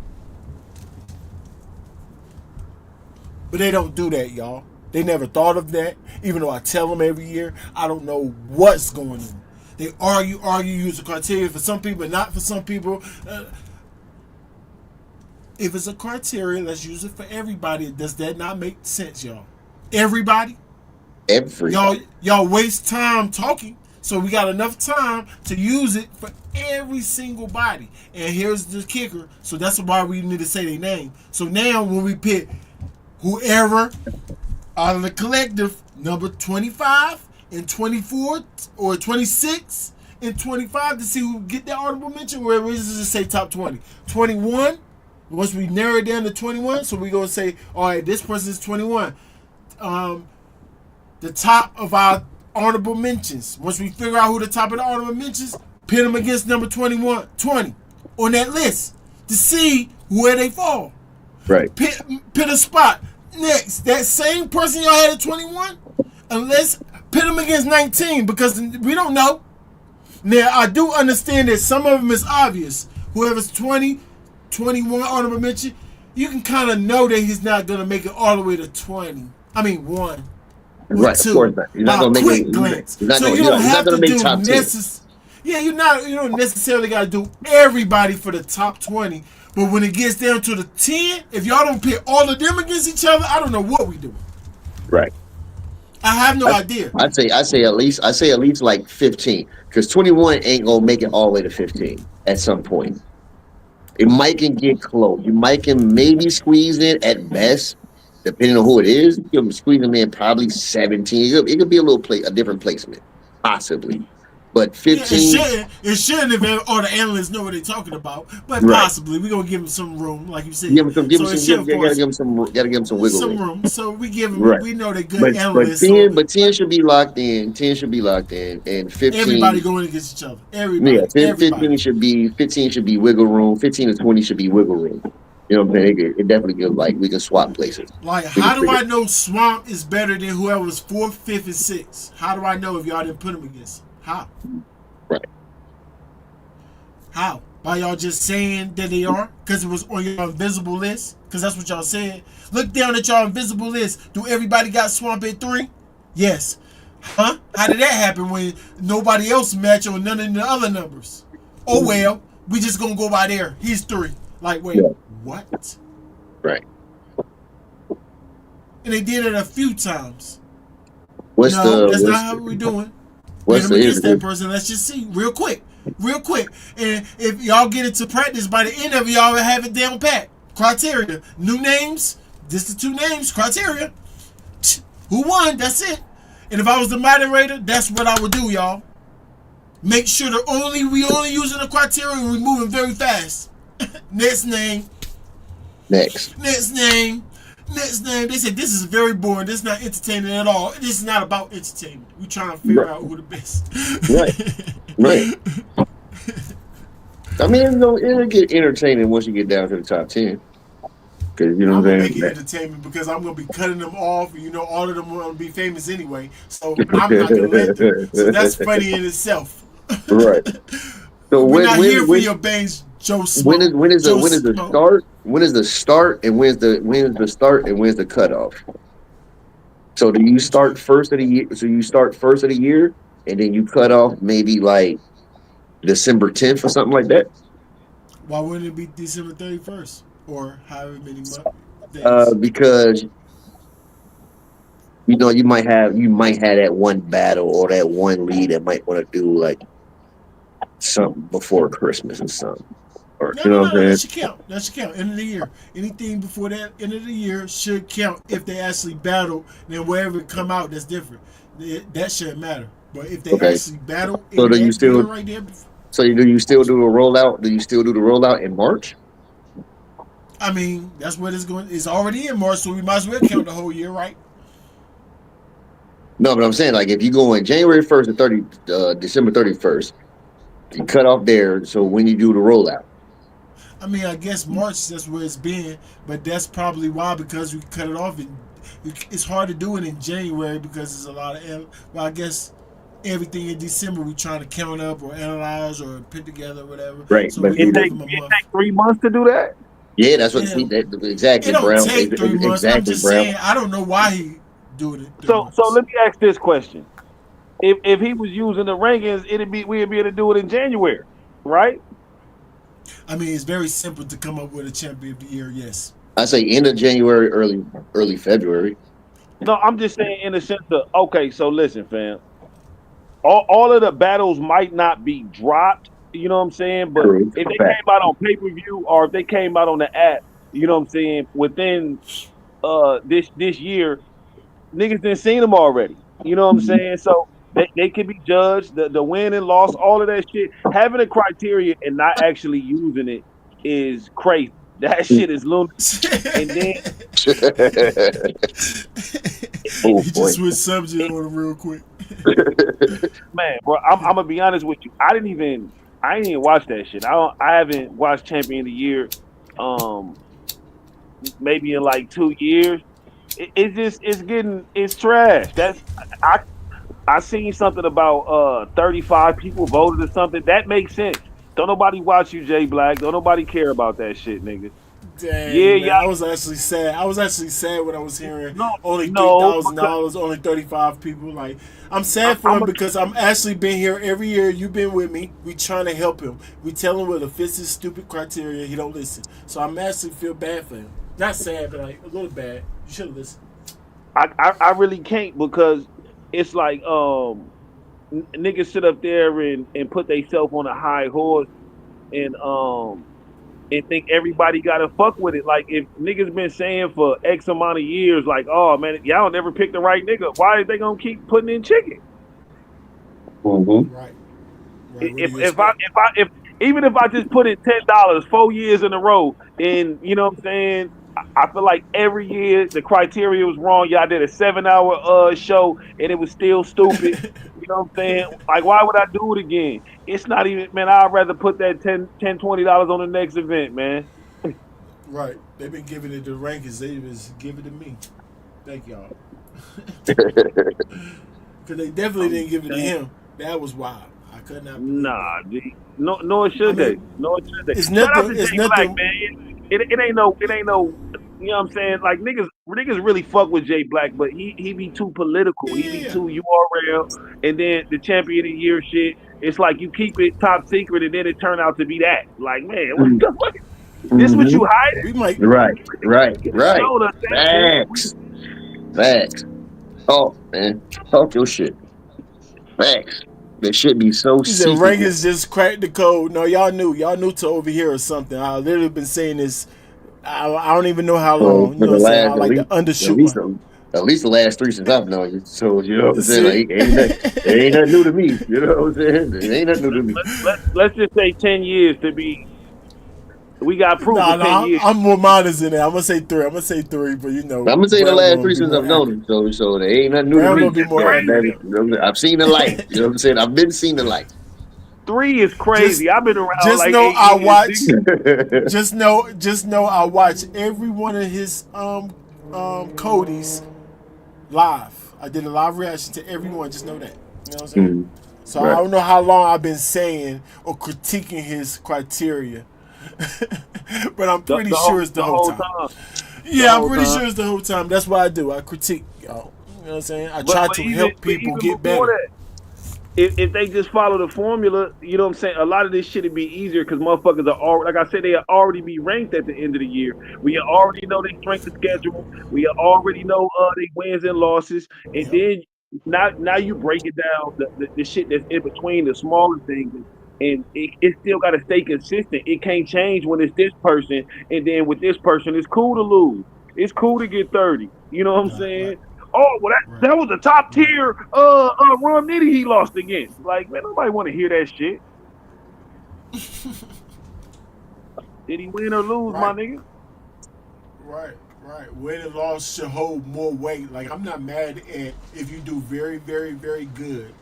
But they don't do that, y'all. They never thought of that. Even though I tell them every year, I don't know what's going on. They argue, use the criteria for some people, not for some people. If it's a criteria, let's use it for everybody. Does that not make sense, y'all? Everybody? Y'all waste time talking, so we got enough time to use it for every single body. And here's the kicker. So that's why we need to say their name. So now when we pick whoever out of the collective, number 25 and 24 or 26 and 25, to see who get that honorable mention, wherever it is to say top 20. 21, once we narrow it down to 21, so we're going to say, all right, this person is 21. The top of our honorable mentions. Once we figure out who the top of the honorable mentions, pit them against number 20 on that list to see where they fall. Right. Pit a spot. Next, that same person y'all had at 21, unless pit them against 19, because we don't know. Now, I do understand that some of them is obvious. Whoever's 20, 21 honorable mention, you can kind of know that he's not going to make it all the way to 1. Right, two, of course not. You're not going to make it. Glance. You're not so gonna, you don't have to make top 10. Yeah, you don't necessarily got to do everybody for the top 20. But when it gets down to the 10, if y'all don't pit all of them against each other, I don't know what we doing. Right. I have no idea. I say at least like 15, because 21 ain't gonna make it all the way to 15 at some point. It might can get close. You might can maybe squeeze in at best, depending on who it is. You can squeeze them in probably 17. It could be a different placement, possibly. But 15, it shouldn't if all the analysts know what they're talking about. But possibly we're gonna give them some room, like you said. Gotta give them some wiggle room. So we give them. We know they're good analysts. But 10 should be locked in. 10 should be locked in, and 15. Everybody going against each other. Everybody. Yeah, 15 should be wiggle room. 15 to 20 should be wiggle room. You know what I'm saying? It definitely gives, like, we can swap places. Like, how do I know Swamp is better than whoever's 4th, 5th, and 6th? How do I know if y'all didn't put them against? How? Right. How? By y'all just saying that they are? Because it was on your invisible list? Because that's what y'all said. Look down at y'all invisible list. Do everybody got Swamp at 3? Yes. Huh? How did that happen when nobody else match on none of the other numbers? Oh, well, we just going to go by there. He's 3. Like, wait, what? Right. And they did it a few times. That's not how we're doing. What's against that person? Let's just see real quick. And if y'all get it to practice, by the end of it, y'all will have it down pat. Criteria, new names. Just the 2 names. Criteria. Who won? That's it. And if I was the moderator, that's what I would do, y'all. Make sure we only using the criteria and we moving very fast. Next name. Next name. They said this is very boring. This is not entertaining at all. This is not about entertainment. We trying to figure out who the best. Right. I mean, it'll get entertaining once you get down to the top 10. Because I'm gonna make it entertainment because I'm gonna be cutting them off. All of them are gonna be famous anyway. So I'm not gonna let them. So that's funny in itself. Right. So we're not here for your bangs, Joe Smoke. When is the start? When is the start and when's the cutoff? So do you start first of the year? So you start first of the year and then you cut off maybe like December 10th or something like that? Why wouldn't it be December 31st? or however many days. Because you might have that one battle or that one lead that might want to do like something before Christmas or something, or No, you no, know what no, no. I'm That saying? should count. That should count. End of the year. Anything before that end of the year should count if they actually battle. Then wherever it come out, that's different. That shouldn't matter. But if they Okay. actually battle So in do you that year still right there, do you still do the rollout? Do you still do the rollout in March? I mean, that's what it's going. It's already in March, so we might as well count the whole year, right? No, but I'm saying like if you go in January 1st to December 31st, you cut off there. So when you do the rollout, I mean, I guess March that's where it's been, but that's probably why because we cut it off. It's hard to do it in January because there's a lot of. Well, I guess everything in December we trying to count up or analyze or put together or whatever. right? So But we It give take them a it month. take 3 months to do that. yeah, that's what It, it exactly, don't Brown. take 3 months. I'm Exactly, just Brown. saying I don't know why he do it in three So months. let me ask this question: if he was using the rankings, we'd be able to do it in January, right? I mean, it's very simple to come up with a champion of the year. Yes. I say end of January, early February. No, I'm just saying in the sense of okay. So listen, fam. All of the battles might not be dropped. You know what I'm saying? But True. if they Fact. came out on pay per view or if they came out on the app, you know what I'm saying? Within this year, niggas done seen them already. You know what I'm saying? So they can be judged, the win and loss, all of that shit. Having a criteria and not actually using it is crazy. That shit is lunacy. And then Oh He boy. just switched subject on him real quick. man, bro, I'm gonna be honest with you. I didn't even watch that shit. I haven't watched Champion of the Year um maybe in like 2 years. It's trash. That's I I seen something about 35 people voted or something. That makes sense. Don't nobody watch you, Jay Black. Don't nobody care about that shit, nigga. Yeah, Dang man, yeah. I was actually sad. I was actually sad when I was hearing No, only three no, thousand because dollars, only 35 people. Like I'm sad for I'm him a because I'm actually been here every year. You've been with me. We trying to help him. We tell him what it fits his stupid criteria. He don't listen. So I'm actually feel bad for him. Not sad, but like a little bad. You should have listened. I really can't because it's like niggas sit up there and put themselves on a high horse and think everybody gotta fuck with it. Like if niggas been saying for X amount of years, like, oh man, y'all never pick the right nigga. Why are they gonna keep putting in chicken? Mm-hmm. Right. Right. What do If you if I expect? if I if even if I just put in $10 4 years in a row, and you know what I'm saying, I feel like every year the criteria was wrong. Y'all did a 7 hour show and it was still stupid. You know what I'm saying? Like, why would I do it again? It's not even, man. I'd rather put that $20 on the next event, man. Right. They've been giving it the rankings. They just give it to me. Thank y'all. Because they definitely I'm didn't give it to saying, him. That was wild. I could not believe that. nah, no, nor I should they. mean, Nor should they. it's Shout out nothing. to It's Jay Black, nothing. man. It ain't no. You know what I'm saying? Like niggas really fuck with Jay Black, but he be too political. He be Yeah. too URL. And then the champion of the year shit. It's like you keep it top secret, and then it turn out to be that. Like, man, what the fuck? This what Mm-hmm. you hiding? We might. Right. Right. You Right. showed us that, man. Facts. Facts. Talk, man. Talk your shit. Facts. That should be so He said secretive. rankings just cracked the code. No, y'all knew. Y'all knew to over here or something. I literally been saying this. I don't even know how For long. You for know the what I'm saying? I last like the at undershoot least one. at least the last three since I've known you. So you know what I'm saying? See? Like it ain't nothing new to me. You know what I'm saying? It ain't nothing new to me. Let's just say 10 years to be. We got proof Nah, of 10 nah. years. I'm more modest than that. I'm gonna say three. I'm gonna say three, but you know, I'm gonna say the Brown last gonna three be since more I've known accurate. him. So there ain't nothing new to Brown me. gonna be It's more You accurate crazy. though. know what I'm saying? I've seen the light. You know what I'm saying? I've been seeing the light. 3 is Just, crazy. I've been around just like know I 8 years. watch. Just know I watch every one of his Cody's live. I did a live reaction to everyone. Just know that. You know what I'm saying? Mhm. So I Right. don't know how long I've been saying or critiquing his criteria, but I'm The, pretty the whole sure it's the the whole whole time. time. The Yeah, I'm whole pretty time. sure it's the whole time. That's what I do. I critique, y'all. You know what I'm saying? I But try but to even help but people even get before better. that, if they just follow the formula, you know what I'm saying? A lot of this shit would be easier because motherfuckers are already, like I said, they already be ranked at the end of the year. We already know they strength of schedule. We already know they wins and losses, and Yep. then now you break it down the shit that's in between the smaller things. And it still got to stay consistent. It can't change when it's this person, and then with this person, it's cool to lose. It's cool to get 30. You know what I'm Right. Right. saying? Oh, well, Right. that was a top Right. tier Ron Nitty he lost against. Like, man, nobody want to hear that shit. Did he win or lose, my Right. nigga? Right, right. Win and loss should hold more weight. Like I'm not mad at if you do very, very, very good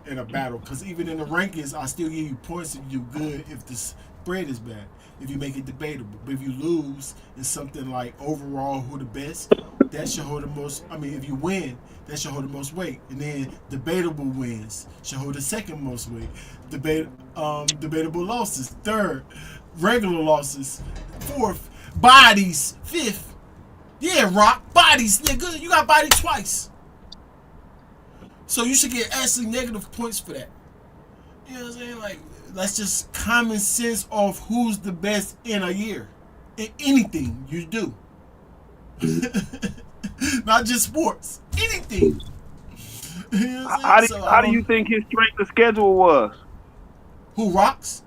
in a battle, because even in the rankings, I still give you points if you do good. If the spread is bad, if you make it debatable, but if you lose in something like overall who the best, that should hold the most. I mean, if you win, that should hold the most weight, and then debatable wins should hold the second most weight. Debatable losses third, regular losses fourth, bodies fifth. Yeah, Rock, bodies, nigga. You got body twice. So you should get actually negative points for that. You know what I'm saying? Like, that's just common sense of who's the best in a year. In anything you do. Not just sports. Anything. You know what I'm saying? So How do you think his strength of schedule was? who rocks?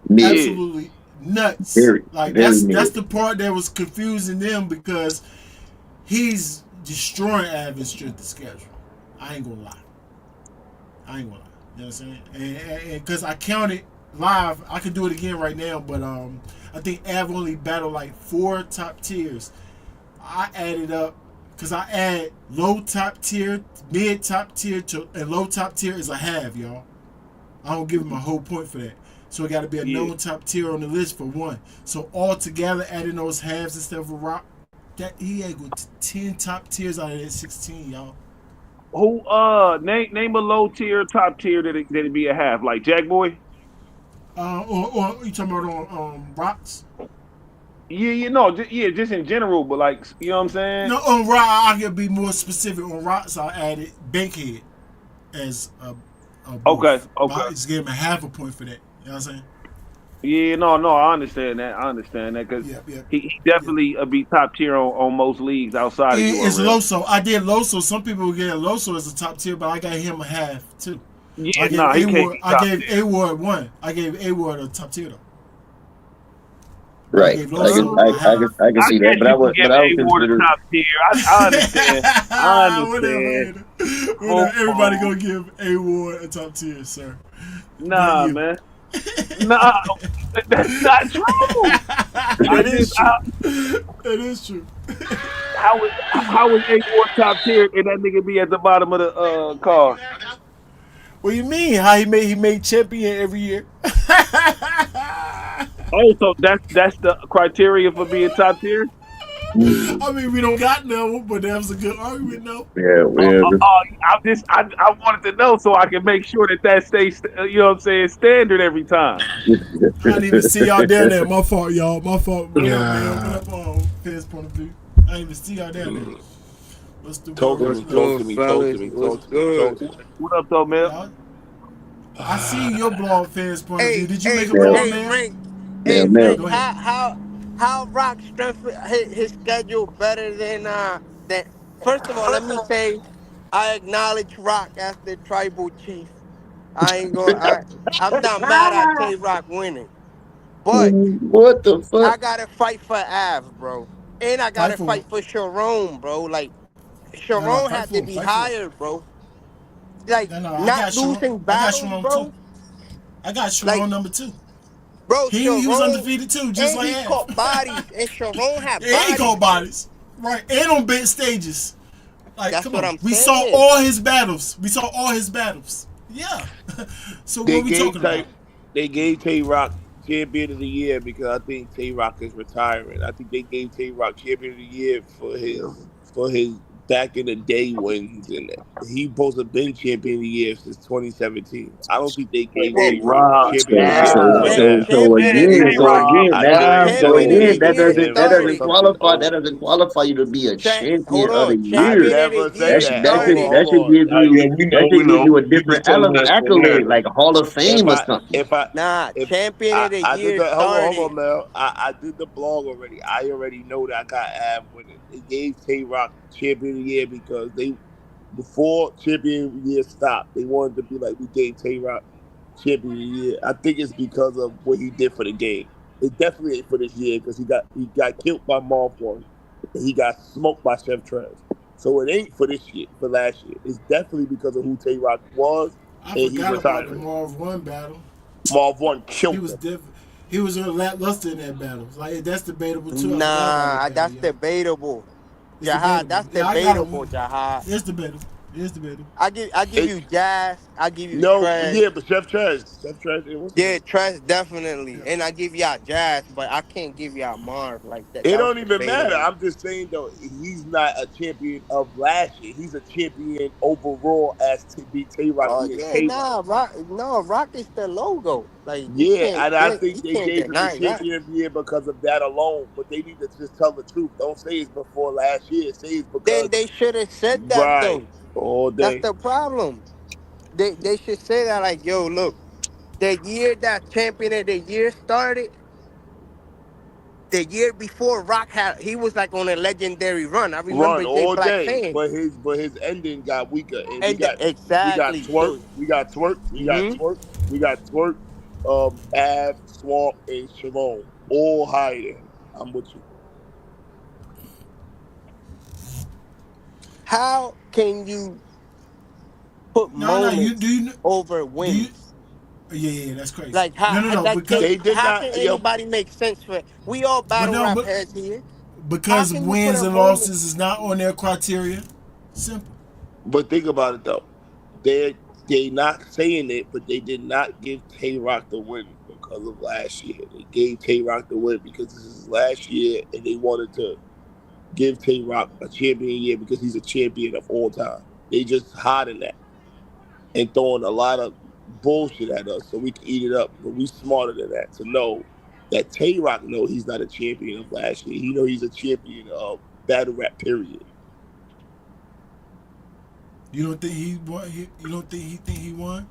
Yeah. Absolutely nuts. Very, Like very that's near. the part that was confusing them because he's destroying Adam's strength of schedule. I ain't gonna lie. I ain't gonna lie. You know what I'm saying? And because I counted live, I could do it again right now, but I think Av only battled like 4 top tiers. I added up because I add low top tier, mid top tier to and low top tier is a half, y'all. I don't give him a whole point for that. So it got to be a known top tier on the list for one. So all together, adding those halves and stuff with Rock, that he had go to 10 top tiers out of that 16, y'all. Who name a low tier, top tier that'd be a half, like Jack Boy? Or you talking about on Rocks? Yeah, just in general, but like, you know what I'm saying? No, on Rock, I can be more specific. On Rocks, I added Bankhead as a Okay, booth. okay. I just gave him a half a point for that. You know what I'm saying? Yeah, no, I understand that. I understand that because Yep, yep. he definitely be top tier on most leagues outside of It's URL. Loso. I did Loso. Some people would get Loso as a top tier, but I got him a half too. Yeah, I gave nah, he can't A-Ward. be I top gave tier. A-Ward one. I gave A-Ward a top tier though. But I Right. gave I can Loso I, a I half. can I can I see that, guess you can give but I would A Ward a consider top tier. I understand. I understand. Whatever. Oh, Whatever. Everybody gonna give A-Ward a top tier, sir. But nah, you. man. Nah, that's not true. I That just is true. That is true. how is A Ward top tier and that nigga be at the bottom of the card? What do you mean? How he made champion every year? Oh, so that's the criteria for being top tier? mm, I mean, we don't got no, but that was a good argument, though. yeah, yeah. I wanted to know so I can make sure that stays, you know what I'm saying, standard every time. I didn't even see y'all down there. My fault, y'all. My fault. What up, man? What up, fans point of view? I didn't even see y'all down there. What's the Talk to word? me, talk to me, talk to me, talk to me, talk to me. What up, though, man? Y'all, I see your blog fans point of view. Hey, Did you make hey, a Now, blog, hey, man? Rank. now, Hey, now, Rank. Go ahead. How Rock strength his schedule better than that? First of all, let me say I acknowledge Rock as the tribal chief. I ain't going. I'm not mad at Tay Rock winning, but what the fuck? I gotta fight for Av, bro, and I Fight gotta for him. fight for Sharon, bro. Like No, Sharon fight had for to him. be Fight for him. higher, bro. Like No, I not got Sharon. losing I got battles, Sharon too. bro. I got Like Sharon number 2. bro, He was Sharon, undefeated too, just and like he Av. caught bodies, and Sharon had Yeah, he bodies, called bro. bodies. Right. And on big stages. Like, That's come what on. I'm We saw saying. all his battles. We saw all his battles. Yeah. So They what we gave talking Tay, about? they gave Tay Rock champion of the year because I think Tay Rock is retiring. I think they gave Tay Rock champion of the year for his back in the day wins, and he supposed to have been champion of the year since 2017. I don't think they gave Hey, Well, Tay-Rock Rob. champion of the So year so because of champ, so that. so champion of again, the Tay so Rock year, getting again, I mad. think so that champion was of again, the they year gave him that for doesn't started. something qualify. That old. doesn't qualify you to be a Hold champion of the on, I year. champion of the never said year that. That started. Hold should give on. you Yeah, we know, that we should give know. you a We just different telling us for accolade, now. like Hall of If Fame or I something. if I Nah, if champion of the I did year the hold started. on, Mel. I did the blog already. I already know that I got Av winning. They gave Tay Rock champion of the year because they before champion of the year stopped, they wanted to be like we gave Tay Rock champion of the year. I think it's because of what he did for the game. It definitely ain't for this year because he got killed by Marv one and he got smoked by Chef Trez. So it ain't for this year, for last year. It's definitely because of who Tay Rock was I and he forgot about the retiring. Marv One battle. Marv one He killed was him. different. He was lackluster in that battle. Like that's debatable too. I forgot about that Nah, battle. that's Yeah, debatable. it's Jahad, debatable. that's Yeah, I got debatable, him. Jahad. It's debatable. It's debatable. I give It you Jazz. I give you no, Trez. yeah, but Chef Trez, and what's the Yeah, name? Trez definitely, Yeah. and I give y'all Jazz, but I can't give y'all Marv like that. It That was don't even matter. debatable. I'm just saying though, he's not a champion of last year. He's a champion overall as to be Tay Rock Oh being yeah, Tay Rock. nah, Rock, no, Rock is the logo. Like Yeah, and I you think they can't gave him the deny that. champion of the year because of that alone. But they need to just tell the truth. Don't say it's before last year. Say it's Then because they should have said that right though. all That's day. the problem. They should say that like, yo, look, the year that champion of the year started, the year before Rock had he was like on a legendary run. I Run remember Jay all Black day, saying, but his ending got weaker, and we and got we got exactly twerk, so. we got twerk, we got Hmm. twerk, we got twerk, Av, Swamp, and Shalom all higher than him. I'm with you. How can you put No, no. You do moments you over do you? wins? Yeah, yeah. That's crazy. Like No, no, no. that Because can't. They did How not, can yo. anybody make sense for? We all but battle no, rap but heads here. How because can you put wins a and moment? losses is not on their criteria. Simple. But think about it though. They not saying it, but they did not give Tay Rock the win because of last year. They gave Tay Rock the win because this is last year, and they wanted to give Tay Rock a champion year because he's a champion of all time. They just hiding that and throwing a lot of bullshit at us so we can eat it up. But we smarter than that to know that Tay Rock know he's not a champion of last year. He know he's a champion of battle rap. Period. You don't think he won? You don't think he won?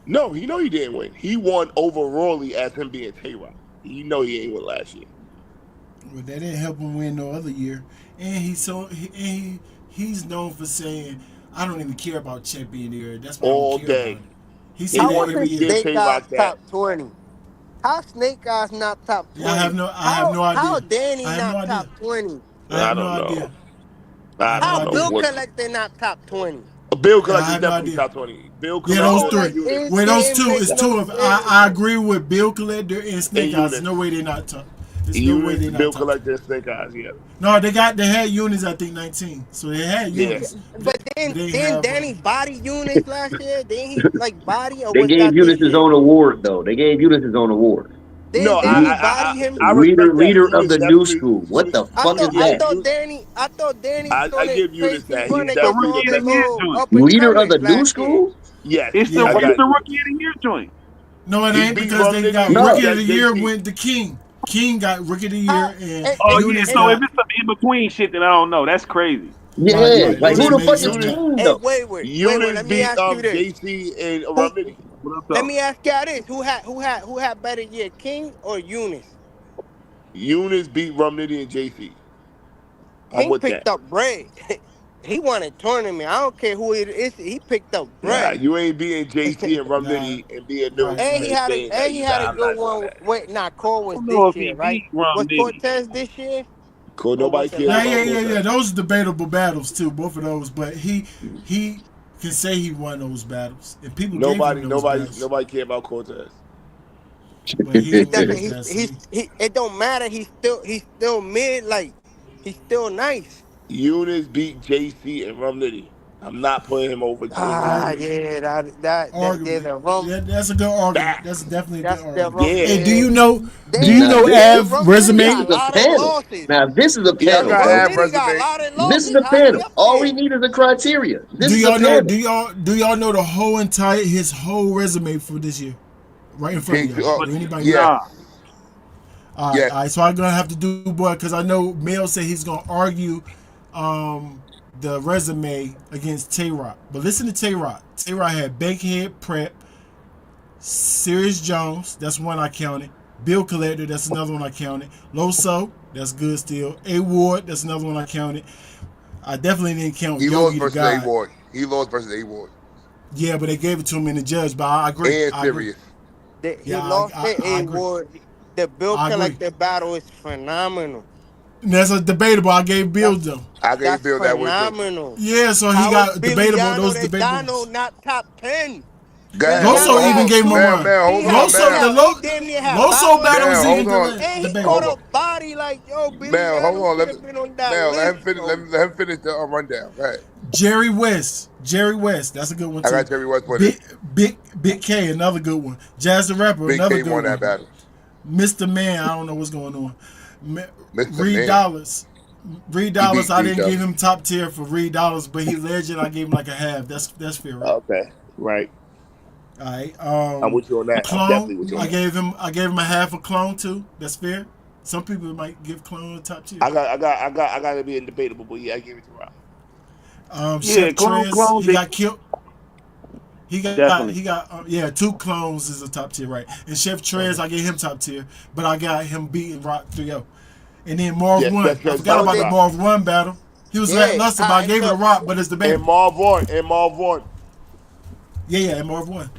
No, he know he didn't win. He won overallly as him being Tay Rock. He know he ain't win last year. Well, that didn't help him win no other year. And he's known for saying, "I don't even care about champion year. That's why I don't All care about day. it." He They say How that wanted every to wasn't year. give Snake Tay Eyes Rock that. top 20? How Snake Eyes not top Yeah, I have 20? no, I have How no how idea. Danny I have no not top idea. 20? I I have no don't know. idea. I I have no How don't know Bill idea. what. Collector not top 20? Bill Yeah, I Collector is have no definitely idea. top 20. Bill Yeah, those No, Collector three. and like Eunice. it Well, those didn't two make is no two of. sense. I agree with Bill Collector and And Snake Eyes. There's no Eunice. way they're not top. There's no way Eunice, they're not Bill top 20. Collector, and Snake Eyes. Yeah. No, they had units. I think 19. So they had Yeah. Yeah, units, but but then they didn't then have. Danny body Eunice last year. Didn't he like body or They was gave that Eunice this his year? own award though. They gave Eunice his own award. No, Didn't Danny Re- body him? I Leader respect that. leader of Eunice the new definitely. school. What Eunice, the fuck is I that? Eunice, thought Danny I showed a give Eunice crazy that. run He's The against definitely all rookie the of the the best. year little joint. up and Leader of comers the new last year. school? Yes, It's Yeah, the I but it's got the you. rookie of the year joint. no, it He ain't beat because Rum they Nitty got and he rookie No. of got the year JC. went to King. King got rookie of the How year, and Oh yeah, Eunice so if got. it's some in between shit, then I don't know. That's crazy. Right, Yeah. right. Like That who doesn't the Eunice, make fuck is sense. Eunice, King Hey, though? Wayward. Eunice Let me beat ask you this: JC and Who? Rum Nitty. What up Let though? me ask y'all this: who had better year, King or Eunice? Eunice beat Rum Nitty and JC. I'm King with that. picked up bread. He won a tournament. I don't care who it is. He picked up Nah, bread. you ain't beating JC and Rum Nah, Nitty and being new right, And right. and saying that he you. had Nah, a I'm good not doing one. that. Wait, Cole I was don't know this if he year, right? beat Rum Was Nitty. Cortez this year? Cool. Or Nobody was it cares Yeah, last about yeah, year? yeah, yeah. Cortez. Those are debatable battles too, both of those. But he can say he won those battles, and people gave him Nobody, those nobody, battles. nobody care about Cortez. But he It didn't win doesn't. those battles. So He. It don't matter. He's still mid. Like he's still nice. Eunice beat JC and Rum Nitty. I'm not putting him over J Rock. Ah, yeah, that there's Arguably, a rum. that's a good argument. That's Facts. definitely a good That's the argument. rum. Yeah. Hey, do Yeah, you know? Do you they Now know this the is Av rum city this resume? got is a a lot of panel. losses. Now this is a Yeah, I The panel, got rum bro. Av city got a resume. lot of This is losses. a How they panel. up All we there? need is a criteria. This Do is a y'all know? panel. Do y'all know the whole entire his whole resume for this year, right in front J of two. y'all? Do anybody know? Yes. Nah. All Yes. right. So I'm gonna have to do boy because I know Mel said he's gonna argue the resume against Tay Rock. But listen to Tay Rock. Tay Rock had Bankhead Prep, Sirius Jones, that's one I counted. Bill Collector, that's another one I counted. Loso, that's good still. A Ward, that's another one I counted. I definitely didn't count He lost Yogi the versus A God. Ward. He lost versus A Ward Yeah, but they gave it to him in the judge. But I agree. and I agree. Sirius. Yeah, He lost the I A agree. Ward. The Bill I agree. Collector battle is phenomenal. And that's a debatable. I gave Bill That's them. I gave that's Bill that one too. phenomenal. Yeah, so he How is got debatable. Billiano Those the Dano debatable. not top 10? Go ahead, hold Loso Billiano even on, had gave him a two. Mel, run. Mel, hold on, Loso, Mel. He damn near had Loso battle of the battle Mel, was hold even year, on, and he debatable. caught hold on, a body like yo. Mel, hold Billiano on. should have been on that Mel, let list, him finish. yo. Let him finish the rundown. Go ahead. Jerry West. Jerry West. That's a good one I too. got Jerry West winning. Big K, another good one. Jazz the Rapper, Big another K won good that one. battle. Mr. Man, I don't know what's going on. Mr. Reed Man. Dollars. Reed He Dollars, beat I Reed didn't give Dollars. him top tier for Reed Dollars, but he legend. I gave him like a half. That's fair, right? Okay. Right. All right. I'm with you on that. I'm Clone. definitely with you on I that. gave him a half a clone too. That's fair. Some people might give clone a top tier. I got to be debatable, but yeah, I give it to Rock. Yeah, Chef Trez, clone. he got killed. Definitely. Yeah, two clones is a top tier, right? And Chef Trez, I gave him top tier, but I got him beating Rock 3-0. And then Marv Yes, one, Chef I Trez forgot So beat about the did Rock. Marv one battle. He was yeah. lackluster, All but I right, gave it so to Rock, but it's And debatable. Marv won. Yeah, and Marv one.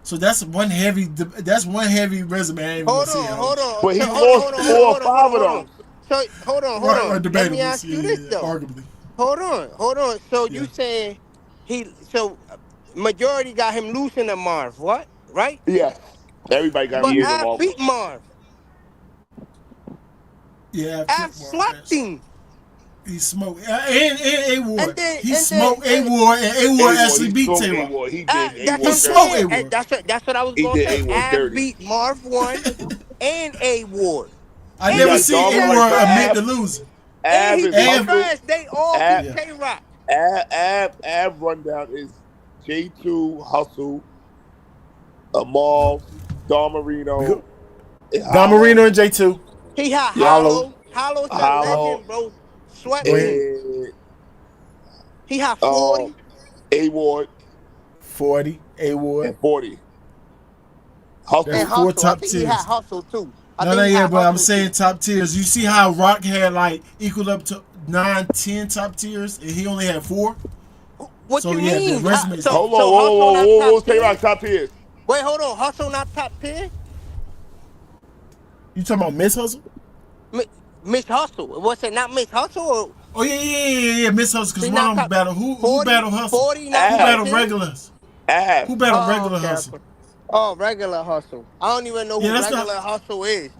So that's one heavy resume. I ain't even gonna hold say on, it. hold on. But he So lost four or five of hold on. those. So hold Right, on. Let me debatable. ask you this Yeah, though. arguably. Hold on. So you Yeah. saying majority got him losing to Marv, what? Right? Yes. Everybody got him But losing I Marv. beat Marv. Yeah, I've I killed Marv. slapped him. He smoked. And A And Ward. then He and then smoked A Ward, and A Ward A-Ward, actually he beat smoked Tay Rock. A-Ward. He did. that's He what I'm A-Ward smoked dirty. A saying. Ward. That's what I was He gonna did say. A-Ward I dirty. beat Marv one and A Ward. I He And never he got seen beat A dominant, Chef Ward but admit Trash. to losing. And Av he is beat Av, hustle. Trash. They all Av, beat yeah. Tay Rock. Av rundown is J2, Hustle, Amal, Don Marino, and Don Hollow. Marino and J2. He had Yep. Hollow. Hollow. Hollow's a Hollow legend, bro. Swept Go ahead. him. and He had um 40. A Ward 40, A Ward. and 40. That's And Hustle. four Hustle. I top think he had tiers. Hustle too. I No, think he yeah, had but I'm Hustle saying too. top tiers. You see how Rock had like equaled up to 9, 10 top tiers, and he only had 4. What So you yeah, the mean? resume is Hold on, So Hustle not top Tay tier? Rock top tiers. Wait, hold on. Hustle not top tier? You talking about Miss Hustle? Mi- Miss Hustle. What's it? Not Miss Hustle? Or Oh yeah, Miss Hustle. Because he one not of them top battle who 40? battled Hustle? 40 not Who top Av. battled 10? regular Hustle? Av. Who battled Oh, regular okay. Hustle? Okay. Oh, regular Hustle. I don't even know Yeah, who that's not. regular Hustle is.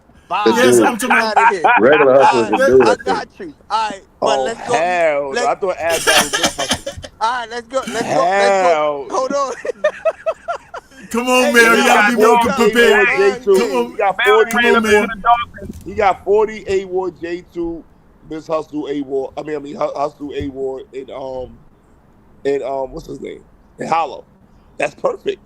The Bye. Yeah, so dude, I'm talking Get about. out of here. regular hustle is the dude, I I think. got you. All right, but Oh let's go. hell no. Let I thought Av battled Miss Hustle. All right, let's go. Let's go. Let's go. Hell. Hold on. Come on, Hey, man. Then You he Mel gotta got be got more dog 40 A in the Ward prepared. game. J2. Come He on, got Mel 40. come ran on, up into man. the Dolphins. He got 40 A Ward J2, Miss Hustle A Ward. Hustle A Ward and what's his name? And Hollow. That's perfect.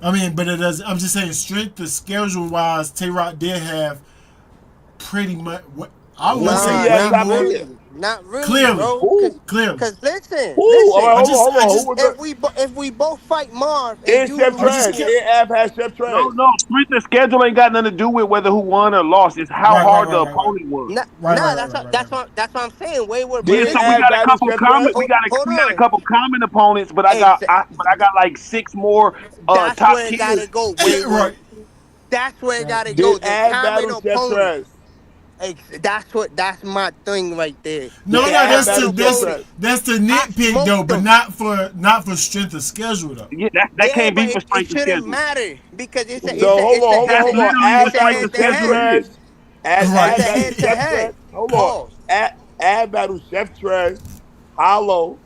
I mean, but it does. I'm just saying, strength to schedule wise, Tay Rock did have pretty much. What I Who wouldn't did say he Nah, have way not top more. tier? really. Not really, Clearly, bro. Who? clearly. Cause listen, Who? All listen. right, hold on. Who was If the we both fight Marv and and you Chef I'm lose just Trash? to kept. And Av has Chef Trash. No, strength of schedule ain't got nothing to do with whether who won or lost. It's how Right, right, hard right, the right, right, opponent was. nah, right. that's what I'm saying. Wayward, but Yeah, Did so we listen. Av got a battle couple Chef common. Trash? Hold We got a on. couple common opponents, but Exa- I got like 6 more that's top where it tiers. gotta go, Wayward. Right, That's where it right. gotta go. Did The Av common battle Chef opponent. Trash? That's my thing right there. Did The No, Av that's common to battle Chef opponent. Trash? that's the I nitpick though, smoked but them. not for strength of schedule though. Yeah, that Yeah, can't but be for it strength of shouldn't schedule. matter because So hold it's a on, hold on, head That's hold to on. literally Av what it's a strength battle head of to Chef schedule head. Trash. is. It's Av a Right. battle head to Chef Trash. head. Hold on. Pause. Av battle Chef Trash, Hollow,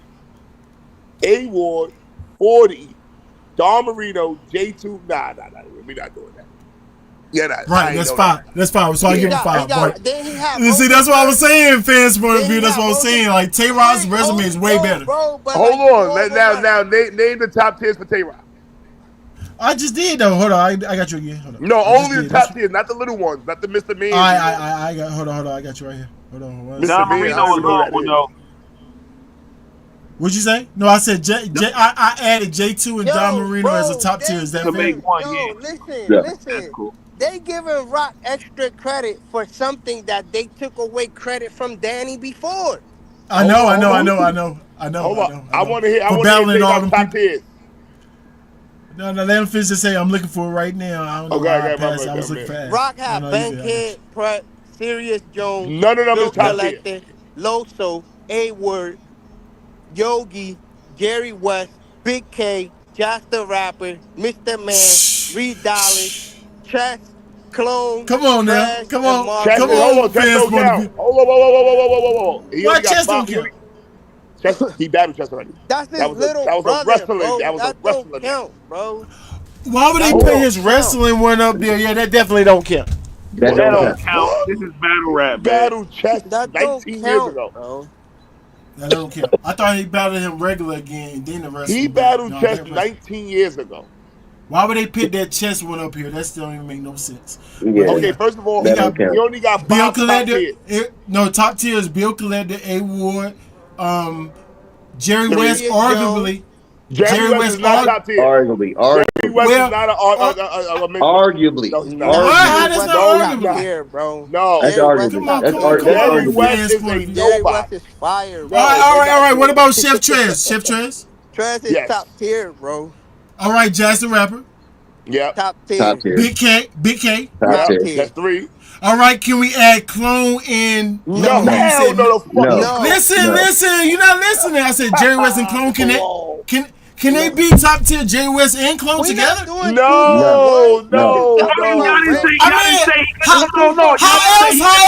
A Ward, 40, Don Marino, J2. Nah. We're not doing that. Yeah, nah, Right, that's fine. That's fine. So I give him 5. But then he had you see, that's what I was saying, fans' point of Then view. he That's got what I was Rosen- saying. Like Tay-Rod's resume is way better. Bro, but Hold like, on. Now, name the top tiers for Tay-Rock. I just did though. Hold on, I got you again. Hold on. No, I just only the did. top tiers, not the little ones, not the Mr. Man. I got. Hold on. I got you right here. Hold on. Mr. Don Man, Marino I don't was even know who up one that though. What'd you say? No, I said I added J2 and Don Marino as a top tier. Is that To fair? make one, Yo, yeah. listen. That's cool. They giving Rock extra credit for something that they took away credit from Danny before. I know. Hold on. I want to hear battling all them top people. tiers. No, let him finish to say I'm looking for it right now. I don't know why I passed. I was looking for ass. Rock had No, you Bankhead, Pratt, Sirius Jones, None of them Bill is top tier. Collector, Loso, A-Word, Yogi, Jerry West, Big K, Josh the Rapper, Mr. Man, Reed Dollars, Chess, Clone, Come on now. Trash, Come and on. Mark. Come Hold on, on, Chess fans' don't point of count. view. Whoa. He Why only got Chess 5. don't count? He battled Chess already. That's his That was little a brother, wrestling. bro. That was a That wrestling. don't count, bro. Why would they Hold put on. his wrestling one up there? Yeah, that definitely don't count. That That don't don't count. count. This is battle rap, man. Battle Chess That don't 19 years count, ago. bro. That don't count. I thought he battled him regular again, and then the wrestling. He back. battled No, Chess that wrestling. 19 years ago. Why would they put that chess one up here? That still don't even make no sense. Yeah. Okay, first of all, That got don't count. he only got Bill 5 top Collector. tiers. Top tier is Bill Collector, A Ward, Jerry West, Sirius arguably. Jerry West is not top tier. Arguably. Jerry West Well, is not a Arguably. No, he's Nah, not. How Jerry that's West not is arguable? top tier, bro. No. That's Jerry West arguably. is top That's tier. that's Jerry arguably. West Fans' is point a of view. Jerry nobody. West is fire, No, bro. All right. we're not What doing about Chef Trez? Chef Trez? Trez is Yes. top tier, bro. All right, Jackson Rapper. Yep. Top tier. Top tier. Big K. Top Yep. tier. tier. That's 3. All right, can we add Clone and No, No. hell no, the fuck No. no. Listen, you're not listening. I said Jerry West and Clone. Can they be top tier Jerry West and Clone We together? not doing No. Y'all didn't say. How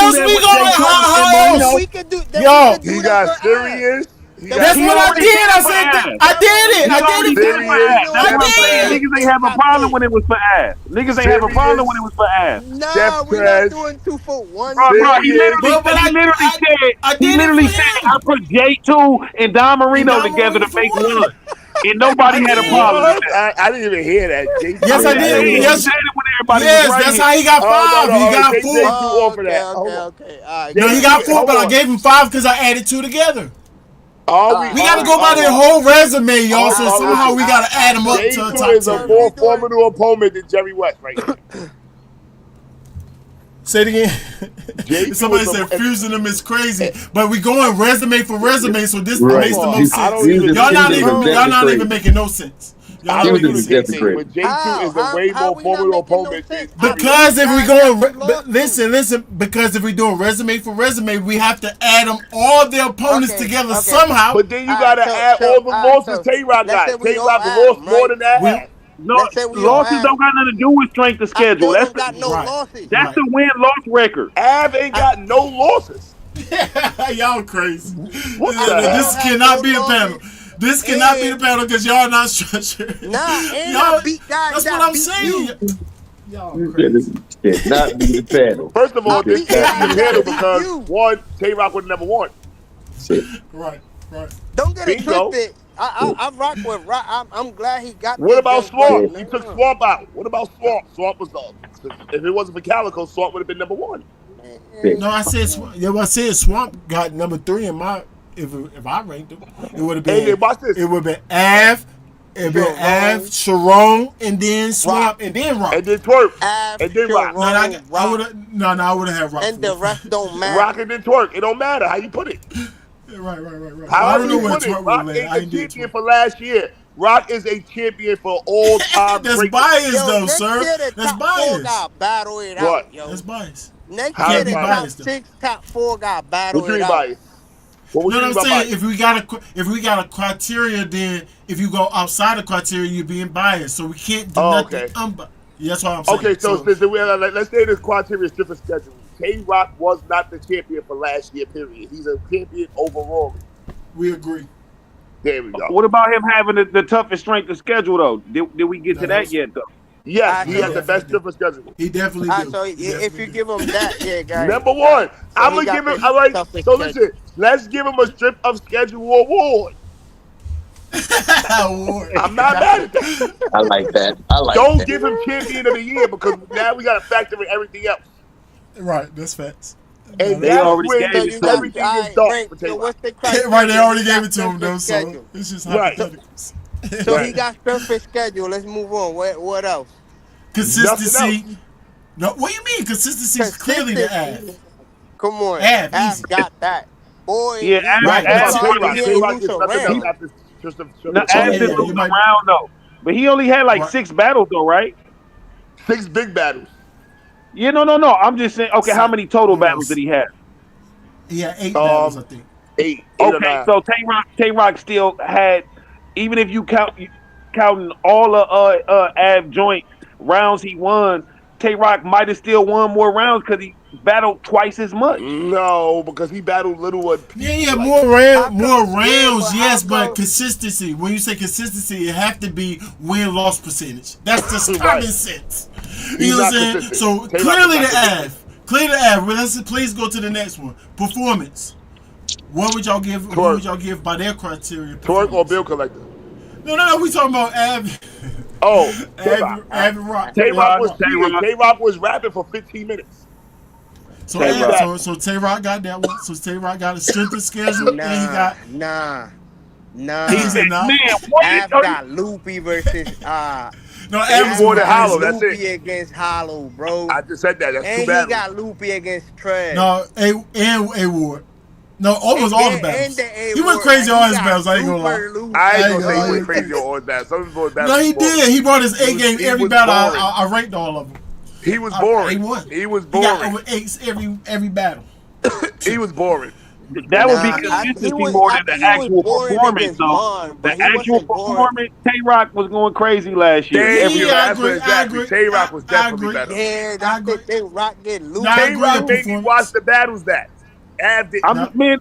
else we gonna? How else? We could do. Yo, He got Sirius. That's what I did. I said I did it. I did it. That's what I'm saying. did. Niggas ain't have a problem when it was for ass. Niggas ain't have a problem when it was for ass. Nah, we not doing 2 for 1. Bro, he Sirius. literally said I put J2 and Don Marino together to make one. And nobody had a problem with that. I didn't even hear that. Yes, I did. He Yes, said it when everybody yes, was right that's here. how he got 5. He got take 4. J2 off of that. Hold on. Okay. All right. No, he got 4, Hold but I on. gave him 5 because I added 2 together. We got to go by their whole resume, y'all. So somehow we got to add them up to a J2 top is a 10. more formidable opponent than Jerry West right now. Say it again. J2 Somebody is said a- fusing them is crazy, but we going resume for resume, so this Right. makes the most I don't sense. even- Y'all not Fusing even making no sense. Y'all I not don't making do the sense. same Definitely thing, but J2 is a way How more we not formidable making no opponent than sense? Jerry Because if we Guys going that we lost to. listen, because if we doing resume for resume, we have to add them all their opponents Okay, together okay. somehow. But then you Alright, gotta so- add so- all the alright, losses so Tay-Rock let's say got. we Tay-Rock all add lost them, more right? than that. No, Let's say we all losses add- don't got nothing to do with strength of I schedule. still That's don't got no Right. losses. that's the win-loss record. Av ain't got no losses. Y'all crazy. What I the still This don't have cannot no be the losses. panel. This cannot be the panel because y'all not structured. Nah, and Y'all, I beat guys that's that what I'm beat saying. you. Y'all crazy. Did not be the panel. First of all, I this beat can't be guys the panel that beat because you. one, Tay-Rock would have never won. Right. Don't get it Bingo. twisted. I rock with Rock. I'm glad he got. What these about young Swamp? brothers. You took Swamp out. What about Swamp? Swamp was if it wasn't for Calico, Swamp would have been number 1. No, I said Swamp got number 3 in my. If I ranked him, it would have been. Hey, watch this. It would have been Av. It would have been Av, Sharon, and then Swamp, and then Rock. And then Twerk. Av, And then Rock. No, I would have. No, I would have had Rock. and the rest don't matter. Rock and then Twerk. It don't matter how you put it. Right. I How don't you know where put it. Twerk Rock was ain't at. I a ain't did champion Twerk. for last year. Rock is a champion for all time. That's biased, though, next sir. year the That's top 4 biased. got battle it What? out, yo. That's biased. Next How year is the it top biased, though? 6, top 4 got battle What you it mean out. biased? What No, you I'm mean by saying biased? if we got a criteria, then if you go outside the criteria, you're being biased. So we can't do Oh, nothing. okay. That's what I'm saying. Okay, so let's say this criteria is different schedule. K-Rock was not the champion for last year, period. He's a champion overall. we agree. There we go. What about him having the toughest strength of schedule though? Did we get to that yet though? Yes, I he so, has the best do. different schedule. He definitely I do. so He if definitely you do. give him that, yeah, guys. Number one, So I'm he gonna got give him. the All right. toughest So schedule. listen, let's give him a strip of schedule award. Award. I'm not mad at that. I like that. I like Don't that. give him champion of the year because now we got to factor in everything else, Right, that's facts. No, and that's They that's facts. already when gave So it you to got him. everything all is right, dark Frank. for So Tay-Rock. what's the criteria? Right, they already He gave got it to him strength though, of so schedule. it's just Right. hypotheticals. So Right. he got strength of schedule. Let's move on. What else? Nothing else. Consistency. No, what do you mean? Consistency is clearly the Consistency. Av. Come on, Av, Av easy. got that. Boy, Yeah, he No, Right, I'm talking he about but started. Tay-Rock. He ain't Tay-Rock loose is nothing else around. after just a No, oh Av strip yeah, of didn't yeah, lose you schedule. might. around though, but he only had like Right. 6 battles though, right? 6 big battles. Yeah, no. I'm just saying. Okay, how many total No, battles did he have? he had 8 battles, I Um, think. eight or Okay, nine. so Tay Rock still had, even if you counting all the Av joint rounds he won, Tay Rock might have still won more rounds because he battled twice as much. No, because he battled Littlewood Yeah, Pete yeah, like How come? more Yeah, but rounds, how yes, but come? consistency. When you say consistency, it have to be win-loss percentage. That's just common right. sense. He's You know what not I'm saying? consistent. So Tay-Rock is clearly not the consistent. Av. Clear the Av. Well, let's please go to the next one. Performance. What would y'all give? Who Twerk. would y'all give by their criteria? Twerk or Performance. bill collector? No. We talking about Av, Oh, Tay-Rock. Av and Rock. Tay-Rock Tay-Rock, was cheating. Tay-Rock, Tay-Rock was rapping for 15 minutes. So Every Av, battle. so Tay Rock got that one. So Tay Rock got a strength of schedule, and he Nah, got. nah, He nah. said nah. man, what you Av got Loopy versus No, It Av was was Av more going than got hollow. crazy. That's it. Loopy against Hollow, bro. I just said that. That's 2 And he battles. got Loopy against Trash. No, A Ward. No, almost all the Yeah, and battles. the A He went word. crazy Like on he his got battles. I ain't gonna lie. super Loopy. I ain't I ain't gonna say he gonna went lie. crazy on battles. Some of his battles No, was he boring. did. He brought his A game He every was battle. boring. I ranked all of them. He was He boring. won. He was He got boring. over 8 every battle. He was boring. That would be Nah, consistency more I than the think he was actual boring performance, against though. Bond, The but he actual wasn't boring. performance, Tay Rock was going crazy last year. Thank Every you. Yeah, I That's what agree. I exactly. agree. Tay-Rock was I definitely agree. better. Yeah, I that's the agree. thing. Rock get No, I Loopy, agree Tay-Rock with bro. made me watch performance. the battles that Av didn't. No, Man,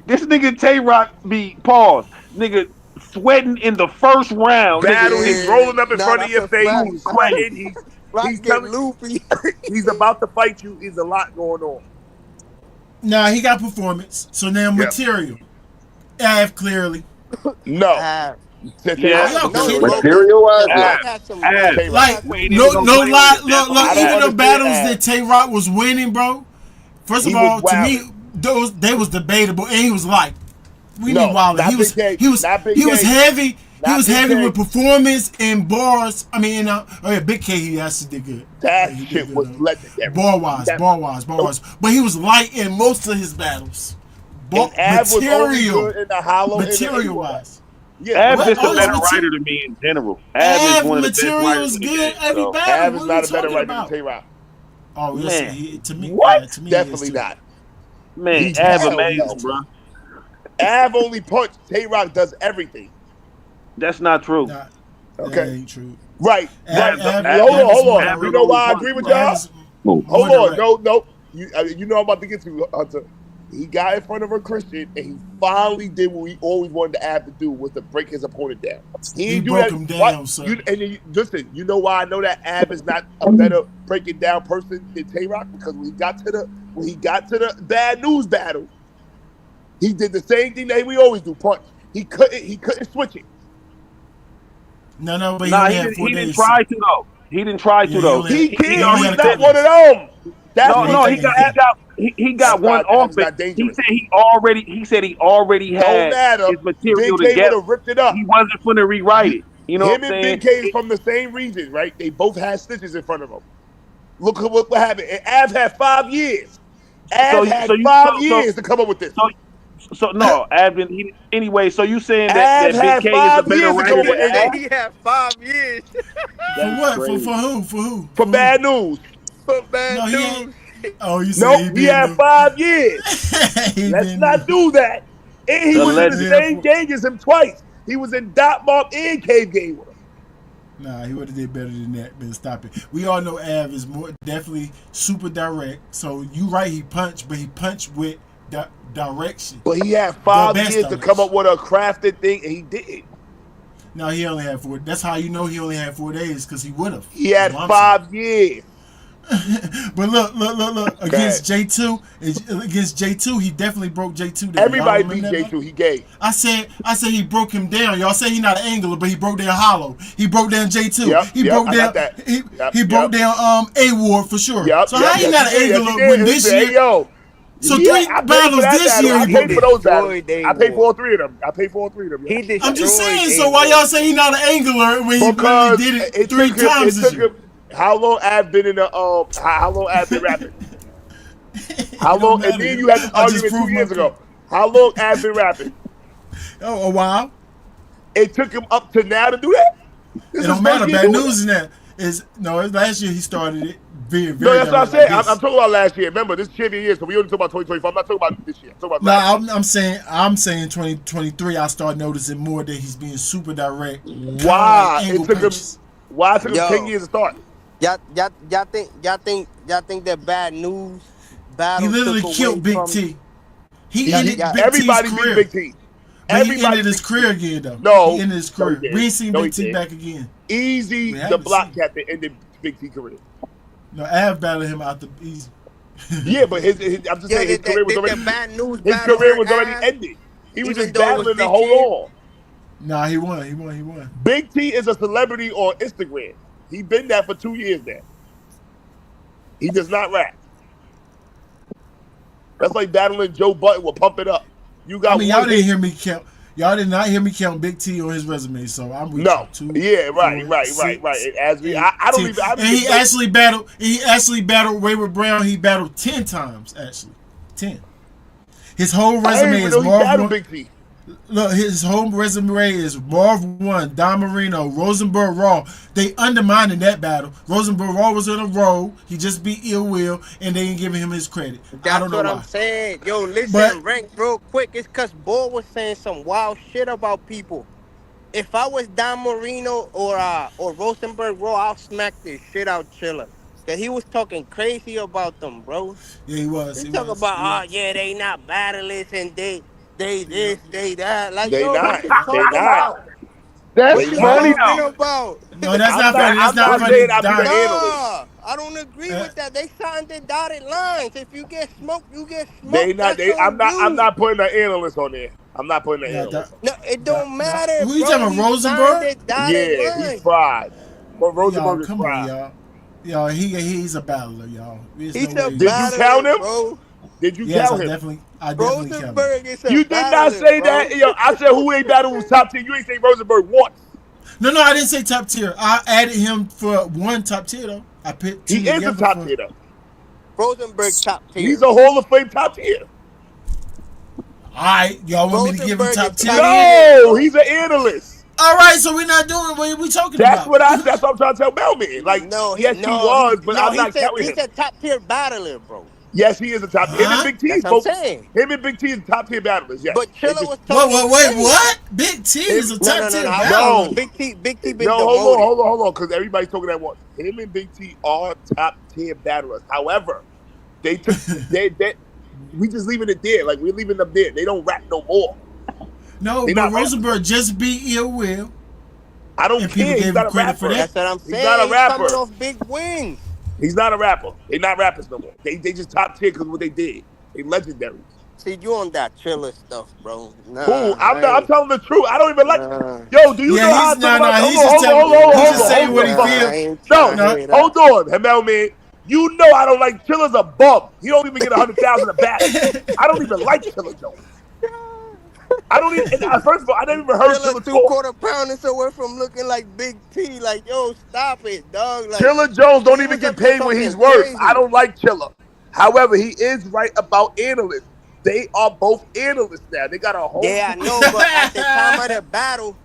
this nigga Tay Rock be pause, nigga sweating in the first round, nigga. Battle, he's Yeah, rolling up in nah, front of that's your a face, fact. Dude, he's crazy. sweating, Rock he's get telling Loopy. he's about to fight you. There's a lot going on. nah, he got performance. So now Yeah. material. Av clearly. No. Ah, Yeah, Are y'all no, kidding me? no, Material wise, because yeah. Av, Rock had some Av. good. Rock Tay-Rock. Like had We some ain't no even good. gonna no play with lie, it. That's look, I on don't even Av. the understand battles Av. that Tay Rock was winning, bro. First He of was all, to me, wilding. they was debatable, and he was light. We mean No, wilding. not Big K. Not Big He was K. heavy. He Not was Big heavy K. with performance and bars. I mean, oh yeah, Big K, he actually did good. That He did shit good was though. legendary. Bar wise, That, bar wise, bar wise. But he was light in most of his battles. and Av was only Material, good in the hollow and the material A1 battle. wise. Yeah, Av no, What? just a All his better Tay-Rock. material. writer than me in general. Av is Av one of the best material writers is in the good game. every So battle. Av is What are you not a better talking writer than about? Tay-Rock. Oh, yes, man, to me, what? yeah, to me, he is Definitely too. not. Man, He Av hell amazing, no. bro. Av only punched. Tay-Rock does everything. That's not true. Nah, that Okay. ain't true. Right, Av, right. Av, Av, Av, Hold on, Av is hold more on. Av You is know direct. only why I punch, agree with bro. Av y'all? is Move. more Hold on. direct. No. You know I'm about to get to, Hunter. He got in front of a Christian, and he finally did what he always wanted to have to do, was to break his opponent down. He He didn't do broke that. him What? down, sir. Listen, you know why I know that Av is not a better breaking down person than Tay-Rock? Because when he got to the bad news battle, he did the same thing that we always do, punch. He couldn't switch it. No, but he Nah, only he had didn't. four He didn't days, sir. try to though. He didn't try to Yeah, he though. only had, He he can't. only He's had a not couple one of days. them. That's No, Yeah, what no, I'm he saying. he got one off, Av's but not he dangerous. said he already Don't had matter. his material Big K would together. have ripped it up. He wasn't gonna rewrite You, it. You know what him I'm and saying? Big K is from the same region, right? They both had stitches in front of them. Look at what happened. And Av had 5 years. Av had 5 years to come up with this. No, Advin. Anyway, so you saying Av that Big had K is a 5 better years to come writer up than with Nigga this. said Av? he had 5 years For That's what? crazy. For who? For who? For For who? bad news. for No, bad he ain't. news. Oh, you said Nope, he he been had new. 5 years. He Let's been not new. do that. And he was in the Allegedly. Yeah, same gang as him twice. He was in Dot Mob and Cave Game with him. Nah, he would have did better than that. But stop it. We all know Av is more definitely super direct. So you right, he punched, but he punched with direction. But he had The 5 best years to come direction. up with a crafted thing, and he didn't. No, he only had 4. That's how you know he only had 4 days because he would have. He had 5 years. But look. Against J2, he definitely broke J2 down. Everybody beat J2. He gave. I said he broke him down. Y'all say he's not an angler, but he broke down Hollow. He broke down J2. He broke I down. got that. He broke down A Ward for sure. So how he not an angler when this year? Hey, yo. So 3 battles this year. I He paid for those battles. destroyed I paid for all 3 of them. He destroyed I'm just saying. So A-Ward. why y'all say he's not an angler when he Because did it 3 times this year? How long I've been in the how long I've been rapping? How long? And then you had this argument 2 years ago. How long I've been rapping? Oh, a while. It took him up to now to do that. It don't matter. Bad news in that is last year he started it very. No, that's what I said. Like I'm talking about last year. Remember, this is champion year, so we only talk about 2024. I'm not talking about this year. I'm talking about last year. I'm saying 2023. I start noticing more that he's being super direct. Why? It took him 10 years to start. Y'all think that bad news battle. He literally killed Big T. He ended Big everybody T's beat career. Big T. He ended his career again, though. No, he ended his career. We ain't seen Big T back again. Easy, the block captain ended Big T career. No, Av battled him out the easy. Yeah, but his I'm just saying his career was already ended. He was just battling to hold on. Nah, he won. Big T is a celebrity on Instagram. He been that for 2 years now. He does not rap. That's like battling Joe Button with Pump It Up. You got. Y'all didn't hear me count. Y'all did not hear me count Big T on his resume, so I'm with you. 2, yeah, right. 6, As we, I don't 10. even. And he actually battled Wayward Brown. He battled 10 times actually, 10. His whole resume is Marv. Big T. Look, his whole resume is Marv 1, Don Marino, Rosenberg Raw. They undermined that battle. Rosenberg Raw was on a roll. He just beat Ill Will, and they ain't giving him his credit. I don't know what why. I'm saying. Yo, listen, Rank, real quick. It's because Bull was saying some wild shit about people. If I was Don Marino or Rosenberg Raw, I'll smack this shit out Chilla. Cause he was talking crazy about them, bro. Yeah, he was. He talking about, they not battlers and they this, they that. Like, they yo, not. what you talking about? That's funny. About? No, that's not funny. That's not funny. Nah, I don't agree with that. They signed the dotted lines. If you get smoked, you get smoked. They not. I'm not putting an analyst on there. I'm not putting an analyst. No, it don't matter. Who you talking about, Rosenberg? Yeah, he's fried. But Rosenberg is fried. On, y'all. He's a battler, y'all. He's a battler. Did you count him? Bro. Did you count him? I definitely Rosenberg is a You did not say bro. that. Yo, I said who ain't battle was top 10. You ain't say Rosenberg once. No, I didn't say top tier. I added him for 1 top tier though. I picked 2 He is a top tier though. Rosenberg top tier. He's a Hall of Fame top tier. Alright, y'all want me to give him top tier? No, he's an analyst. Alright, so we're not doing what we talking about. That's what I'm trying to tell Melman. Like, he was, but I'm not counting him. He's a top tier battler, bro. Yes, he is a top. Him and Big T, folks. Him and Big T is top tier battlers. Yes. But Chilla was talking. Wait, what? Big T is a top tier battler. No, Big T been demoted. Hold on, because everybody's talking at once. Him and Big T are top tier battlers. However, they took we just leaving it there. Like, we're leaving them there. They don't rap no more. No, but Rosenberg just beat Ill Will. I don't care. He's not a rapper. That's what I'm saying. He's not a rapper. He's coming off big wins. He's not a rapper. They're not rappers no more. They just top tier because of what they did. They legendaries. See, you on that Chilla stuff, bro. Nah, cool. I'm telling the truth. I don't even like. Yo, do you know how I talk about? He's just saying what he feels. No, hold on, Hamel man. You know I don't like Chilla's a bum. He don't even get 100,000 a bat. I don't even like Chilla Jones. I don't even. First of all, I never even heard Chilla 2 quarter-pounders away from looking like Big T. Like, yo, stop it, dog. Like, Chilla Jones don't even get paid what he's worth. Crazy. I don't like Chilla. However, he is right about analysts. They are both analysts now. They got a whole. Yeah, I know, but at the time of the battle.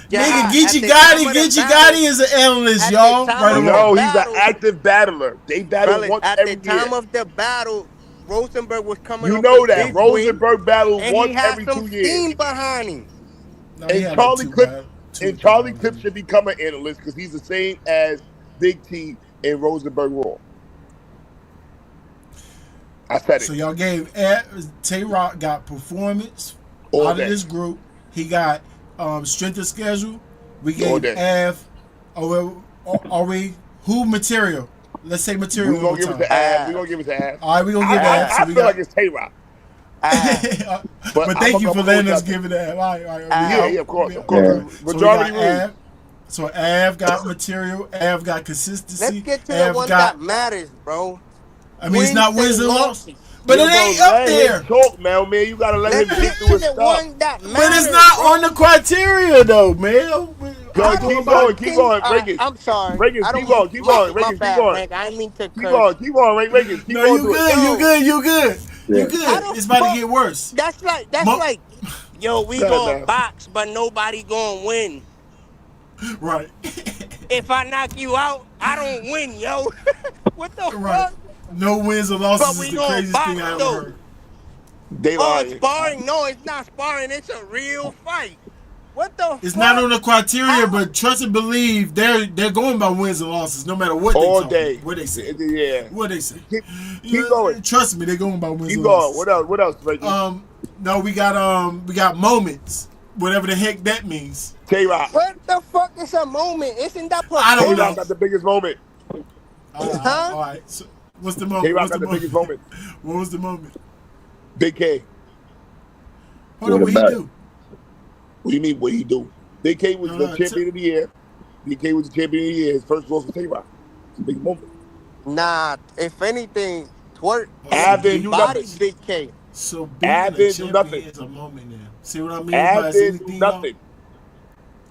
Nigga, Geechee Gotti is an analyst, y'all. No, he's an active battler. They battle once every year. At the time of the battle, Rosenberg was coming. You know that Rosenberg battled once every 2 years. And he had some steam behind him. And Charlie Clips should become an analyst because he's the same as Big T and Rosenberg Raw. I said So it y'all gave Tay Rock got performance all out of day. this group. He got strength of schedule. We All gave day. Av. Are we who material? Let's say material We one gonna more give it time. to Av. We gonna give it to Av. All right, we gonna give Av. So I we feel got. like it's Tay Rock, but But thank you I'm for gonna go with letting us nothing. give it Av. All right, all right. Yeah, yeah, of course, of course. Yeah. So we got Majority rules. Av. So Av got material. Av got Let's consistency. get to the Av one got. that matters, bro. I mean, it's not Wins wins and and loss, losses. but it Yo, bro, ain't up let him there. talk, man. Man, you gotta let Let's him get get through to his the stuff. one that But it's matters, not on bro. the criteria, though, man. Go, I I'm don't going keep by. going, fucking keep think. going, Riggins. I'm sorry. Riggins, I keep don't. going, keep going, My Riggins, keep bad, going. Rank. I didn't mean to Keep curse. going, keep going, Riggins, keep No, going you through it. good. You Yo, good. You good. You Yeah. how good. the It's about to fuck? get worse. That's Mo- like, yo, we Go ahead, gonna man. box, but nobody gonna win. right. If I knock you out, I don't win, yo. What the right. fuck? No wins or But losses is we the gonna craziest thing box I ever though. heard. They Oh, it's lying. sparring? No, it's not sparring. It's a real fight. What the It's not fuck? on the criteria, How? but trust and believe they're going by wins and losses, no matter what they All talk. day. What they say. Yeah. What they say. Keep going. Trust me, they're going by wins Keep and going. losses. What else? What else, Riggins? No, we got moments, whatever the heck that means. Tay-Rock. What the fuck is a moment? Isn't that I don't Tay-Rock know. performance? got the biggest moment. Huh? All right. So what's the moment? Tay-Rock What's the got the moment? biggest moment. What was the moment? Big K. Hold on, what he about do? What do you mean, what he do? Big K was the champion of the year. Big K was the champion of the year. His first loss was Tay-Rock. It's a big moment. Nah, if anything, twerk Av didn't do body nothing. Big K. So being Av a didn't do nothing. champion is a moment now. See what I mean? Av By didn't do anything, y'all? nothing.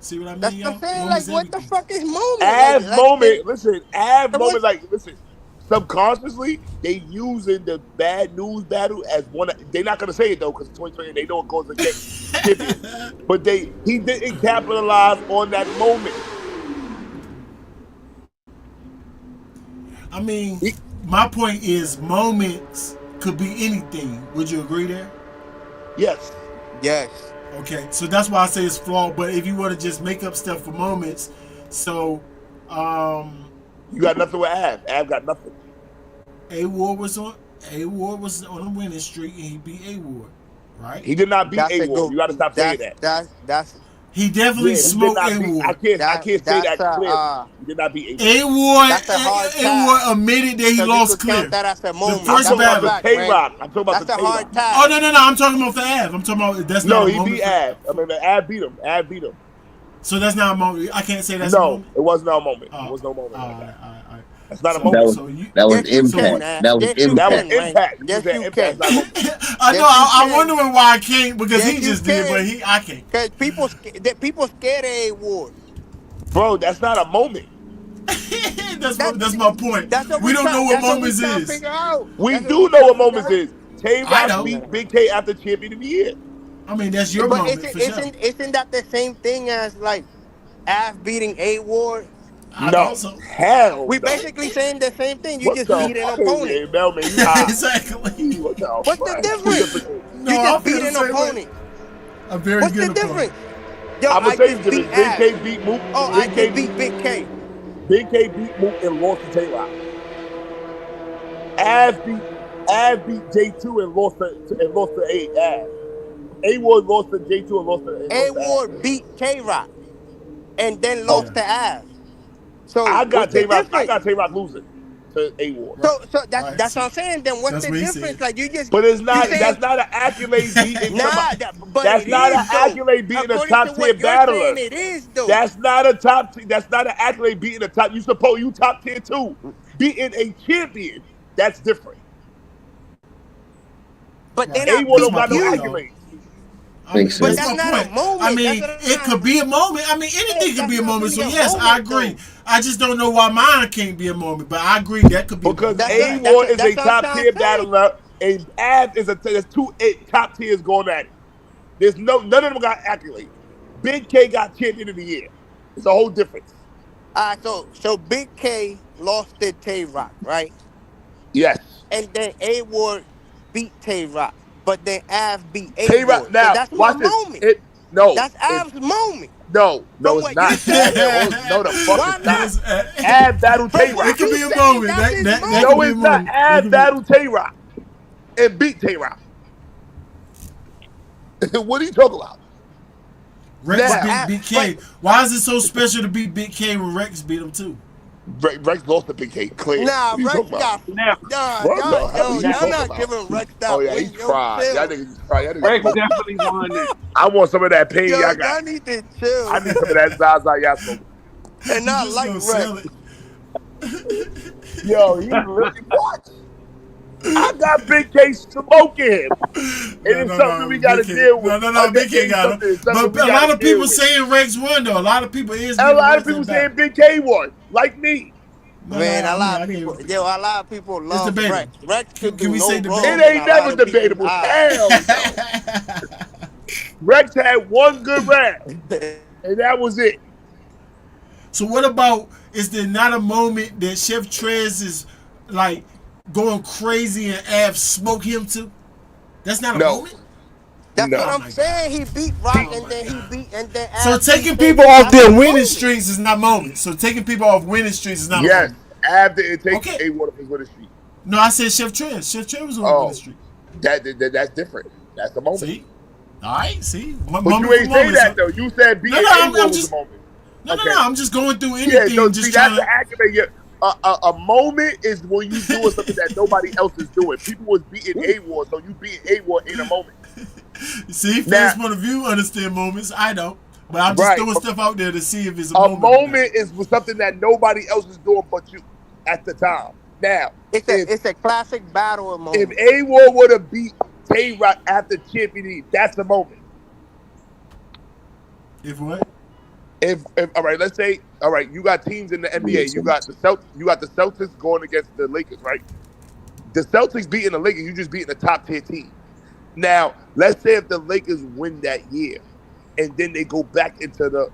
See what I That's mean, what I'm y'all? saying. Like, Moments, what the everything. fuck is moment? Av Like, moment, listen, Av it moment, was, like, listen, subconsciously, they using the bad news battle as one. They're not going to say it, though, because 2020, they know it goes against champion. But he didn't capitalize on that moment. I mean, my point is moments could be anything. Would you agree there? Yes. yes. Okay, so that's why I say it's flawed. But if you want to just make up stuff for moments, so You got nothing with Av. Av got nothing. A Ward was on a winning streak and he beat A Ward, right? He did not beat That's a A Ward. good. You got to stop saying that. That's He definitely Yeah, he did smoked not A beat. Ward. I can't say that that's clearly. a He did not beat A Ward. A Ward, that's a hard A Ward task. admitted that he So you lost could clear. count that as a The moment. I'm first talking about battle. the Tay-Rock. I'm talking about That's the a hard Tay-Rock. task. Oh no, I'm talking about for Av. I'm talking about that's No, not a he moment. beat Av. I mean, Av beat him. Av beat him. So that's not a moment. I can't say that's a No, moment. it was no moment. Oh, It was no moment all like right, that. all right. That's not a So, That moment. was so you, that was Yes, you can, impact. man. That was Yes, you That was impact. can, man. impact. You Yes, said you impact. can. It's not a moment. I know. Yes, you I'm can. wondering why I can't because Yes, he you just did, but can. I can't. Cause people scared of A Ward. Bro, that's not a moment. That's my point. That's what We don't know what That's what we moments trying to is. figure out. We That's do we know trying what to figure moments out. is. Tay I Rock know. beat Big K after champion of the year. I mean, that's your But moment for sure. isn't that the same thing as like Av beating A Ward? I thought No. so. Hell We no. basically saying the same thing. You What just the beat an fuck opponent. is Melman? You high. exactly. What the What's the fuck? Two difference? different things. No, You I just feel beat the an same way. opponent. A very What's good the opponent. difference? Yo, I'm gonna I tell you just the beat difference. Big Av. K beat Mook. Oh, I Big K just beat Big K. Big K beat Mook and lost to Tay Rock. Av beat J2 and lost to Av. A Ward lost to J2 and lost A to Av. Ward beat Tay Rock and then Oh, lost to Av. So I what's got the Tay Rock. I difference? got Tay Rock losing to A Ward. Right. So that's Right. that's See, what I'm saying. Then what's that's the what he difference? said. Like you But saying that's not an accolade beating somebody. but That's it not an is though. accolade beating a According to top tier what you're saying, battler. it is though. That's not an accolade beating a top. You top tier too. Beating a champion, that's different. But then Right. I A Ward That's don't beat my got no point, you. though. accolades. Makes But But it's sense. that's my not a point. moment. I That's mean, what I'm it trying could be a moment. I mean, anything could that's be a not moment. So really a yes, I moment, agree. though. I just don't know why mine can't be a moment. But I agree that could be a Because moment. That's A what Ward is a what I'm top trying tier to say. battler, and Av is there's two top tiers going at it. None of them got accolades. Big K got champion of the year. It's a whole difference. So Big K lost to Tay Rock, right? Yes. And then A Ward beat Tay Rock. But then Av beat A Tay Rock. Ward. So Now that's my watch this. moment. That's It's Av's moment. no, From it's what you're not. saying. No, the fuck Why it's not? not. Av battle Tay From Rock. It what could you be a saying, moment. that's his That moment. could No, be a it's not. moment. That Av could be. battle Tay Rock. and beat Tay Rock. What are you talking about? Rex Now, beat Big K. Why is it so special to beat Big K when Rex beat him too? Rex lost to Big K clear. Nah, What are you Rex talking about? got. Now, What the hell are you Y'all talking not about? giving Rex Oh that yeah, win. he's Yo, fried. Y'all chill. niggas fried. Y'all Rex niggas definitely won that. I want some of that pain Yo, y'all got. y'all need to chill. I need some of that Zaza y'all smoking. And You not just like gonna Rex. sell it. Yo, he really what? I got Big K smoking him. It is something that we got to Big K. deal with. No, Big K got him. It's something But we a got lot to of deal people with. saying Rex won though. A lot of people is And a giving lot Rex of people that saying back. Big K won, like me. Man, a lot of I gave people, it. yo, a lot of people It's love debatable. Rex. Rex could Can do we say no debatable? wrong It in ain't a lot never of people's debatable. eyes. Hell no. Rex had one good round, and that was it. So what about, is there not a moment that Chef Trez is like going crazy and Av smoke him too? That's not a No, moment? That's what no. Oh I'm my God. saying. He beat Rock Oh and my then he God. beat and then So Av beat taking Tay people Rock. off That's their a winning moment. streaks is not moments. So taking people off winning streaks is not a Yes, moment. Av didn't take Okay. A Water his winning streak. No, I said Chef Trez. Chef Trez was on a winning Oh, streak. that's different. That's a moment. See? All right, see? But you Moment for ain't say moment. that So, though. You said no, beating no, A War I'm was a just, moment. no. Okay. I'm just going through Yeah, so anything, see, just that's trying the to. accurate. Yeah. A moment is when you doing something that nobody else is doing. People was beating A War, so you beating A War in a moment. See, Now, fans' point of view understand moments. I don't. But I'm just right. throwing stuff out there to see if it's a A moment or not. moment is something that nobody else is doing but you at the time. Now, if It's a classic battle if moment. A War would have beat Tay Rock after Champion, that's a moment. If what? If all right, let's say all right, you got teams in the NBA. You got the Celtics going against the Lakers, right? The Celtics beating the Lakers, you just beating the top tier team. Now, let's say if the Lakers win that year, and then they go back into the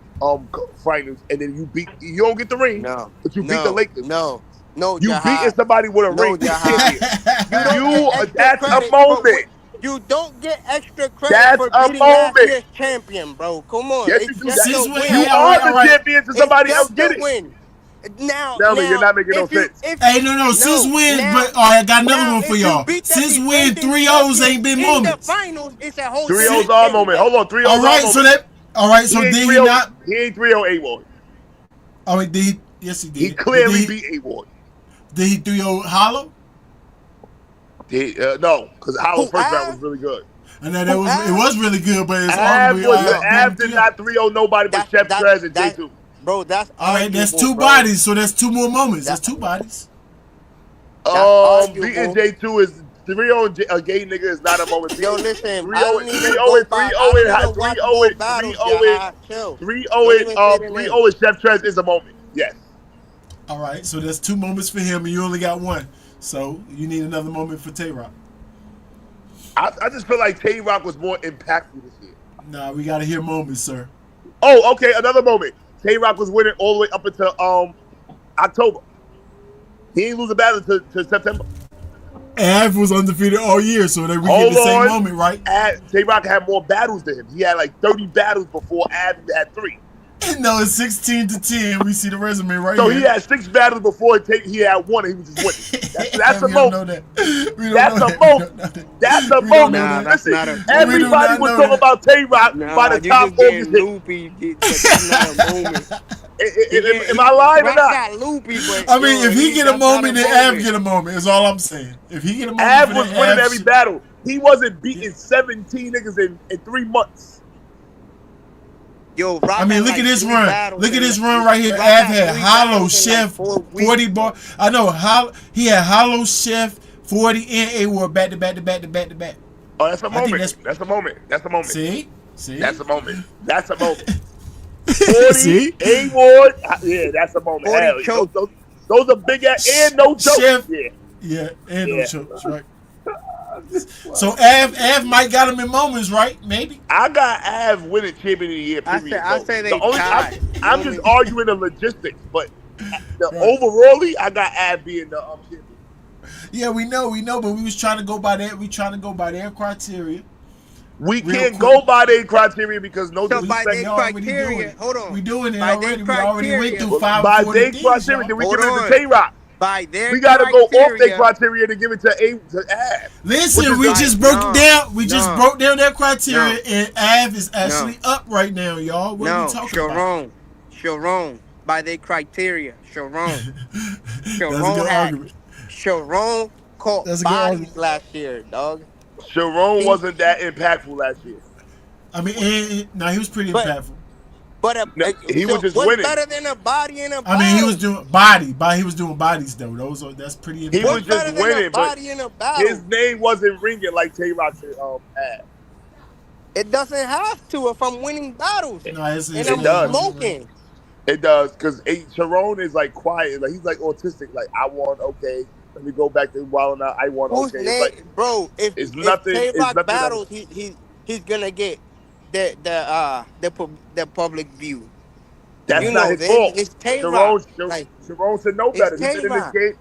finals, and then you don't get the ring, No, but you beat the no, Lakers. no, no, You beating Jahad. somebody with a No, ring with a Jahad. champion. You don't get extra That's a credit for moment. what you don't get extra credit That's for a beating last moment. year's champion, bro. Come on. Yes, you It's do just that. Since a when? You Hey, win. all are right, all the right. champion to It's somebody else just get a it. win. Now, Tell me, you're not making no if you sense. if Hey, no. Since no when? now But all right, I got another now one for if you y'all. beat the Since when defending 3-0s champion ain't been in the moments? finals, it's a whole 3 different O's See? are thing, moment. bro. Hold on, 3 All O's are right, so moment. that. All right, He so ain't did 3 he 0. not? He ain't 3 0 A Ward. Oh, wait, did he? Yes, he He did. But clearly beat A Ward. did he 3-0 Hollow? No, because Hollow's Who first round was Av? really good. And that Who it Av? was really good, but it's Av arguably was Yo, beat him Av did 3-0. not 3 0 nobody but Chef that's Trez and that J2. bro, that's All right, that's arguable, two bro. bodies, so that's two more moments. That's That two bodies. that's Beating arguable. J2 is 3-0 a gay nigga is not a moment. Yo, Beating listen, 3 I 0 don't 3 even 0 go and by. 3 I 0 don't and even 3 watch 0 more and 3 battles, 0 and Jahad. Chill. 3 0 Don't and even say the 3 0 name. and Chef Trez is a moment. Yes. All right, so that's two moments for him, and you only got one. So you need another moment for Tay Rock. I just feel like Tay Rock was more impactful this year. Nah, we got to hear moments, sir. Oh, okay, another moment. Tay Rock was winning all the way up until October. He ain't lose a battle to September. Av was undefeated all year, so that we get Hold the same on. moment, right? Tay Rock had more battles than him. He had like 30 battles before Av had 3. No, it's 16-10. We see the resume right So here. he had 6 battles before he had 1 and he was just winning. That's a we don't moment. know that. We don't That's know a that. We moment. don't know that. That's a We don't know moment. Nah, that. that's Listen, not a We do everybody not was know talking that. about Tay Rock by nah. the You time just August getting hit. loopy, but that's not a moment. Am I lying or Rock not? got loopy, but I mean, if he get a that's not moment, then Av get a moment. Is all I'm saying. If he get a moment Av for was that, winning Av every should. battle. He wasn't beating 17 niggas in 3 months. Yo, I Rock mean, had look at like this 3 run. battles Look at in this run right here. Rock Av had had 3 Hollow battles in like Chef 4 weeks. 40 bar. I know he had Hollow Chef 40 and A War back to back to back to back to back. Oh, that's a I think moment. That's a moment. That's a moment. see. That's a moment. That's a moment. 40, See? A Ward. Yeah, that's a moment. 40 Hell, choke. those are big ass and no choke. Chef. Yeah, Yeah, and no yeah. chokes, right? So Av might got him in moments, right? Maybe. I got Av winning champion of the year. Period. I So say the they only tied. I'm just Moments. arguing the logistics, but the Right. overally, I got Av being the champion. Yeah, we know, but we was trying to go by that. We trying to go by their criteria. We Real can't quick. go by their criteria because no So by disrespect. their already doing criteria, it. hold on. We doing it By already. their We already went criteria, through By 540 their things, criteria, y'all. then we Hold give it to on. Tay Rock. by their We got to go off their criteria. criteria to give it to Av, which Listen, is we the just broke No, down. We just no, broke down that criteria, no, and Av is no, actually up right now, y'all. What are we no. talking about? Sharon, by their criteria. That's a Sharon good had argument. Sharon caught That's a good bodies argument. last year, dog. Sharon He, wasn't that impactful last year. I mean, now he was pretty but impactful. No, he was so just what's winning. better than a body in a I mean, he was battle? doing body, but he was doing bodies though. That's pretty He was What's impactful. just better than a winning, but body in a his battle? name wasn't ringing like Tay Rock's Av. It doesn't have to if I'm winning battles No, his and It I'm name does. wasn't right. smoking. It does, because Sharon is like quiet, like he's like autistic. Like I won, okay. Let me go back to Wild Now. I won, Whose okay. It's like name, bro? it's If nothing. Tay It's Rock nothing that. battles, he's gonna get the public view. That's You not know his this. fault. It's Tay Rock. Sharon, Like Sharon should know it's better. He's Tay been in this Rock. game.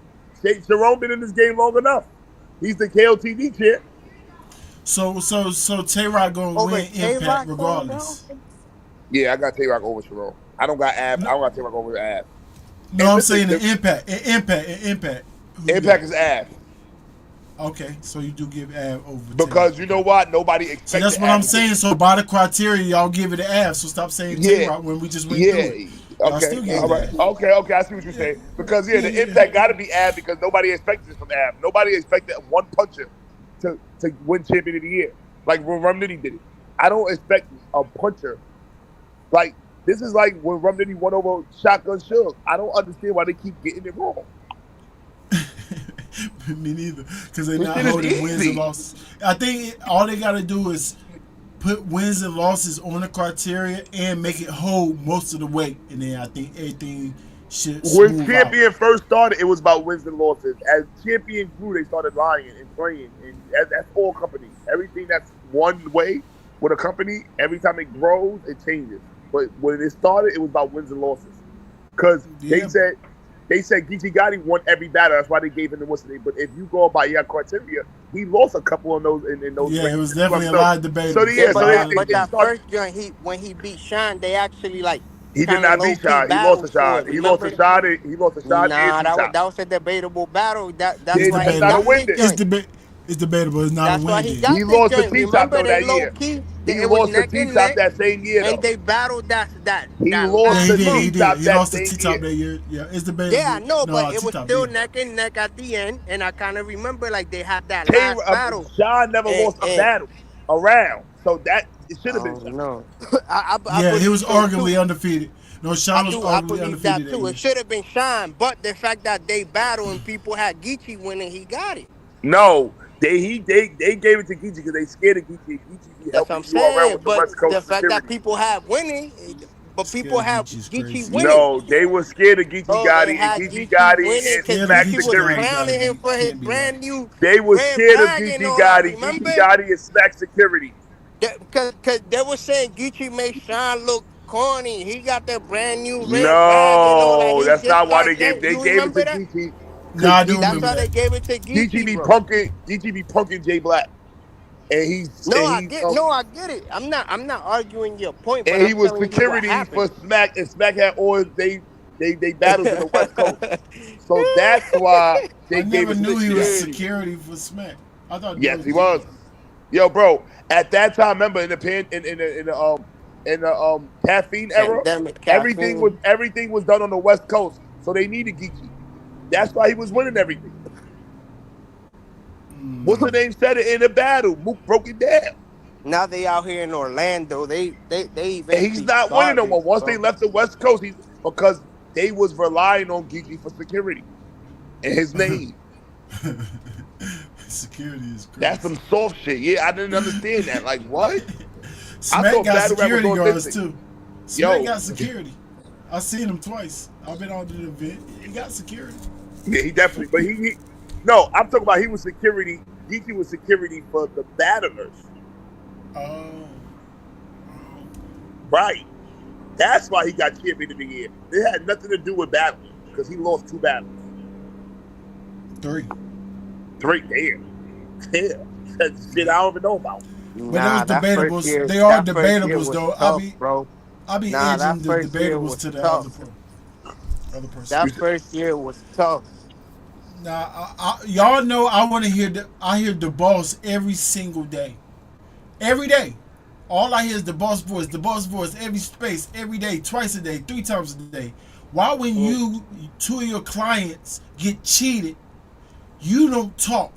Sharon been in this game long enough. He's the KOTD champ. So Tay Rock gonna Over win Tay Impact Rock though, bro. regardless. Yeah, I got Tay Rock over Sharon. I don't got Av. I No, don't got Tay Rock over Av. no, And I'm listen, saying the an Impact. Who you got? impact is Av. Okay, so you do give Av over Tay Rock. Because you know what? Nobody So expected that's what Av I'm to get. saying. So by the criteria, y'all give it to Av. So stop saying Tay Yeah, Rock when we just went through yeah. it. Y'all Okay, still give all it to right. Av. Okay. I see what you're Yeah, saying. Because yeah, the yeah. impact got to be Av because nobody expected this from Av. Nobody expected one puncher to win champion of the year like when Rum Nitty did it. I don't expect a puncher like this is like when Rum Nitty won over Shotgun Suge. I don't understand why they keep getting it wrong. Me neither, because they're This not shit is holding wins and easy. losses. I think all they gotta do is put wins and losses on the criteria and make it hold most of the weight, and then I think everything should When smooth out. Champion first started, it was about wins and losses. As Champion grew, they started lying and playing, and that's all companies. Everything that's one way with a company, every time it grows, it changes. But when it started, it was about wins and losses. Because Yeah, they said Geechee Gotti won every battle. That's why they gave him the what's the name. But if you go by your criteria, he lost a couple of those in those yeah, it was races. definitely a So, lot of so debatable. Yeah, yeah, A so but lot of but they that debatable. started. first joint when he beat Sean, they actually like He did kind of not low beat key Sean. He lost a battled for shot. it. He lost a Remember? shot. He lost a shot and Nah, T top. that was a debatable battle. That's It's why That's he not a debatable. got win this then. It's joint. deba- It's debatable. It's not a That's why win he then. He got this lost to joint. T top Remember though they that low year. key. He It was lost to neck T and top neck, that same year and though. they battled He that lost Yeah, he last to did. T He month. did. top He that lost to same T Top year. that year. Yeah, it's Yeah, I debatable. know, but No, it T was Top still did. neck and neck at the end, and I kind of remember like they had that last battle, Sean never lost a and battle around, so that it should I have been Sean. don't know. I Yeah, he believe was so too. arguably undefeated. No, Sean was I arguably believe that undefeated that too. It year. should have been Shine, but the fact that they battled and people had Geechee winning, he got it. No, they gave it to Geechee because they scared of Geechee. Geechee be That's what helping I'm you around saying. with the But West the Coast fact that security. people had winning, but people Scared of had Geechee is Geechee crazy. winning. No, they were scared of Geechee Oh, they Gotti and had Geechee Geechee Gotti winning and because Scared of Smack Geechee Geechee was Security. Gotti clowning gotta him be for his can't be right. brand new They were red scared of bag and Geechee all that. Gotti, Geechee Remember? Gotti and Smack Security. Because they were saying Geechee made Sean look corny. He got the brand new red bag and all that. No, He that's just not why started getting. they You gave it to remember that? Geechee No, because I do That's remember why that. they gave it to Geechee Geechee, be bro. punking Jay Black, and No, I get it. I'm not arguing your point, but and I'm he was telling you what security happened. for Smack, and Smack had all they battles in the West Coast, so that's why I they gave never it to knew he was yeah. security for Smack. I thought that Yes, was he Geechee. was. Yo, bro, at that time, remember in the caffeine era, Pandemic caffeine. everything was done on the West Coast, so they needed Geechee. That's why he was winning everything. What's the name said it in the battle? Mook broke it down. Now they out here in Orlando. They And he's eventually not winning no garbage, more. Once they bro. left the West Coast, because they was relying on Geechee for security and his name. Security is That's crazy. some soft shit. Yeah, I didn't understand that. Like, what? I Smack thought got battle rap was security guards authentic. too. Smack Yo, got security. I seen him twice. I've been on the event. He got security. yeah, he definitely. But no, I'm talking about he was security. Geechee was security for the battlers. Oh. Right. That's why he got champion of the year. It had nothing to do with battling because he lost 2 battles. 3. 3, damn. That's shit I don't even know about. But Nah, those that first debatable. year, They are that first year debatable was though. tough, bro. I be Nah, edging that the first year debatables was to the tough. other person. That first year was tough. Now, y'all know I want to hear I hear the boss every single day, every day. All I hear is the boss voice, every space, every day, twice a day, 3 times a day. Why, when Mm. you two of your clients get cheated, you don't talk?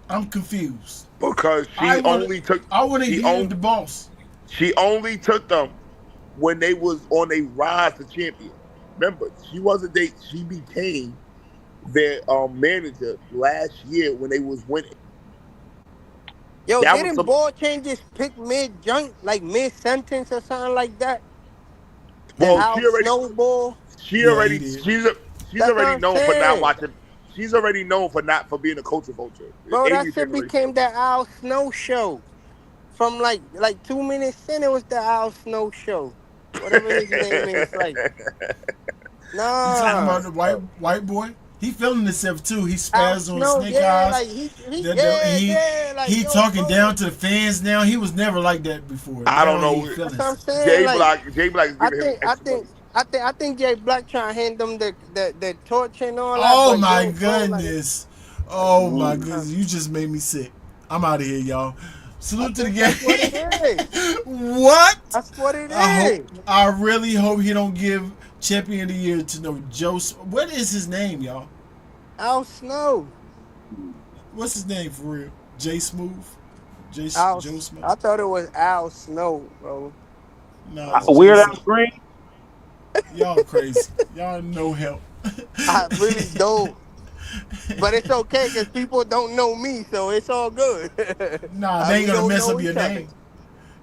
I'm confused. Because I want to, I want to hear the boss. she only took them when they was on a rise to champion. Remember, she wasn't they she became their manager last year when they was winning. Yo, That was didn't some ball changes pick mid junk, like mid sentence or something like that? The well, Al Snowball. Yeah, he did. she's That's what already I'm known for not saying. watching. She's already known for not for being a culture vulture. Bro, that Avery shit Payne already became knew. the Al Snow show. From like 2 minutes in, it was the Al Snow show. Whatever his name is, like You talking nah. about the white boy? He feeling himself too. He Al spazzed on Snow, Snake yeah, Eyes. like he The, yeah, he yeah, like he yo, talking bro. down to the fans now. He was never like that before. I don't Now he know. feeling That's what I'm himself. saying. Like Jay Black is I giving him think I extra think money. I think Jay Black trying to hand them the torch and all that, Oh but my yo, bro, goodness. like Oh my nah. goodness. You just made me sick. I'm out of here, y'all. I Salute to the think that's what it game. is. What? That's what it I hope. is. I really hope he don't give champion of the year to no Joe. What is his name, y'all? Al Snow. What's his name for real? Jay Smooth? Al, Joe Smooth? I thought it was Al Snow, bro. No, it's Weird Jason. Al Green. Y'all crazy. Y'all no help. I really don't. But it's okay because people don't know me, so it's all good. Nah, they ain't We gonna don't mess know up your each other. name.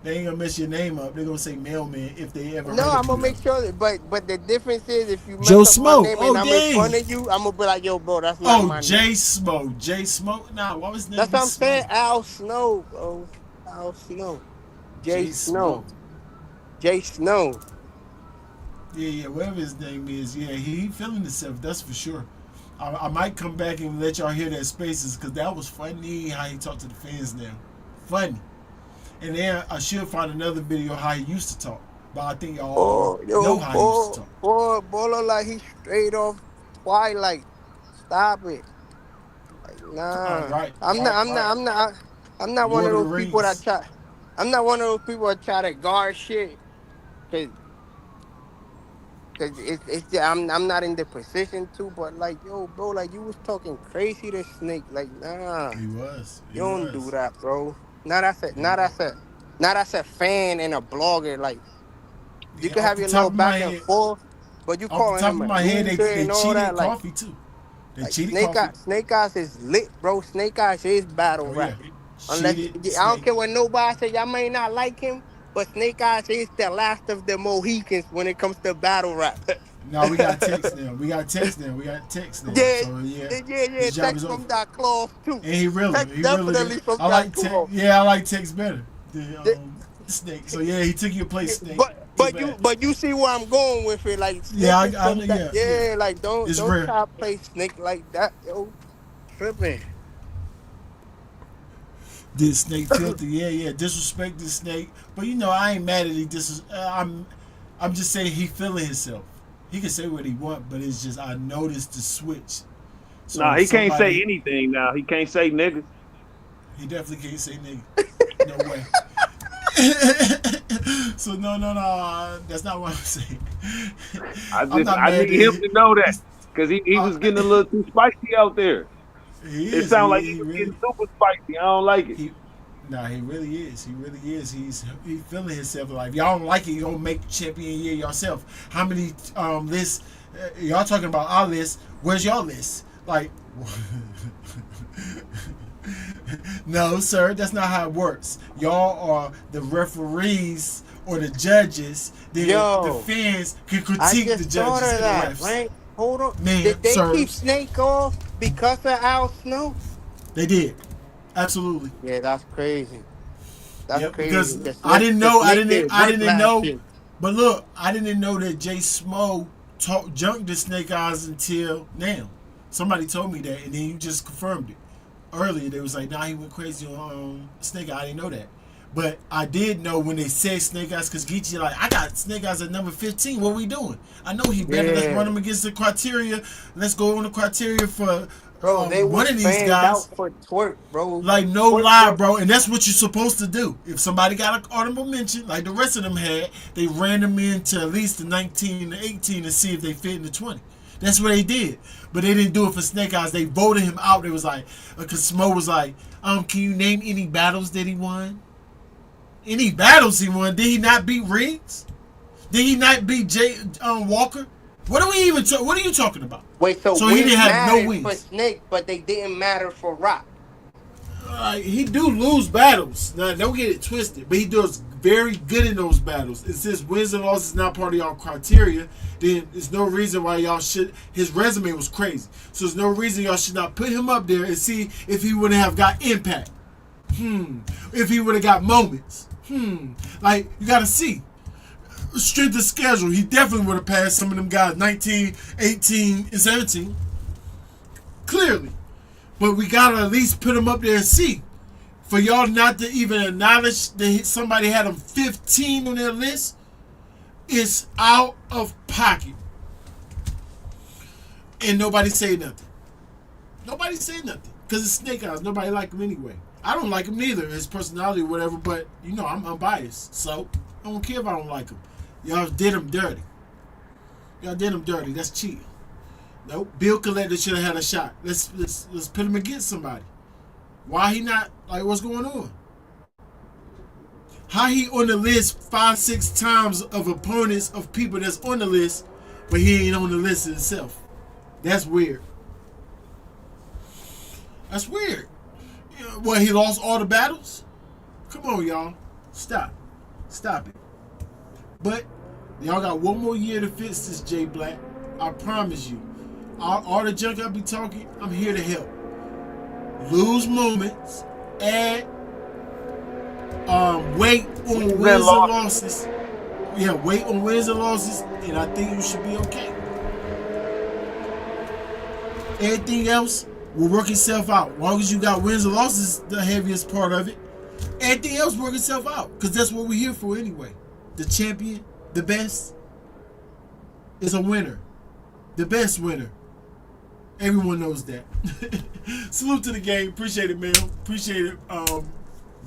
They ain't gonna mess your name up. They're gonna say mailman if they ever No, heard of I'm you gonna though. make sure. But the difference is, if you Joe mess up my Smoke. name and Oh I'm in front dang. of you, I'm gonna be like, yo, bro, that's not Oh my name. Jay Smoke. Jay Smoke. Nah, why was his name That's be what I'm saying. Smoke? Al Snow, bro. Al Snow. Jay Jay Smoke. Snow. Jay Snow. Yeah, yeah, whatever his name is. Yeah, he feeling himself. That's for sure. I might come back and let y'all hear that spaces because that was funny how he talked to the fans now. Funny. And then I should find another video how he used to talk. But I think y'all Oh, know yo, how he used to talk. boy, look like he straight off Twilight. Stop it. Like, nah. Right, I'm not. right, I'm not. right. I'm not. I'm not one of Lord of the those people that Rings. try. I'm not one of those people that try to guard shit. Cause, I'm not in the position to. But like, yo, bro, like you was talking crazy to Snake. Like, nah, He was. you He don't do was. that, bro. Not as a, He not was. as a, not as a fan and a blogger. Like, you Yeah, can off have the your top little of my back and head, forth, but you off the calling top him of a my head, loser they and all cheated that. coffee too. They Like cheated coffee. Snake Eyes is lit, bro. Snake Eyes is battle Oh yeah, rapping. Unless cheated I don't snake. care what nobody say, y'all may not like him, but Snake Eyes is the last of the Mohicans when it comes to battle rap. No, we got text now. We got text now. We got text now. Yeah, So yeah, yeah. his job Text is over. from that clause too. And he really, Text he really did. definitely from I that like text. clause. Yeah, I like text better than Yeah, snake. So yeah, he took your place, snake. But Too but you bad. but you see where I'm going with it. Like Yeah, Snake is I from know. that. Yeah, yeah. Yeah, like don't It's don't rare. try to play Snake like that, yo. Tripping. Did snake filthy? Yeah, yeah. Disrespect the snake, but you know I ain't mad at he. I'm just saying he feeling himself. He can say what he want, but it's just I noticed the switch. So Nah, if he can't say somebody, anything now. He can't say nigga. he definitely can't say nigga. No way. So no, no, no. That's not what I'm saying. I'm not I mad need him that to know that he's. because he Uh, was getting a little too spicy out there. he It is. sounded like he He was really. getting super spicy. I don't like it. He. Nah, he really is. He really is. He feeling himself. Like if y'all don't like it, you gonna make champion year yourself. How many lists? Y'all talking about our list? Where's your list? Like. No, sir, that's not how it works. Y'all are the referees or the judges. The Yo, fans can I critique the just thought judges of and the that, refs. right? Hold on. Man, Did they keep sirs, Snake off because of Al Snow? they did. Absolutely. Yeah, that's crazy. That's Yep. crazy. Because I didn't The know. Snake did I didn't whiplash know. shit. But look, I didn't know that Jay Smo junked the Snake Eyes until now. Somebody told me that, and then you just confirmed it. Earlier, they was like, nah, he went crazy on Snake Eyes. I didn't know that. But I did know when they said Snake Eyes, because Geechee like, I got Snake Eyes at number 15. What we doing? I know he better. Let's Yeah. run him against the criteria. Let's go on the criteria for Bro, they one was of these fanned guys. out for twerk, bro. Like, no Twerk, lie, bro. bro. And that's what you're supposed to do. If somebody got an honorable mention, like the rest of them had, they ran them into at least the 19 to 18 to see if they fit in the 20. That's what they did. But they didn't do it for Snake Eyes. They voted him out. It was like, because Smo was like, can you name any battles that he won? Any battles he won? Did he not beat Riggs? Did he not beat Jay Walker? What are we even? What are you talking about? Wait, so So he wins didn't have no mattered for wins. Snake, but they didn't matter for Rock. He do lose battles. Now, don't get it twisted, but he does very good in those battles. And since wins and losses is not part of y'all criteria, then there's no reason why y'all should. His resume was crazy, so there's no reason y'all should not put him up there and see if he would have got impact. If he would have got moments. Like, you got to see. Strength of schedule, he definitely would have passed some of them guys 19, 18, and 17. Clearly. But we got to at least put him up there and see. For y'all not to even acknowledge that somebody had him 15 on their list, it's out of pocket. And nobody say nothing. Nobody say nothing. Because it's Snake Eyes. Nobody like him anyway. I don't like him neither. His personality or whatever. But, you know, I'm unbiased. So, I don't care if I don't like him. Y'all did him dirty. Y'all did him dirty. That's cheating. Nope. Bill Collector should have had a shot. Let's put him against somebody. Why he not? Like, what's going on? How he on the list 5-6 times of opponents of people that's on the list, but he ain't on the list himself? That's weird. That's weird. You know, what, he lost all the battles? Come on, y'all. Stop. Stop it. But y'all got one more year to fix this, Jay Black. I promise you. All the junk I be talking, I'm here to help. Lose moments. Add weight on wins and losses. Yeah, weight on wins and losses, and I think you should be okay. Everything else will work itself out. As long as you got wins and losses, the heaviest part of it. Everything else work itself out, because that's what we're here for anyway. The champion, the best, is a winner. The best winner. Everyone knows that. Salute to the game. Appreciate it, man. Appreciate it,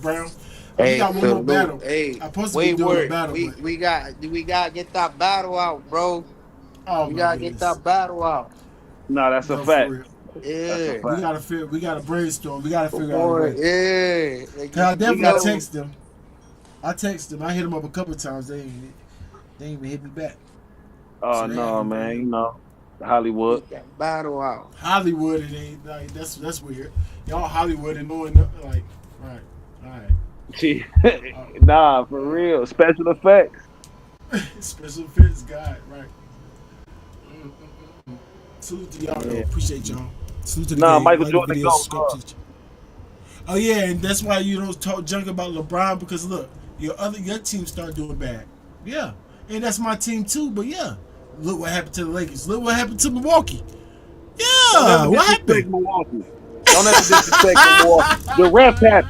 Brown. We got one more battle. Hey, I'm supposed to be doing a battle. We got to get that battle out, bro. Oh, we gotta get that battle out. No, that's a fact. Yeah, we gotta brainstorm. We gotta figure out a way. Yeah, I definitely text them. I hit them up a couple of times. They ain't even hit me back. Oh, so no, man. You know, Hollywood. Get that battle out. Hollywood, it ain't like that's weird. Y'all Hollywood and knowing like, all right. Nah, for real. Special effects. Special effects guy, right. Salute to y'all, though. Appreciate y'all. Salute to the game. Michael Jordan goes. Oh yeah, and that's why you don't talk junk about LeBron, because look, your team start doing bad. Yeah, and that's my team too. But yeah, look what happened to the Lakers. Look what happened to Milwaukee. Yeah, what happened? Milwaukee. Don't ever disrespect Milwaukee. The ref had